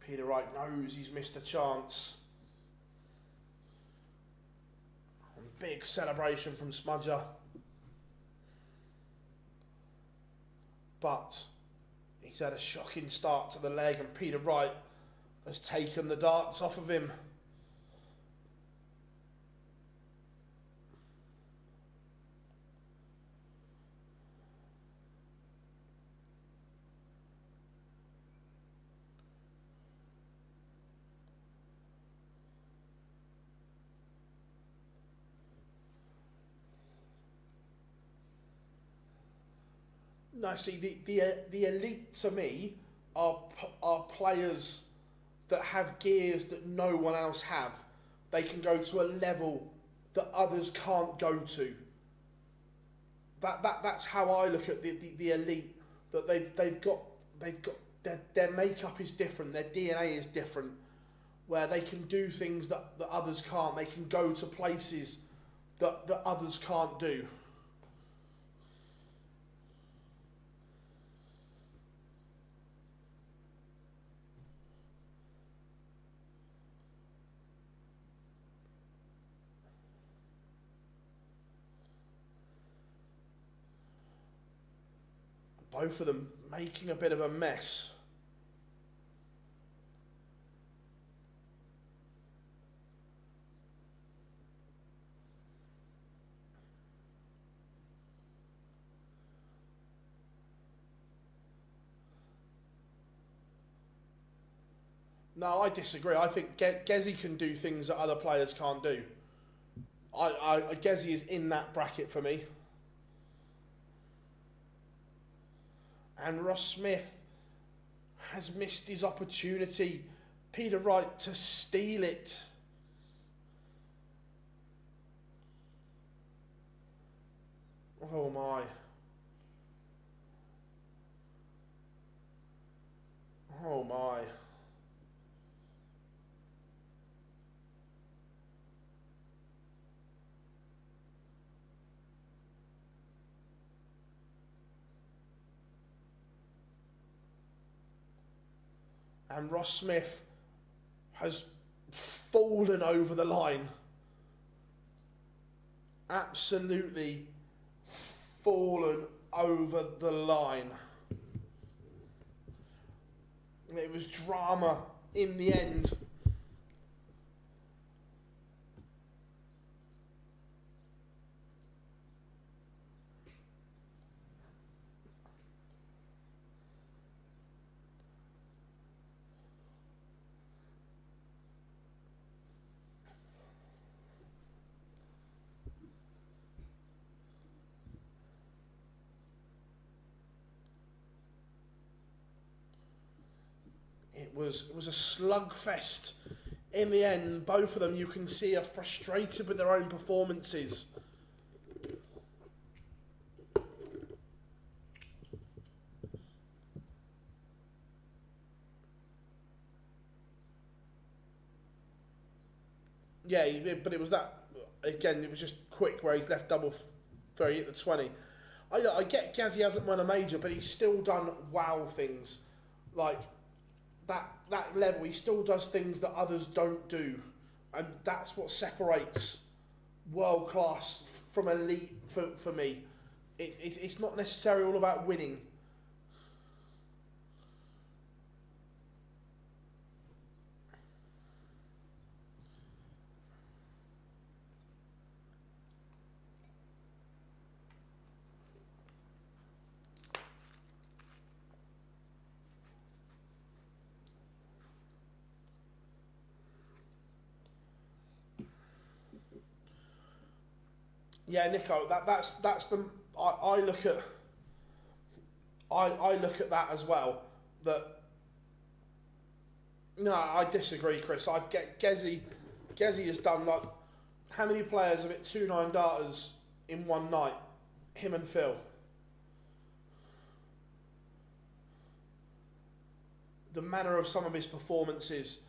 Peter Wright knows he's missed a chance. Big celebration from Smudger. But he's had a shocking start to the leg, and Peter Wright has taken the darts off of him. No, see, the elite to me are players that have gears that no one else have. They can go to a level that others can't go to. That's how I look at the elite. That they've got their makeup is different, their DNA is different, where they can do things that others can't. They can go to places that others can't do. both of them making a bit of a mess. No, I disagree. I think Gezi can do things that other players can't do. Gezi is in that bracket for me. And Ross Smith has missed his opportunity. Peter Wright to steal it. Oh my. Oh my. And Ross Smith has fallen over the line. Absolutely fallen over the line. It was drama in the end. It was a slugfest in the end. Both of them, you can see, are frustrated with their own performances. Yeah, but it was that, again, it was just quick where he's left double where he hit the 20. I get Gezi hasn't won a major, but he's still done wow things. Like, that level, he still does things that others don't do. And that's what separates world class from elite for me. It's not necessarily all about winning. Yeah, Nico, that's the I look at that as well. That no, I disagree, Chris. I get Gezi has done, like, how many players have hit 2-9 darters in one night? Him and Phil. The manner of some of his performances,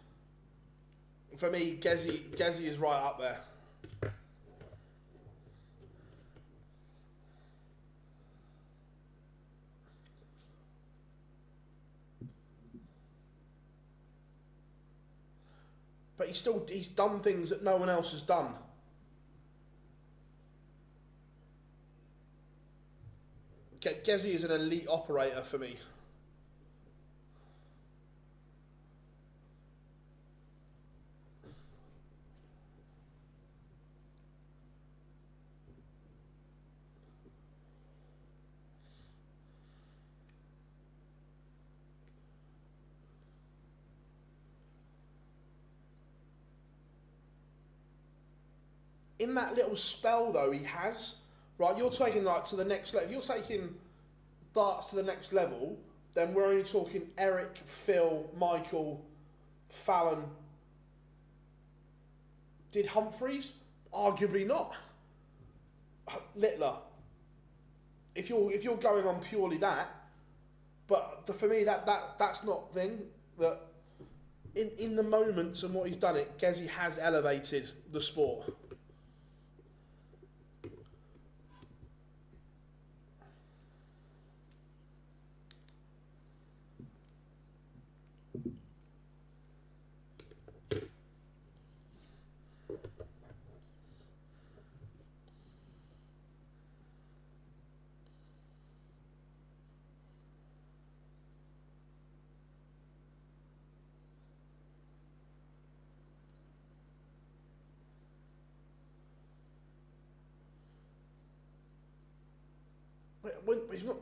for me, Gezi is right up there. But he's done things that no one else has done. Gezi is an elite operator for me. In that little spell, though, he has, right, you're taking, like, to the next level. If you're taking darts to the next level, then we're only talking Eric, Phil, Michael, Fallon. Did Humphreys? Arguably not. Littler. If you're going on purely that, but for me, that's not the thing. That in the moments and what he's done, Gezi has elevated the sport.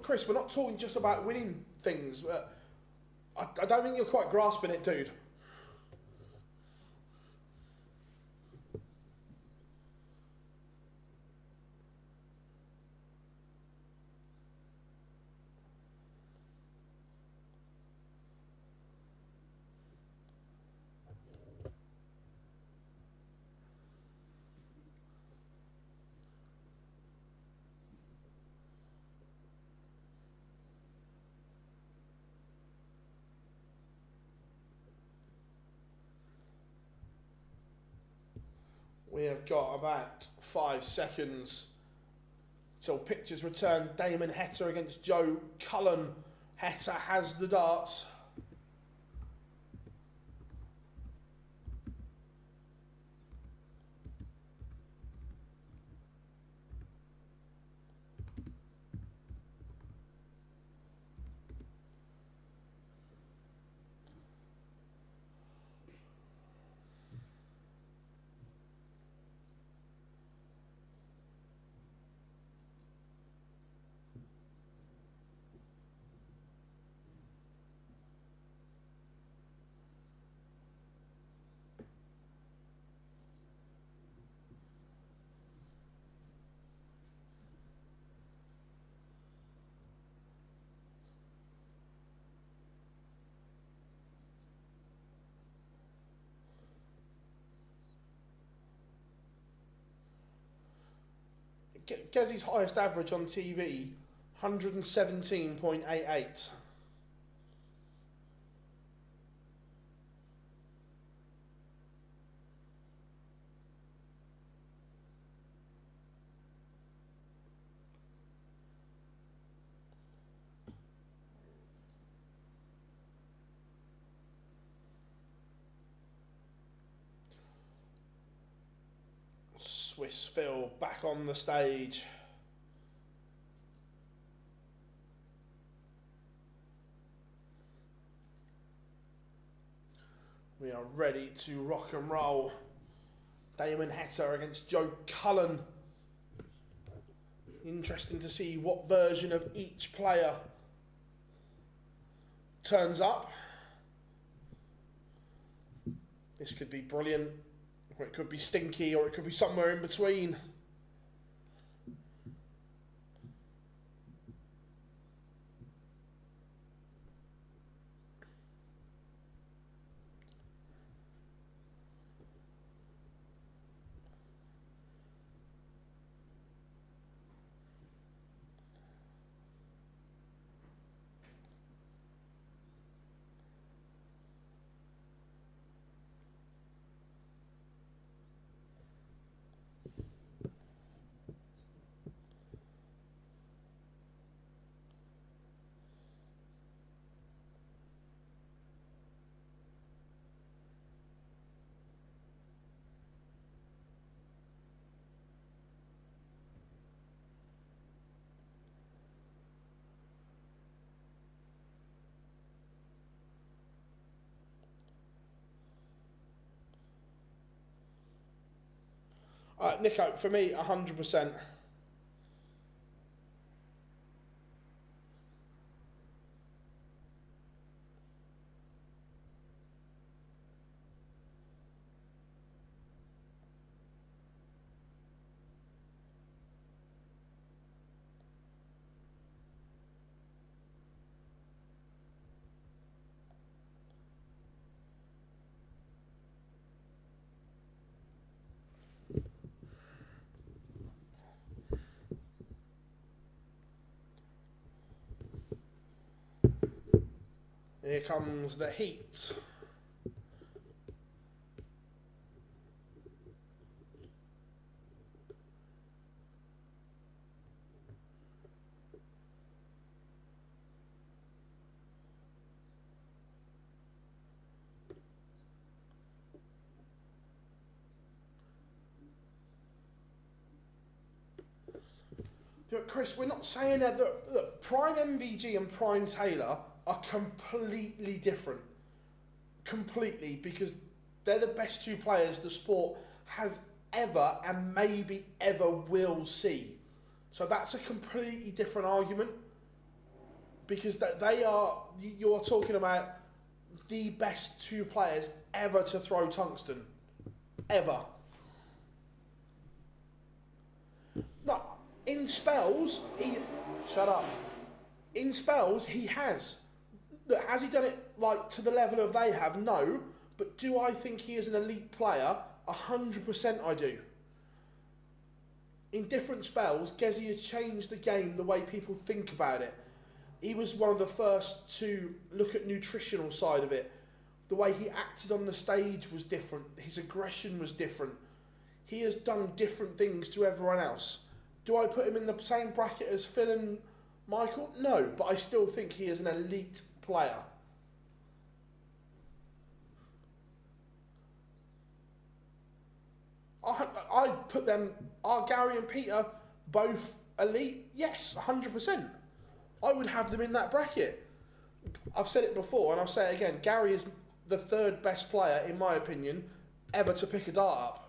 Chris, we're not talking just about winning things. I don't think you're quite grasping it, dude. We have got about 5 seconds till pictures return. Damon Heta against Joe Cullen. Heta has the darts. Gezzy's highest average on TV, 117.88. Swiss Phil back on the stage. We are ready to rock and roll. Damon Heta against Joe Cullen. Interesting to see what version of each player turns up. This could be brilliant, or it could be stinky, or it could be somewhere in between. Nico, for me, 100%. Here comes the heat. Chris, we're not saying that look, Prime MVG and Prime Taylor are completely different. Completely, because they're the best two players the sport has ever and maybe ever will see. So that's a completely different argument, because you're talking about the best two players ever to throw tungsten. Ever. No, in spells, shut up. In spells, he has. Look, has he done it like to the level of they have? No. But do I think he is an elite player? 100% I do. In different spells, Gezi has changed the game the way people think about it. He was one of the first to look at nutritional side of it. The way he acted on the stage was different. His aggression was different. He has done different things to everyone else. Do I put him in the same bracket as Phil and Michael? No, but I still think he is an elite player. I put them, are Gary and Peter both elite? Yes, 100%. I would have them in that bracket. I've said it before and I'll say it again. Gary is the third best player, in my opinion, ever to pick a dart up.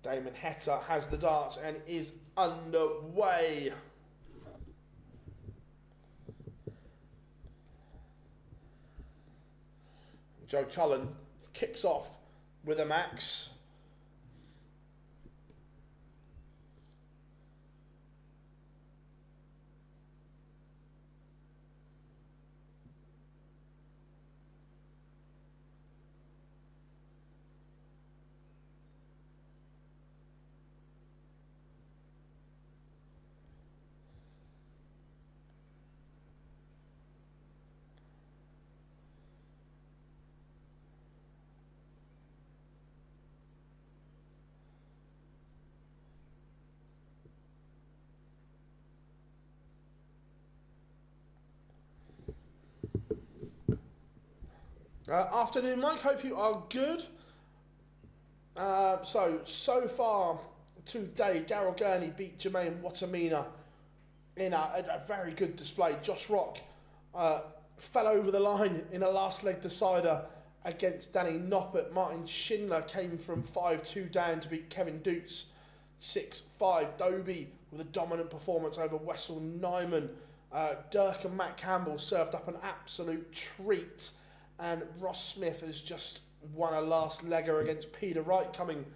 Damon Heta has the darts and is underway. Joe Cullen kicks off with a max. Afternoon, Mike. Hope you are good. So far today, Daryl Gurney beat Jermaine Wattimena in a very good display. Josh Rock fell over the line in a last leg decider against Danny Noppert. Martin Schindler came from 5-2 down to beat Kevin Doets 6-5. Dobey with a dominant performance over Wessel Nijman. Dirk and Matt Campbell served up an absolute treat. And Ross Smith has just won a last legger against Peter Wright, coming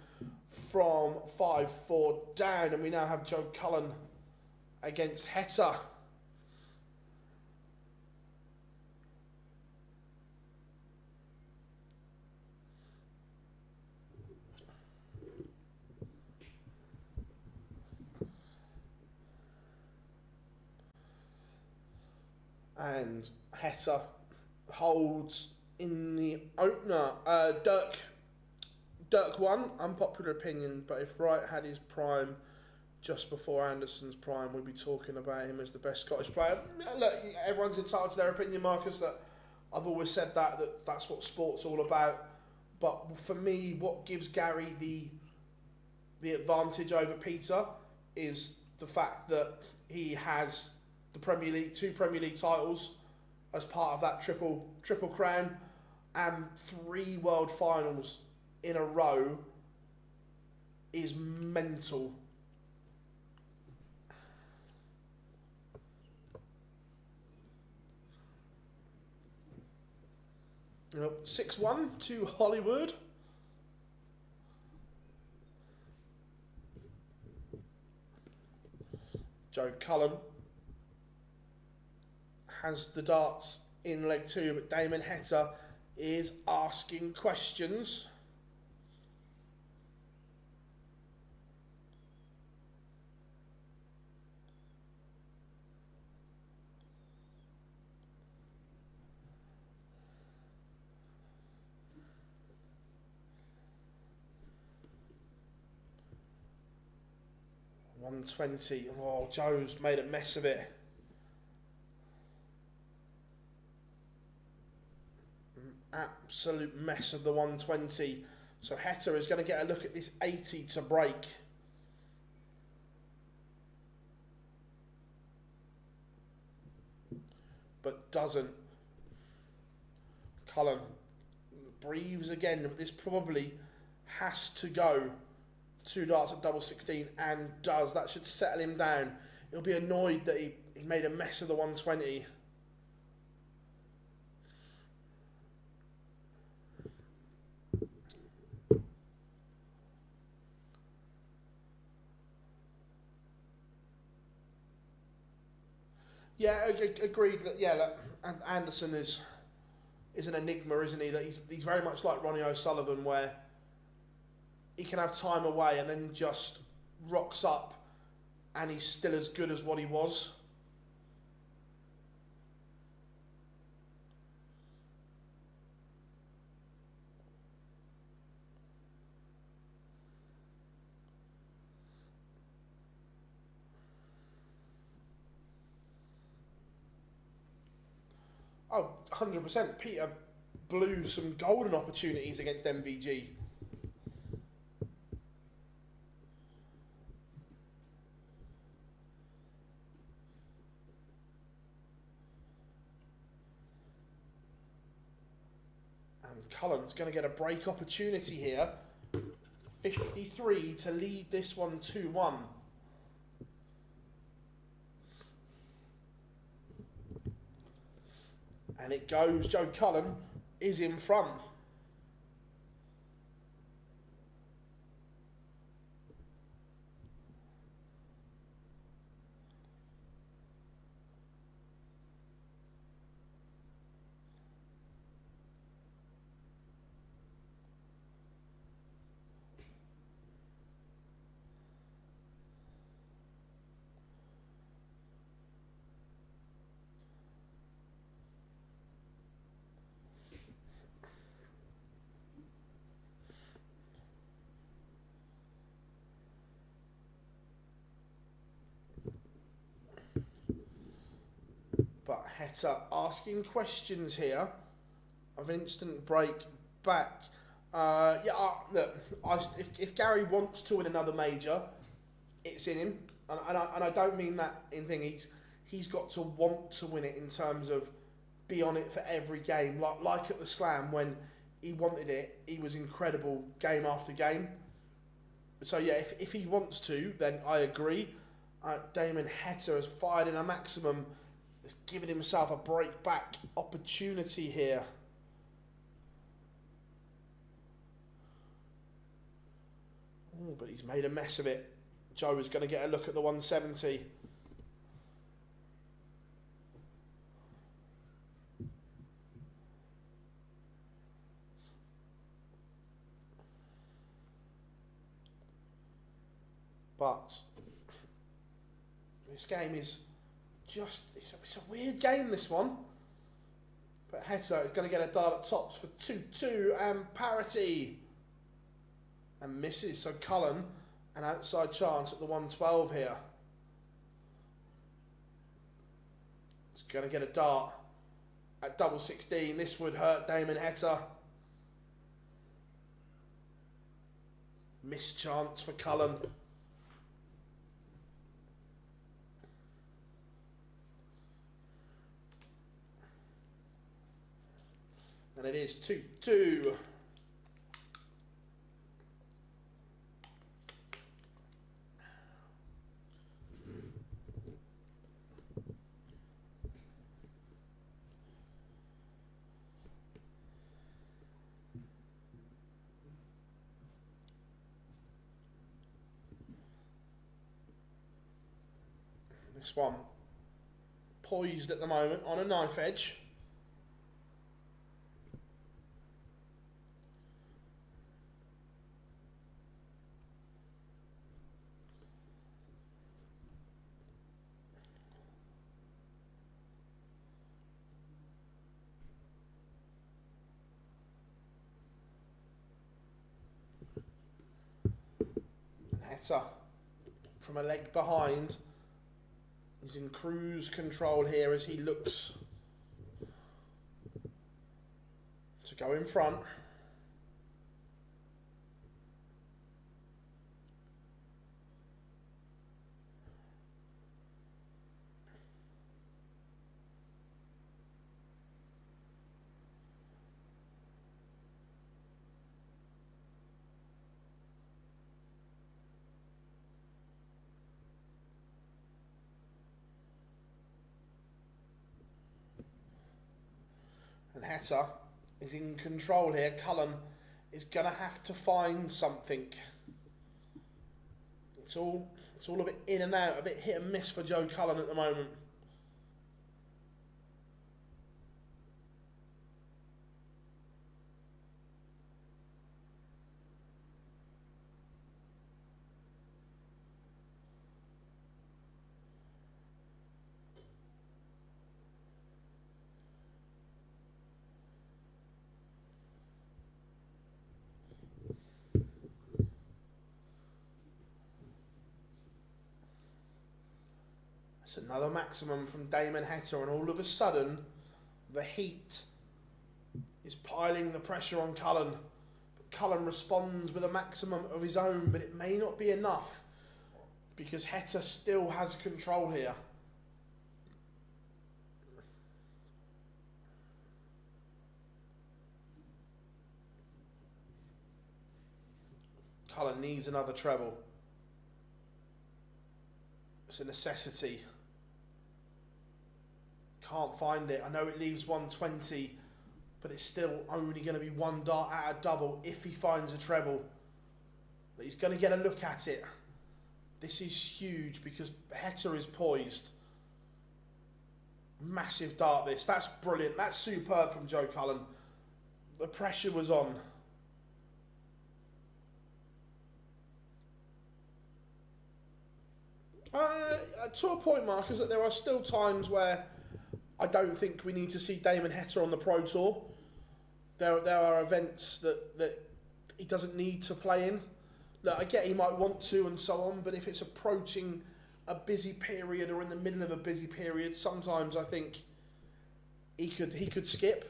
from 5-4 down. And we now have Joe Cullen against Heta. And Heta holds in the opener. Dirk won, unpopular opinion, but if Wright had his prime just before Anderson's prime, we'd be talking about him as the best Scottish player. Look, everyone's entitled to their opinion, Marcus. That I've always said that's what sport's all about. But for me, what gives Gary the advantage over Peter is the fact that he has the Premier League, 2 Premier League titles as part of that triple crown, and 3 world finals in a row is mental. You know, 6-1 to Hollywood. Joe Cullen has the darts in leg 2, but Damon Heta is asking questions. $120. Oh, Joe's made a mess of it. Absolute mess of the 120. So Heta is going to get a look at this 80 to break. But doesn't. Cullen breathes again, but this probably has to go. 2 darts at double 16 and does. That should settle him down. He'll be annoyed that he made a mess of the 120. Yeah, agreed. Yeah, look, and Anderson is an enigma, isn't he? That he's very much like Ronnie O'Sullivan, where he can have time away and then just rocks up, and he's still as good as what he was. Oh, 100%. Peter blew some golden opportunities against MVG. And Cullen's going to get a break opportunity here. 53 to lead this one 2-1. And it goes, Joe Cullen is in front. But Heta asking questions here of an instant break back. Look, if Gary wants to win another major, it's in him, and I don't mean that in thing. He's got to want to win it in terms of be on it for every game. Like at the Slam when he wanted it, he was incredible game after game. So yeah, if he wants to, then I agree. Damon Heta has fired in a maximum. He's given himself a break back opportunity here. Ooh, but he's made a mess of it. Joe is going to get a look at the 170. But this game is just, it's a weird game, this one. But Heta is going to get a dart at tops for 2-2 and parity. And misses, so Cullen, an outside chance at the 112 here. He's going to get a dart at double 16. This would hurt Damon Heta. Missed chance for Cullen. And it is 2-2. This one poised at the moment on a knife edge. Heta from a leg behind. He's in cruise control here as he looks to go in front. Heta is in control here. Cullen is going to have to find something. It's all a bit in and out, a bit hit and miss for Joe Cullen at the moment. It's another maximum from Damon Heta, and all of a sudden, the heat is piling the pressure on Cullen. But Cullen responds with a maximum of his own, but it may not be enough because Heta still has control here. Cullen needs another treble. It's a necessity. Can't find it. I know it leaves 120, but it's still only going to be one dart at a double if he finds a treble. But he's going to get a look at it. This is huge because Heta is poised. Massive dart this. That's brilliant. That's superb from Joe Cullen. The pressure was on. To a point, Marcus, that there are still times where I don't think we need to see Damon Heta on the Pro Tour. There are events that he doesn't need to play in. Look, I get he might want to and so on, but if it's approaching a busy period or in the middle of a busy period, sometimes I think he could skip.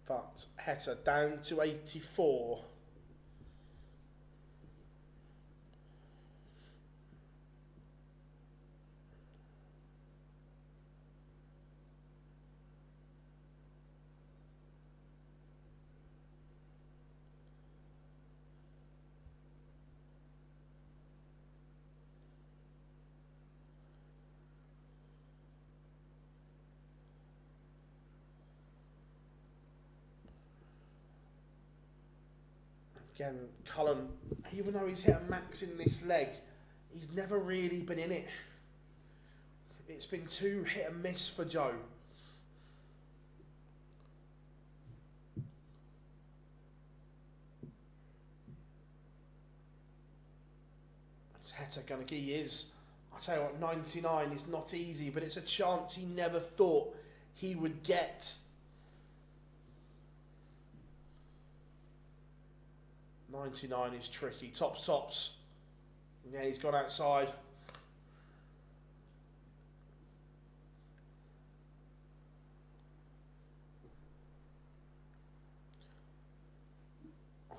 But Heta down to 84. Again, Cullen, even though he's hit a max in this leg, he's never really been in it. It's been too hit and miss for Joe. Heta going to he is. I'll tell you what, 99 is not easy, but it's a chance he never thought he would get. 99 is tricky. Tops. Yeah, he's gone outside.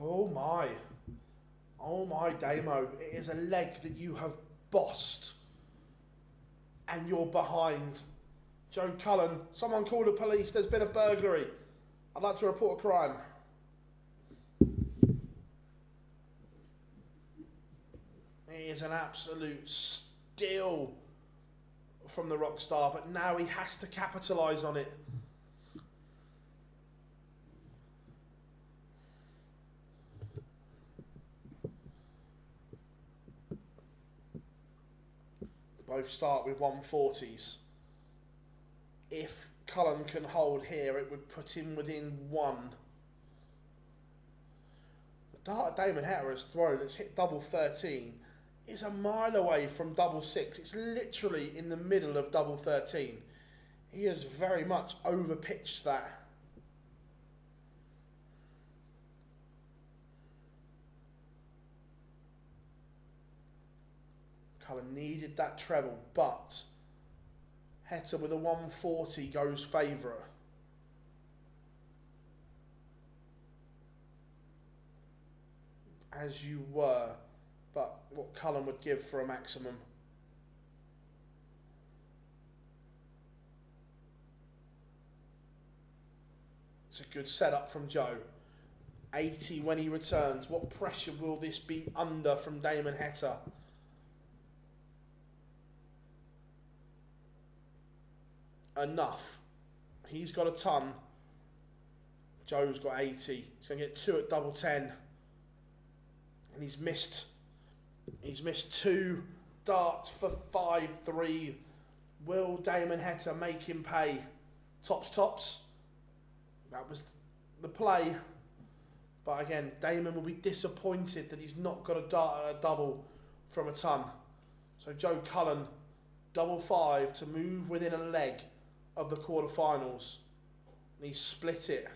Oh my Damo. It is a leg that you have bossed. And you're behind. Joe Cullen, someone call the police. There's been a burglary. I'd like to report a crime. He is an absolute steal from the rock star, but now he has to capitalise on it. Both start with 140s. If Cullen can hold here, it would put him within one. The dart Damon Heta has thrown that's hit double 13 is a mile away from double 6. It's literally in the middle of double 13. He has very much overpitched that. Cullen needed that treble, but Heta with a 140 goes favourite. As you were. but what Cullen would give for a maximum. It's a good setup from Joe. 80 when he returns. What pressure will this be under from Damon Heta? Enough. He's got a ton. Joe's got 80. He's going to get 2 at double 10. And he's missed 2 darts for 5-3. Will Damon Heta make him pay? Tops. That was the play. But again, Damon will be disappointed that he's not got a dart at a double from a ton. So Joe Cullen, double 5 to move within a leg of the quarterfinals. And he split it.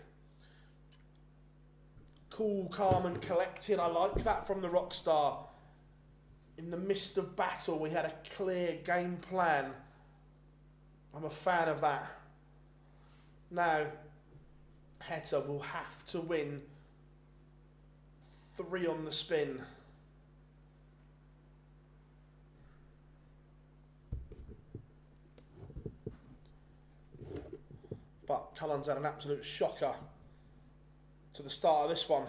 Cool, calm and collected. I like that from the Rockstar. In the midst of battle, we had a clear game plan. I'm a fan of that. Now, Heta will have to win 3 on the spin. But Cullen's had an absolute shocker to the start of this one.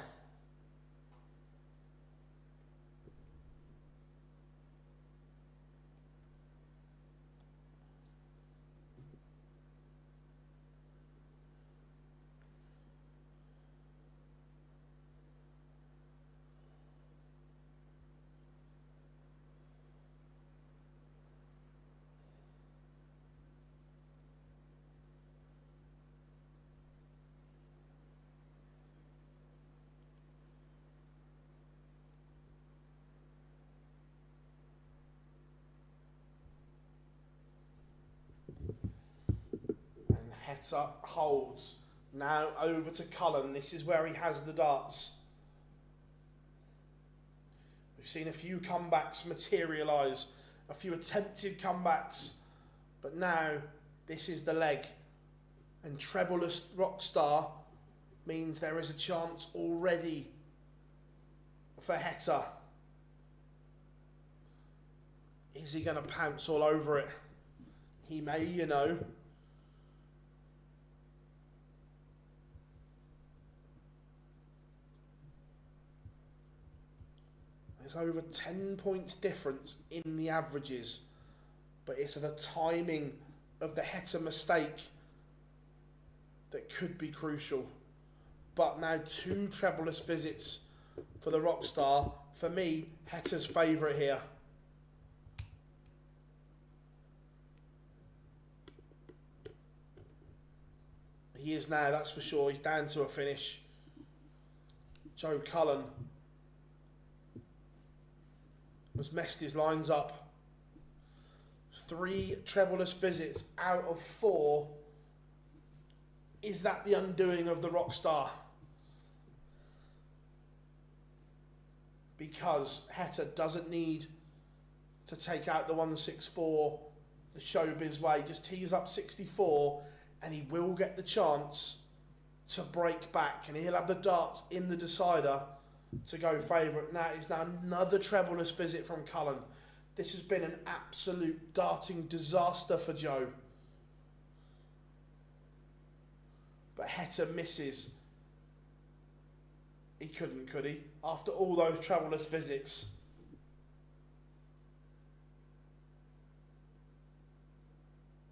Heta holds. Now over to Cullen. This is where he has the darts. We've seen a few comebacks materialise, a few attempted comebacks, but now this is the leg. And trebleless Rockstar means there is a chance already for Heta. Is he going to pounce all over it? He may, you know. There's over 10 points difference in the averages, but it's the timing of the Heta mistake that could be crucial. But now 2 trebleless visits for the Rockstar. For me, Heta's favourite here. He is now, that's for sure. He's down to a finish. Joe Cullen has messed his lines up. 3 trebleless visits out of 4. Is that the undoing of the Rockstar? Because Heta doesn't need to take out the 164 the showbiz way. Just tees up 64 and he will get the chance to break back, and he'll have the darts in the decider to go favourite. Now it's now another trebleless visit from Cullen. This has been an absolute darting disaster for Joe. But Heta misses. He couldn't, could he? After all those trebleless visits.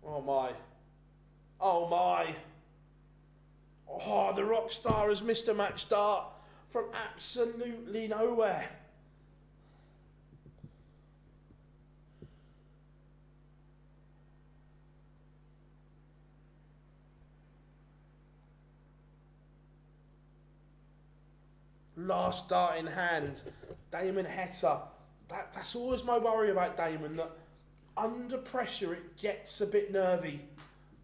Oh my. Oh my. Oh, the Rockstar has missed a match dart from absolutely nowhere. Last dart in hand. Damon Heta. That's always my worry about Damon, that under pressure it gets a bit nervy.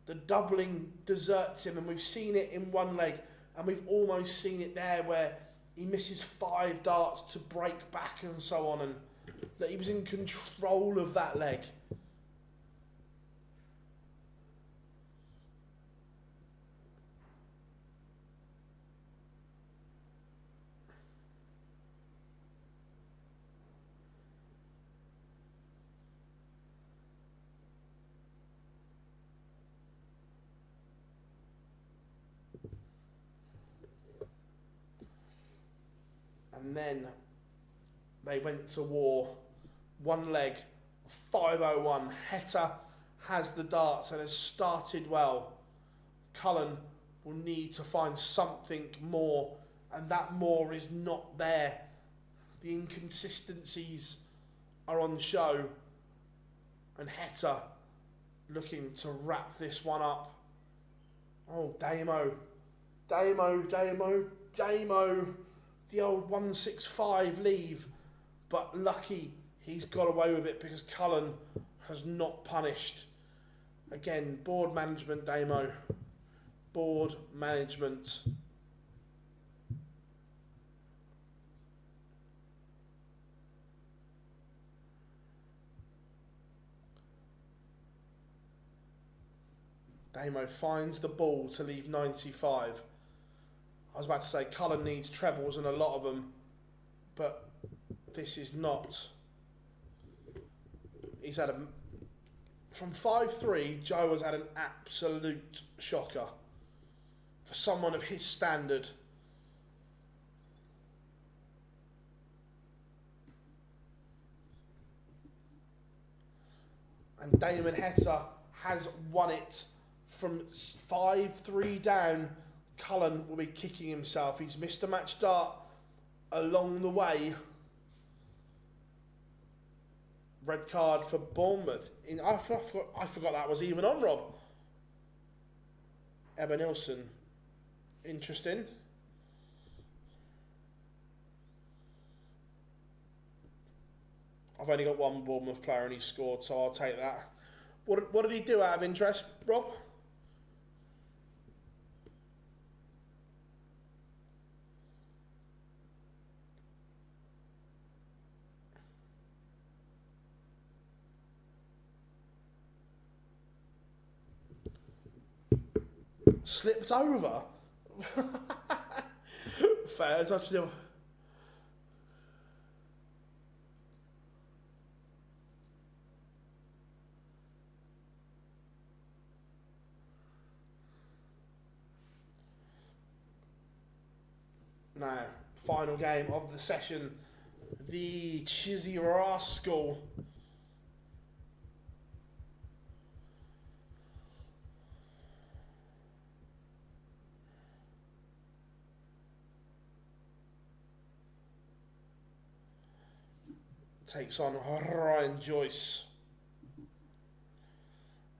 The doubling deserts him, and we've seen it in one leg, and we've almost seen it there where he misses 5 darts to break back and so on, and that he was in control of that leg. And then they went to war. One leg, 5:01. Heta has the darts and has started well. Cullen will need to find something more, and that more is not there. The inconsistencies are on show, and Heta looking to wrap this one up. Oh, Damo. The old 165 leave, but lucky he's got away with it because Cullen has not punished. Again, board management, Damo. Board management. Damo finds the ball to leave 95. I was about to say Cullen needs trebles and a lot of them, but this is not. He's had a... From 5-3, Joe has had an absolute shocker for someone of his standard. And Damon Heta has won it from 5-3 down. Cullen will be kicking himself. He's missed a match start along the way. Red card for Bournemouth. I forgot that was even on, Rob. Ebba Nilsson. Interesting. I've only got one Bournemouth player and he scored, so I'll take that. What did he do out of interest, Rob? Slipped over. Fair, it's actually. Now, final game of the session, the Chizzy Rascal. Takes on Ryan Joyce.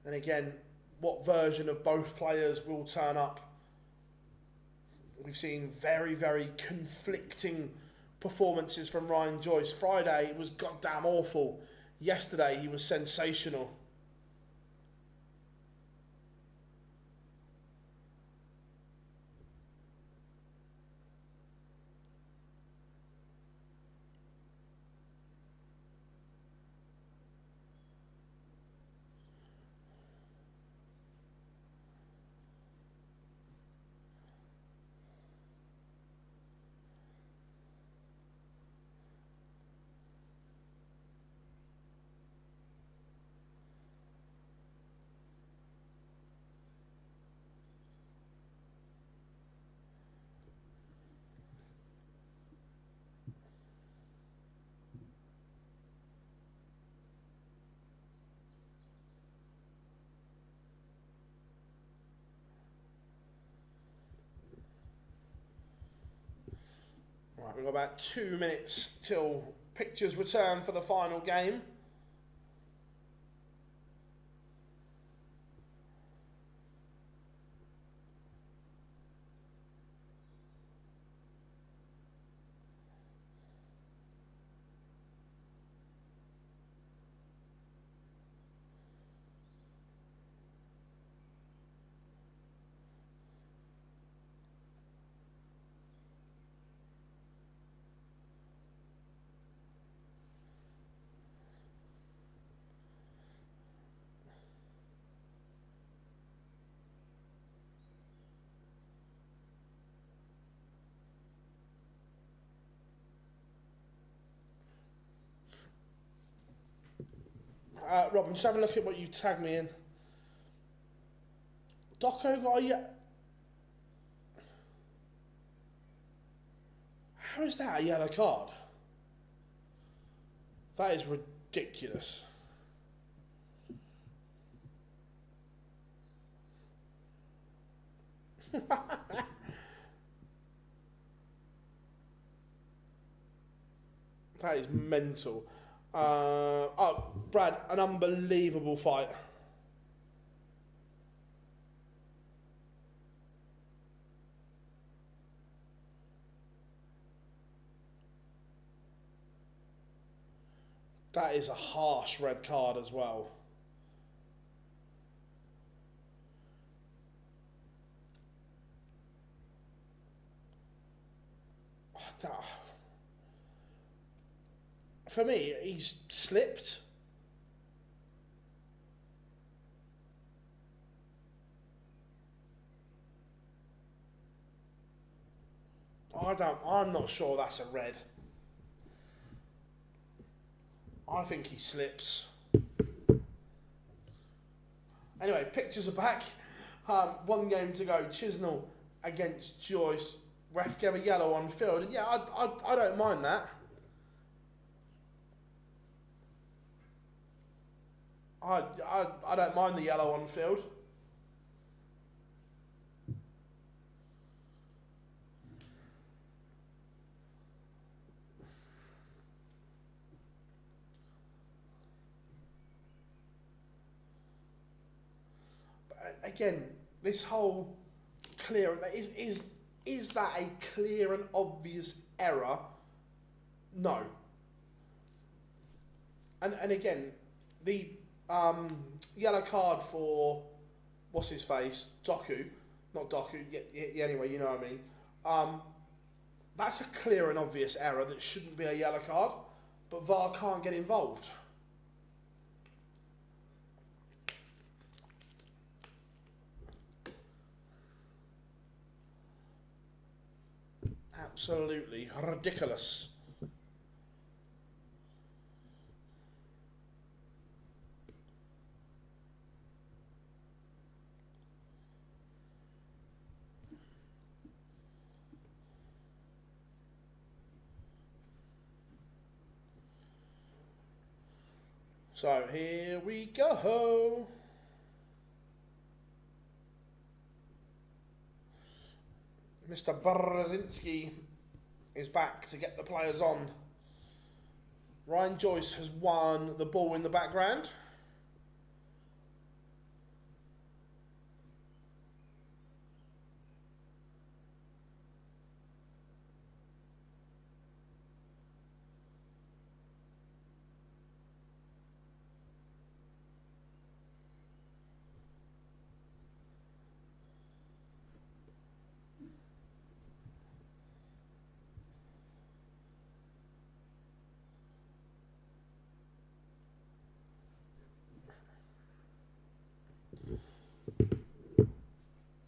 And again, what version of both players will turn up? We've seen very, very conflicting performances from Ryan Joyce. Friday was goddamn awful. Yesterday he was sensational. Right, we've got about 2 minutes till pictures return for the final game. Rob, I'm just having a look at what you tagged me in. Doco got a... How is that a yellow card? That is ridiculous. That is mental. Brad, an unbelievable fight. That is a harsh red card as well. For me, he's slipped. I'm not sure that's a red. I think he slips. Anyway, pictures are back. One game to go. Chisnall against Joyce. Ref gave a yellow on field. And yeah, I don't mind that. I don't mind the yellow on field. Again, this whole clear, is that a clear and obvious error? No. And again, the yellow card for what's his face, Doku, not Doku. Yeah, anyway, you know what I mean. That's a clear and obvious error that shouldn't be a yellow card, but VAR can't get involved. Absolutely ridiculous. So here we go. Mr. Brzezinski is back to get the players on. Ryan Joyce has won the ball in the background.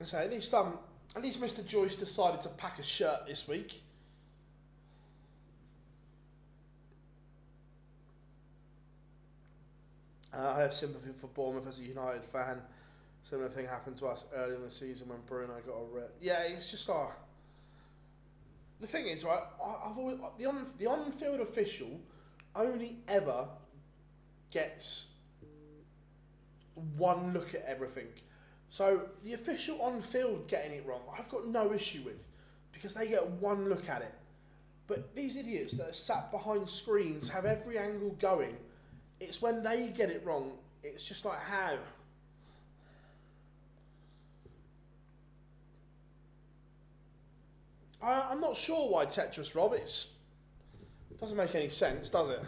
So at least Mr. Joyce decided to pack a shirt this week. I have sympathy for Bournemouth as a United fan. Similar thing happened to us earlier in the season when Bruno got a red. Yeah, it's just the thing is, right? I've always the on-field official only ever gets one look at everything. So the official on field getting it wrong, I've got no issue with, because they get one look at it. But these idiots that are sat behind screens have every angle going. It's when they get it wrong, it's just like, how? I'm not sure why Tetris, Rob. It doesn't make any sense, does it?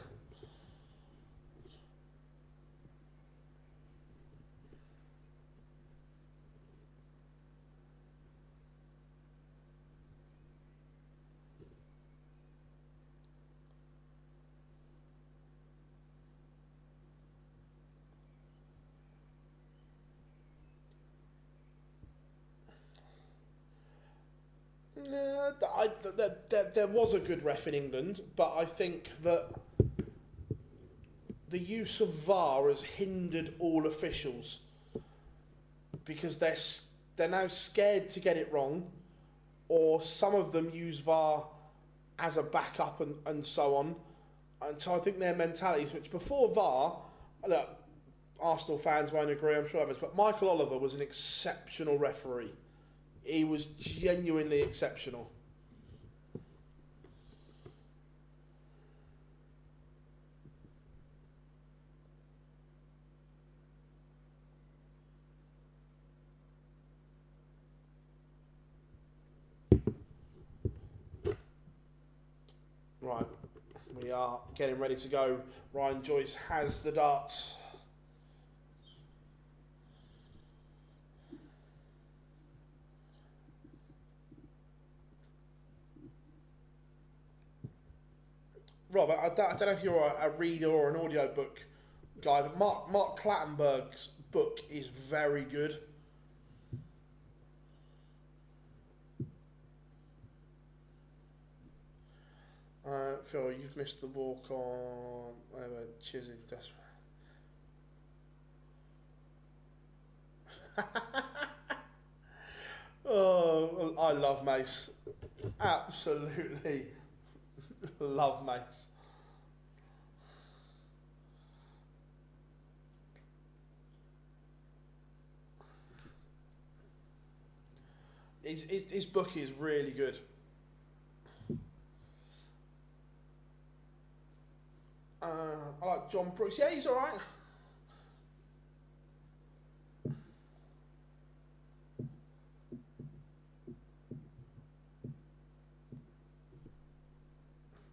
There was a good ref in England, but I think that the use of VAR has hindered all officials because they're now scared to get it wrong, or some of them use VAR as a backup and so on. And so I think their mentality switch. Before VAR, look, Arsenal fans won't agree, I'm sure others, but Michael Oliver was an exceptional referee. He was genuinely exceptional. Right, we are getting ready to go. Ryan Joyce has the darts. Robert, I don't know if you're a reader or an audiobook guy, but Mark Clattenburg's book is very good. Phil, you've missed the walk on Chisnall. Oh, I love Mace. Absolutely love Mace. His book is really good. I like John Brooks. Yeah, he's alright.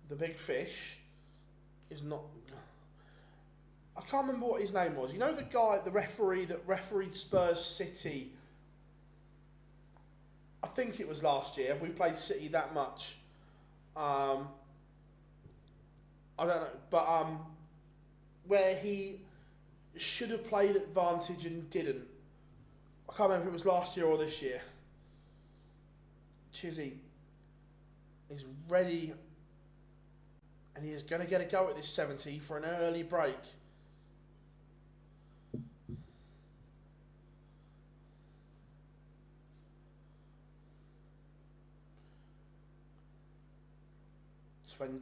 The Big Fish is not... I can't remember what his name was. You know the guy, the referee that refereed Spurs City? I think it was last year. We played City that much. I don't know, but where he should have played advantage and didn't. I can't remember if it was last year or this year. Chizzy is ready, and he is going to get a go at this 70 for an early break. When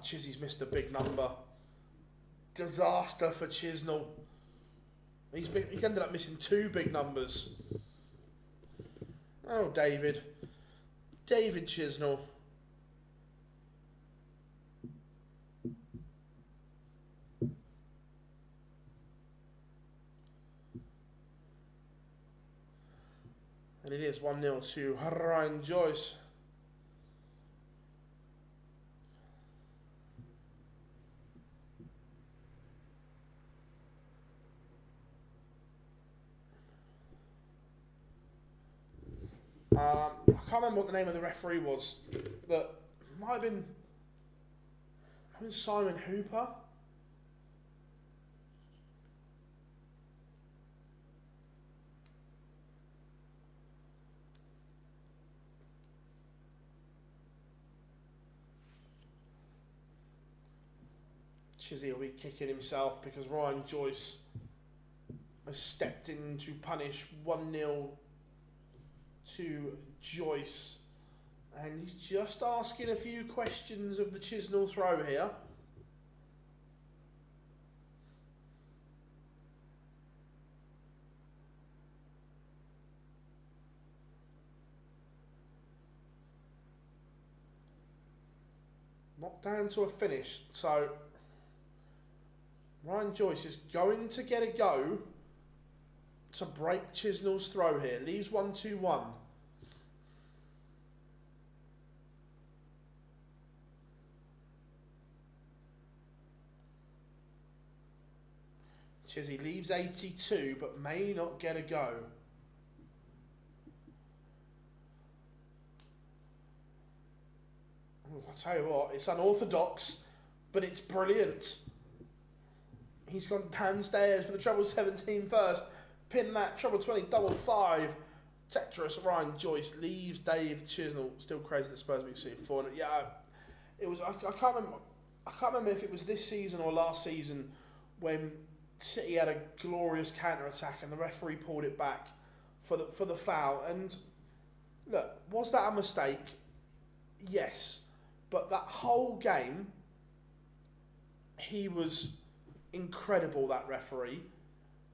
Chizzy's missed a big number. Disaster for Chisnall. He's ended up missing 2 big numbers. Oh, David Chisnall. And it is 1-0 to Ryan Joyce. I can't remember what the name of the referee was, but it might have been Simon Hooper. Chizzy will be kicking himself because Ryan Joyce has stepped in to punish 1-0 to Joyce, and he's just asking a few questions of the Chisnall throw here. Not down to a finish, so Ryan Joyce is going to get a go to break Chisnall's throw here. Leaves 1-2-1. Chizzy leaves 82, but may not get a go. I'll tell you what, it's unorthodox, but it's brilliant. He's gone downstairs for the treble 17 first. Pin that, treble 20, double 5. Tetris, Ryan Joyce leaves Dave Chisnall. Still crazy that Spurs beat City 4. Yeah, it was. I can't remember. I can't remember if it was this season or last season when City had a glorious counter attack and the referee pulled it back for the foul. And look, was that a mistake? Yes, But that whole game, he was incredible, that referee,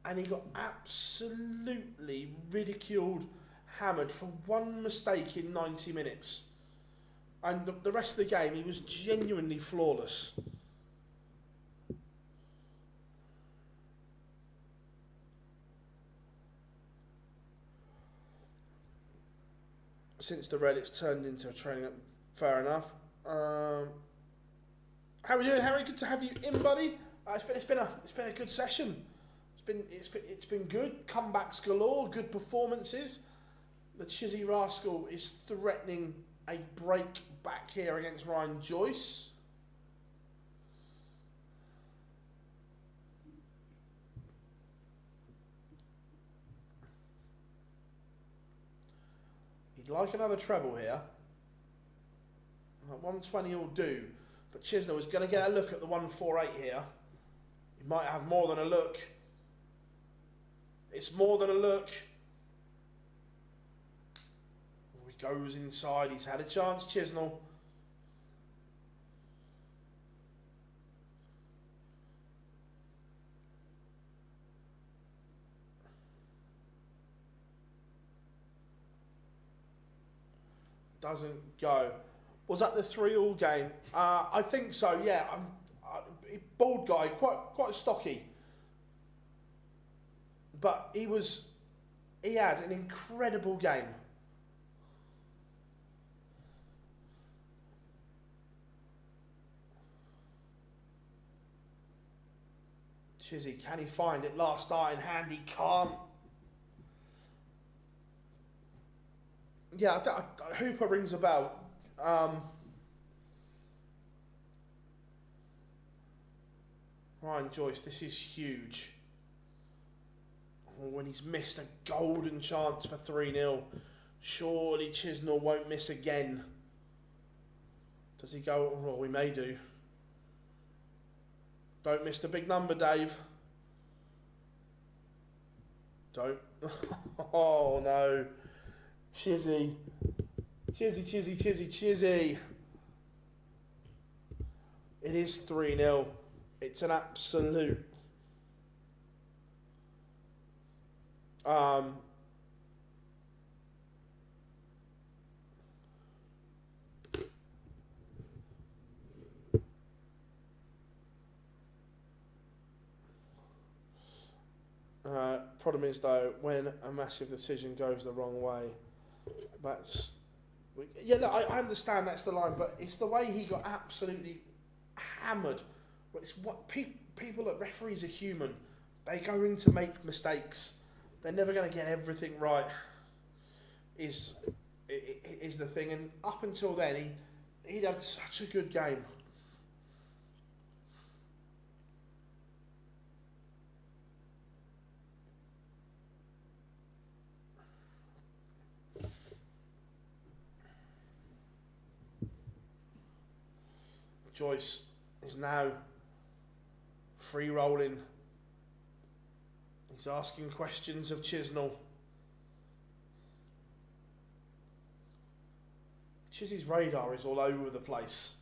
and he got absolutely ridiculed, hammered for one mistake in 90 minutes. And the rest of the game, he was genuinely flawless. Since the red, it's turned into a training. Fair enough. How are we doing, Harry? Good to have you in, buddy. It's been a good session. It's been good. Comebacks galore. Good performances. The Chizzy Rascal is threatening a break back here against Ryan Joyce. He'd like another treble here. 120 will do, but Chisnall is going to get a look at the 148 here. He might have more than a look. It's more than a look. Oh, he goes inside. He's had a chance, Chisnall. Doesn't go. Was that the 3-all game? I think so. Yeah, bald guy, quite stocky, but he had an incredible game. Chizzy, can he find it? Last eye in hand, he can't. Yeah, Hooper rings a bell. Ryan Joyce, this is huge. Oh, when he's missed a golden chance for 3-0. Surely Chisnall won't miss again. Does he go? Well, we may do. Don't miss the big number, Dave. Don't. Oh, no. Chizzy. Chizzy. It is 3-0. It's an absolute problem is, though, when a massive decision goes the wrong way, that's... Yeah, look, I understand that's the line, but it's the way he got absolutely hammered. It's what people at referees are human. They're going to make mistakes. They're never going to get everything right. Is the thing, and up until then, he'd had such a good game. Joyce is now free rolling. He's asking questions of Chisnall. Chizzy's radar is all over the place.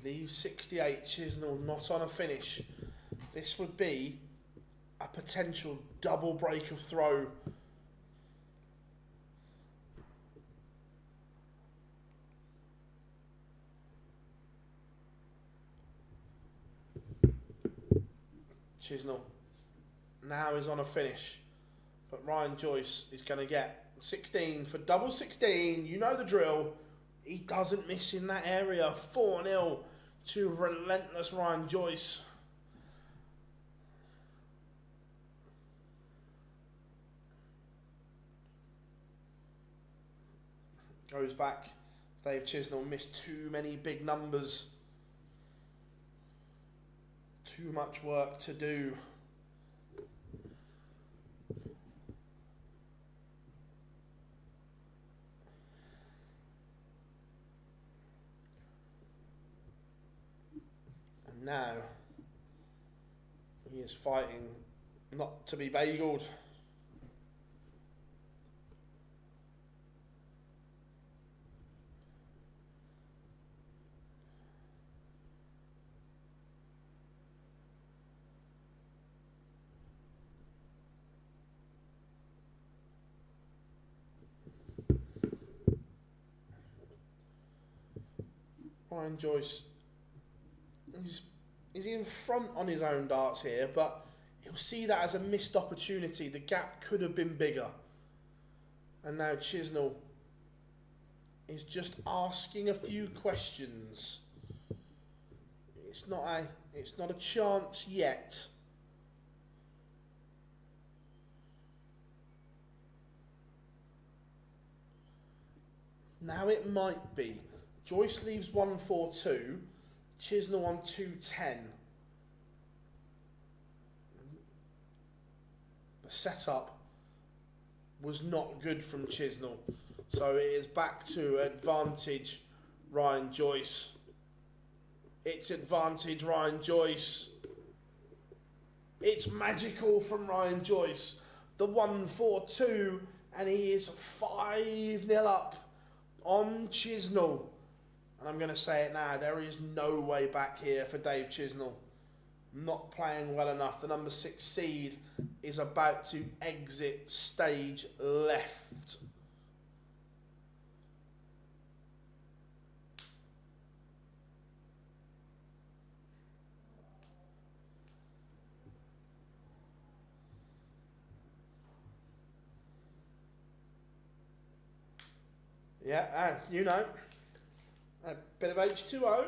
Leaves 68, Chisnall not on a finish. This would be a potential double break of throw. Chisnall now is on a finish, but Ryan Joyce is going to get 16 for double 16. You know the drill. He doesn't miss in that area. 4-0 to relentless Ryan Joyce. Goes back. Dave Chisnall missed too many big numbers. too much work to do. And now he is fighting not to be bageled. Ryan Joyce, he's in front on his own darts here, but he'll see that as a missed opportunity. The gap could have been bigger. And now Chisnall is just asking a few questions. It's not a chance yet. Now it might be. Joyce leaves 142, Chisnall on 210. The setup was not good from Chisnall, so it is back to advantage Ryan Joyce. It's advantage Ryan Joyce. It's magical from Ryan Joyce. The 142, and he is 5-0 up on Chisnall. And I'm going to say it now, there is no way back here for Dave Chisnall. Not playing well enough. The number 6 seed is about to exit stage left. Yeah, and you know, a bit of H2O.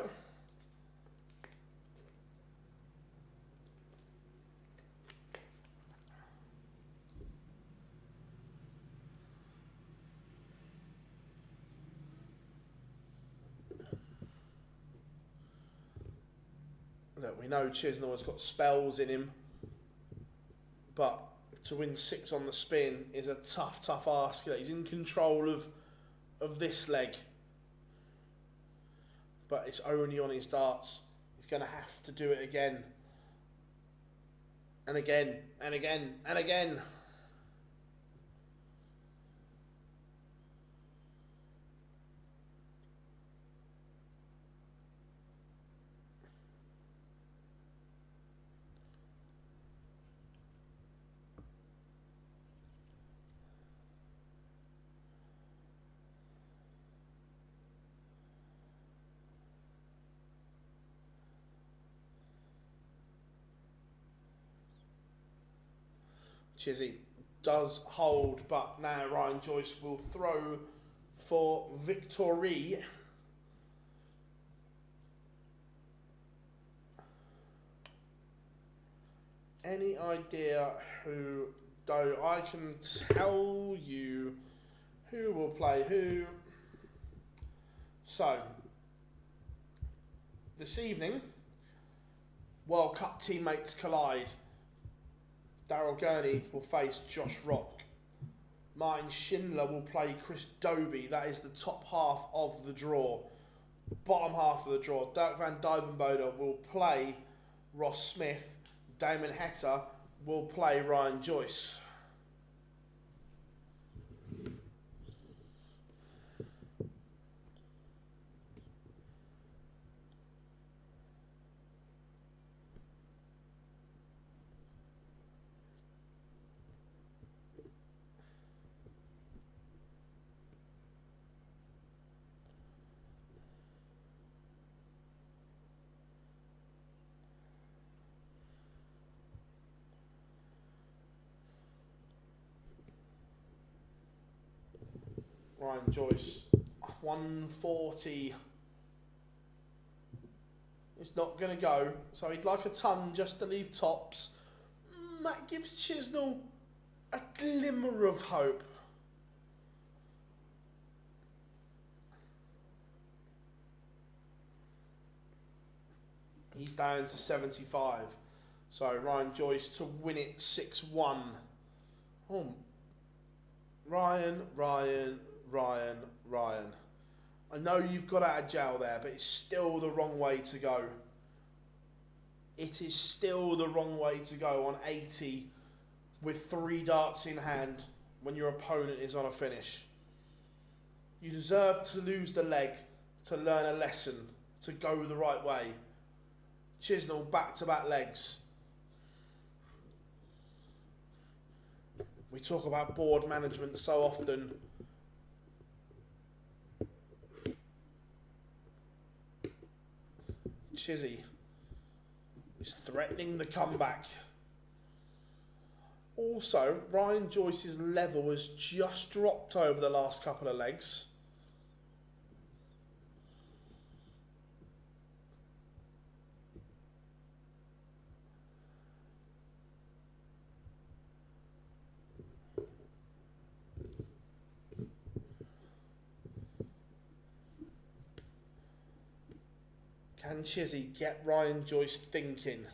Look, we know Chisnall has got spells in him, but to win 6 on the spin is a tough ask. He's in control of this leg, but it's only on his darts. He's going to have to do it again and again and again and again. Chizzy does hold, but now Ryan Joyce will throw for victory. Any idea who, though I can tell you who will play who. So, this evening, World Cup teammates collide. Gurney will face Josh Rock. Martin Schindler will play Chris Dobey. That is the top half of the draw. Bottom half of the draw, Duijvenbode will play Ross Smith. Damon Heta will play Ryan Joyce. Ryan Joyce, 140. It's not going to go, so he'd like a ton just to leave tops. That gives Chisnall a glimmer of hope. He's down to 75. So Ryan Joyce to win it 6-1. Oh, Ryan. I know you've got out of jail there, but it's still the wrong way to go. It is still the wrong way to go on 80 with 3 darts in hand when your opponent is on a finish. You deserve to lose the leg to learn a lesson, to go the right way. Chisnall back-to-back legs. We talk about board management so often. Chizzy is threatening the comeback. Also, Ryan Joyce's level has just dropped over the last couple of legs. Can Chizzy get Ryan Joyce thinking?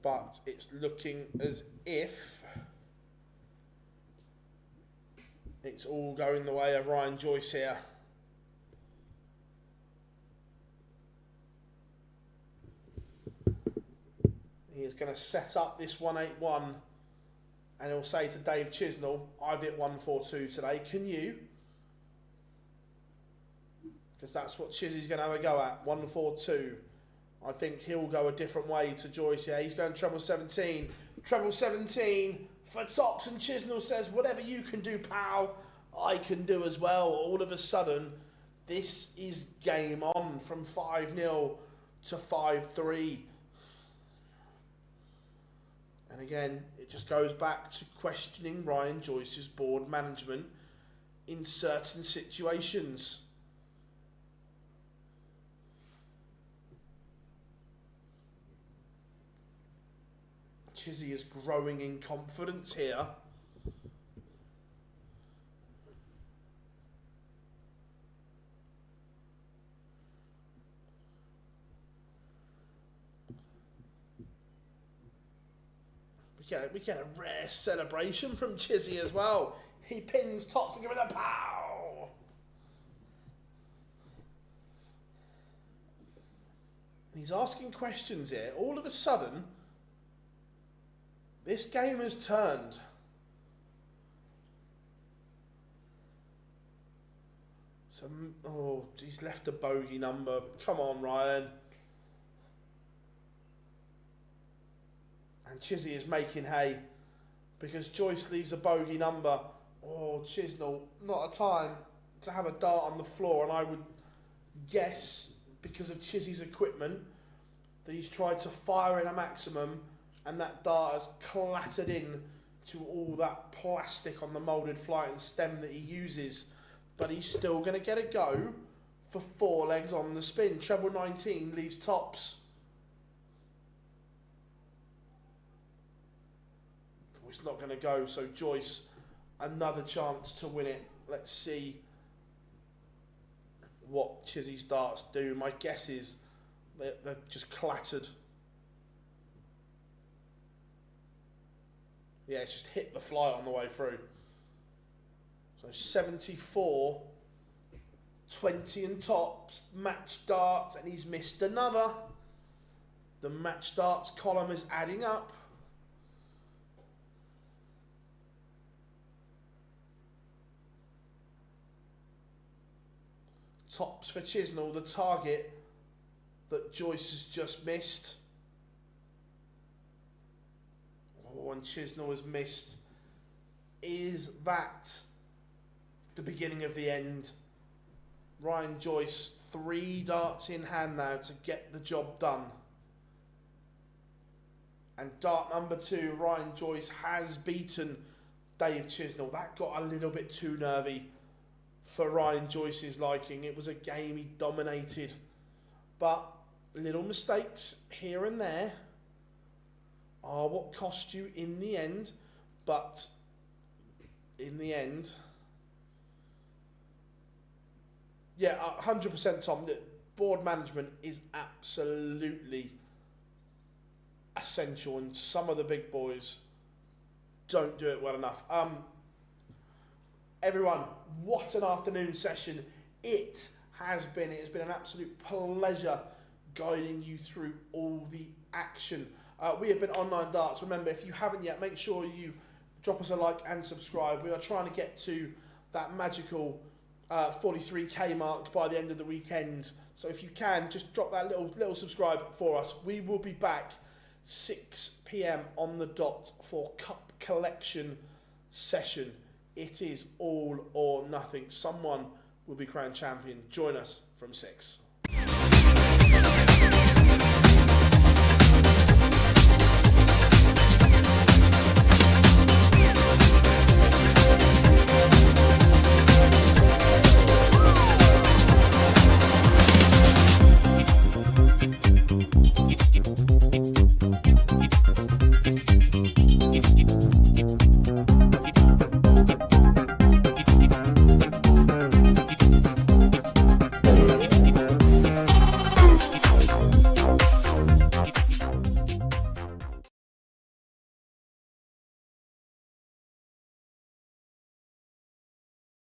But it's looking as if it's all going the way of Ryan Joyce here. He is going to set up this 181 and he'll say to Dave Chisnall, I've hit 142 today, can you? Because that's what Chizzy's going to have a go at, 142. I think he'll go a different way to Joyce. Yeah, he's going treble 17. Treble 17 for tops, and Chisnall says, whatever you can do, pal, I can do as well. All of a sudden, this is game on from 5-0 to 5-3. And again, it just goes back to questioning Ryan Joyce's board management in certain situations. Chizzy is growing in confidence here. We get a rare celebration from Chizzy as well. He pins tops and gives it a pow. And he's asking questions here. All of a sudden, this game has turned. Oh, he's left a bogey number. Come on, Ryan. And Chizzy is making hay because Joyce leaves a bogey number. Oh, Chisnall, not a time to have a dart on the floor. And I would guess, because of Chizzy's equipment, that he's tried to fire in a maximum and that dart has clattered in to all that plastic on the moulded flight and stem that he uses. But he's still going to get a go for 4 legs on the spin. Treble 19 leaves tops. Oh, it's not going to go, so Joyce, another chance to win it. Let's see what Chizzy's darts do. My guess is they're just clattered. Yeah, it's just hit the flight on the way through. So 74, 20 and tops, match darts, and he's missed another. The match darts column is adding up. Tops for Chisnall, the target that Joyce has just missed. Oh, and Chisnall has missed. Is that the beginning of the end? Ryan Joyce, 3 darts in hand now to get the job done. And dart number 2, Ryan Joyce has beaten Dave Chisnall. That got a little bit too nervy for Ryan Joyce's liking. It was a game he dominated. But little mistakes here and there are what cost you in the end, but in the end, yeah, 100% Tom, board management is absolutely essential, and some of the big boys don't do it well enough. Everyone, what an afternoon session it has been. It has been an absolute pleasure guiding you through all the action. We have been Online Darts. Remember, if you haven't yet, make sure you drop us a like and subscribe. We are trying to get to that magical 43k mark by the end of the weekend. So if you can, just drop that little subscribe for us. We will be back 6 p.m. on the dot for Cup Collection session. It is all or nothing. Someone will be crowned champion. Join us from 6.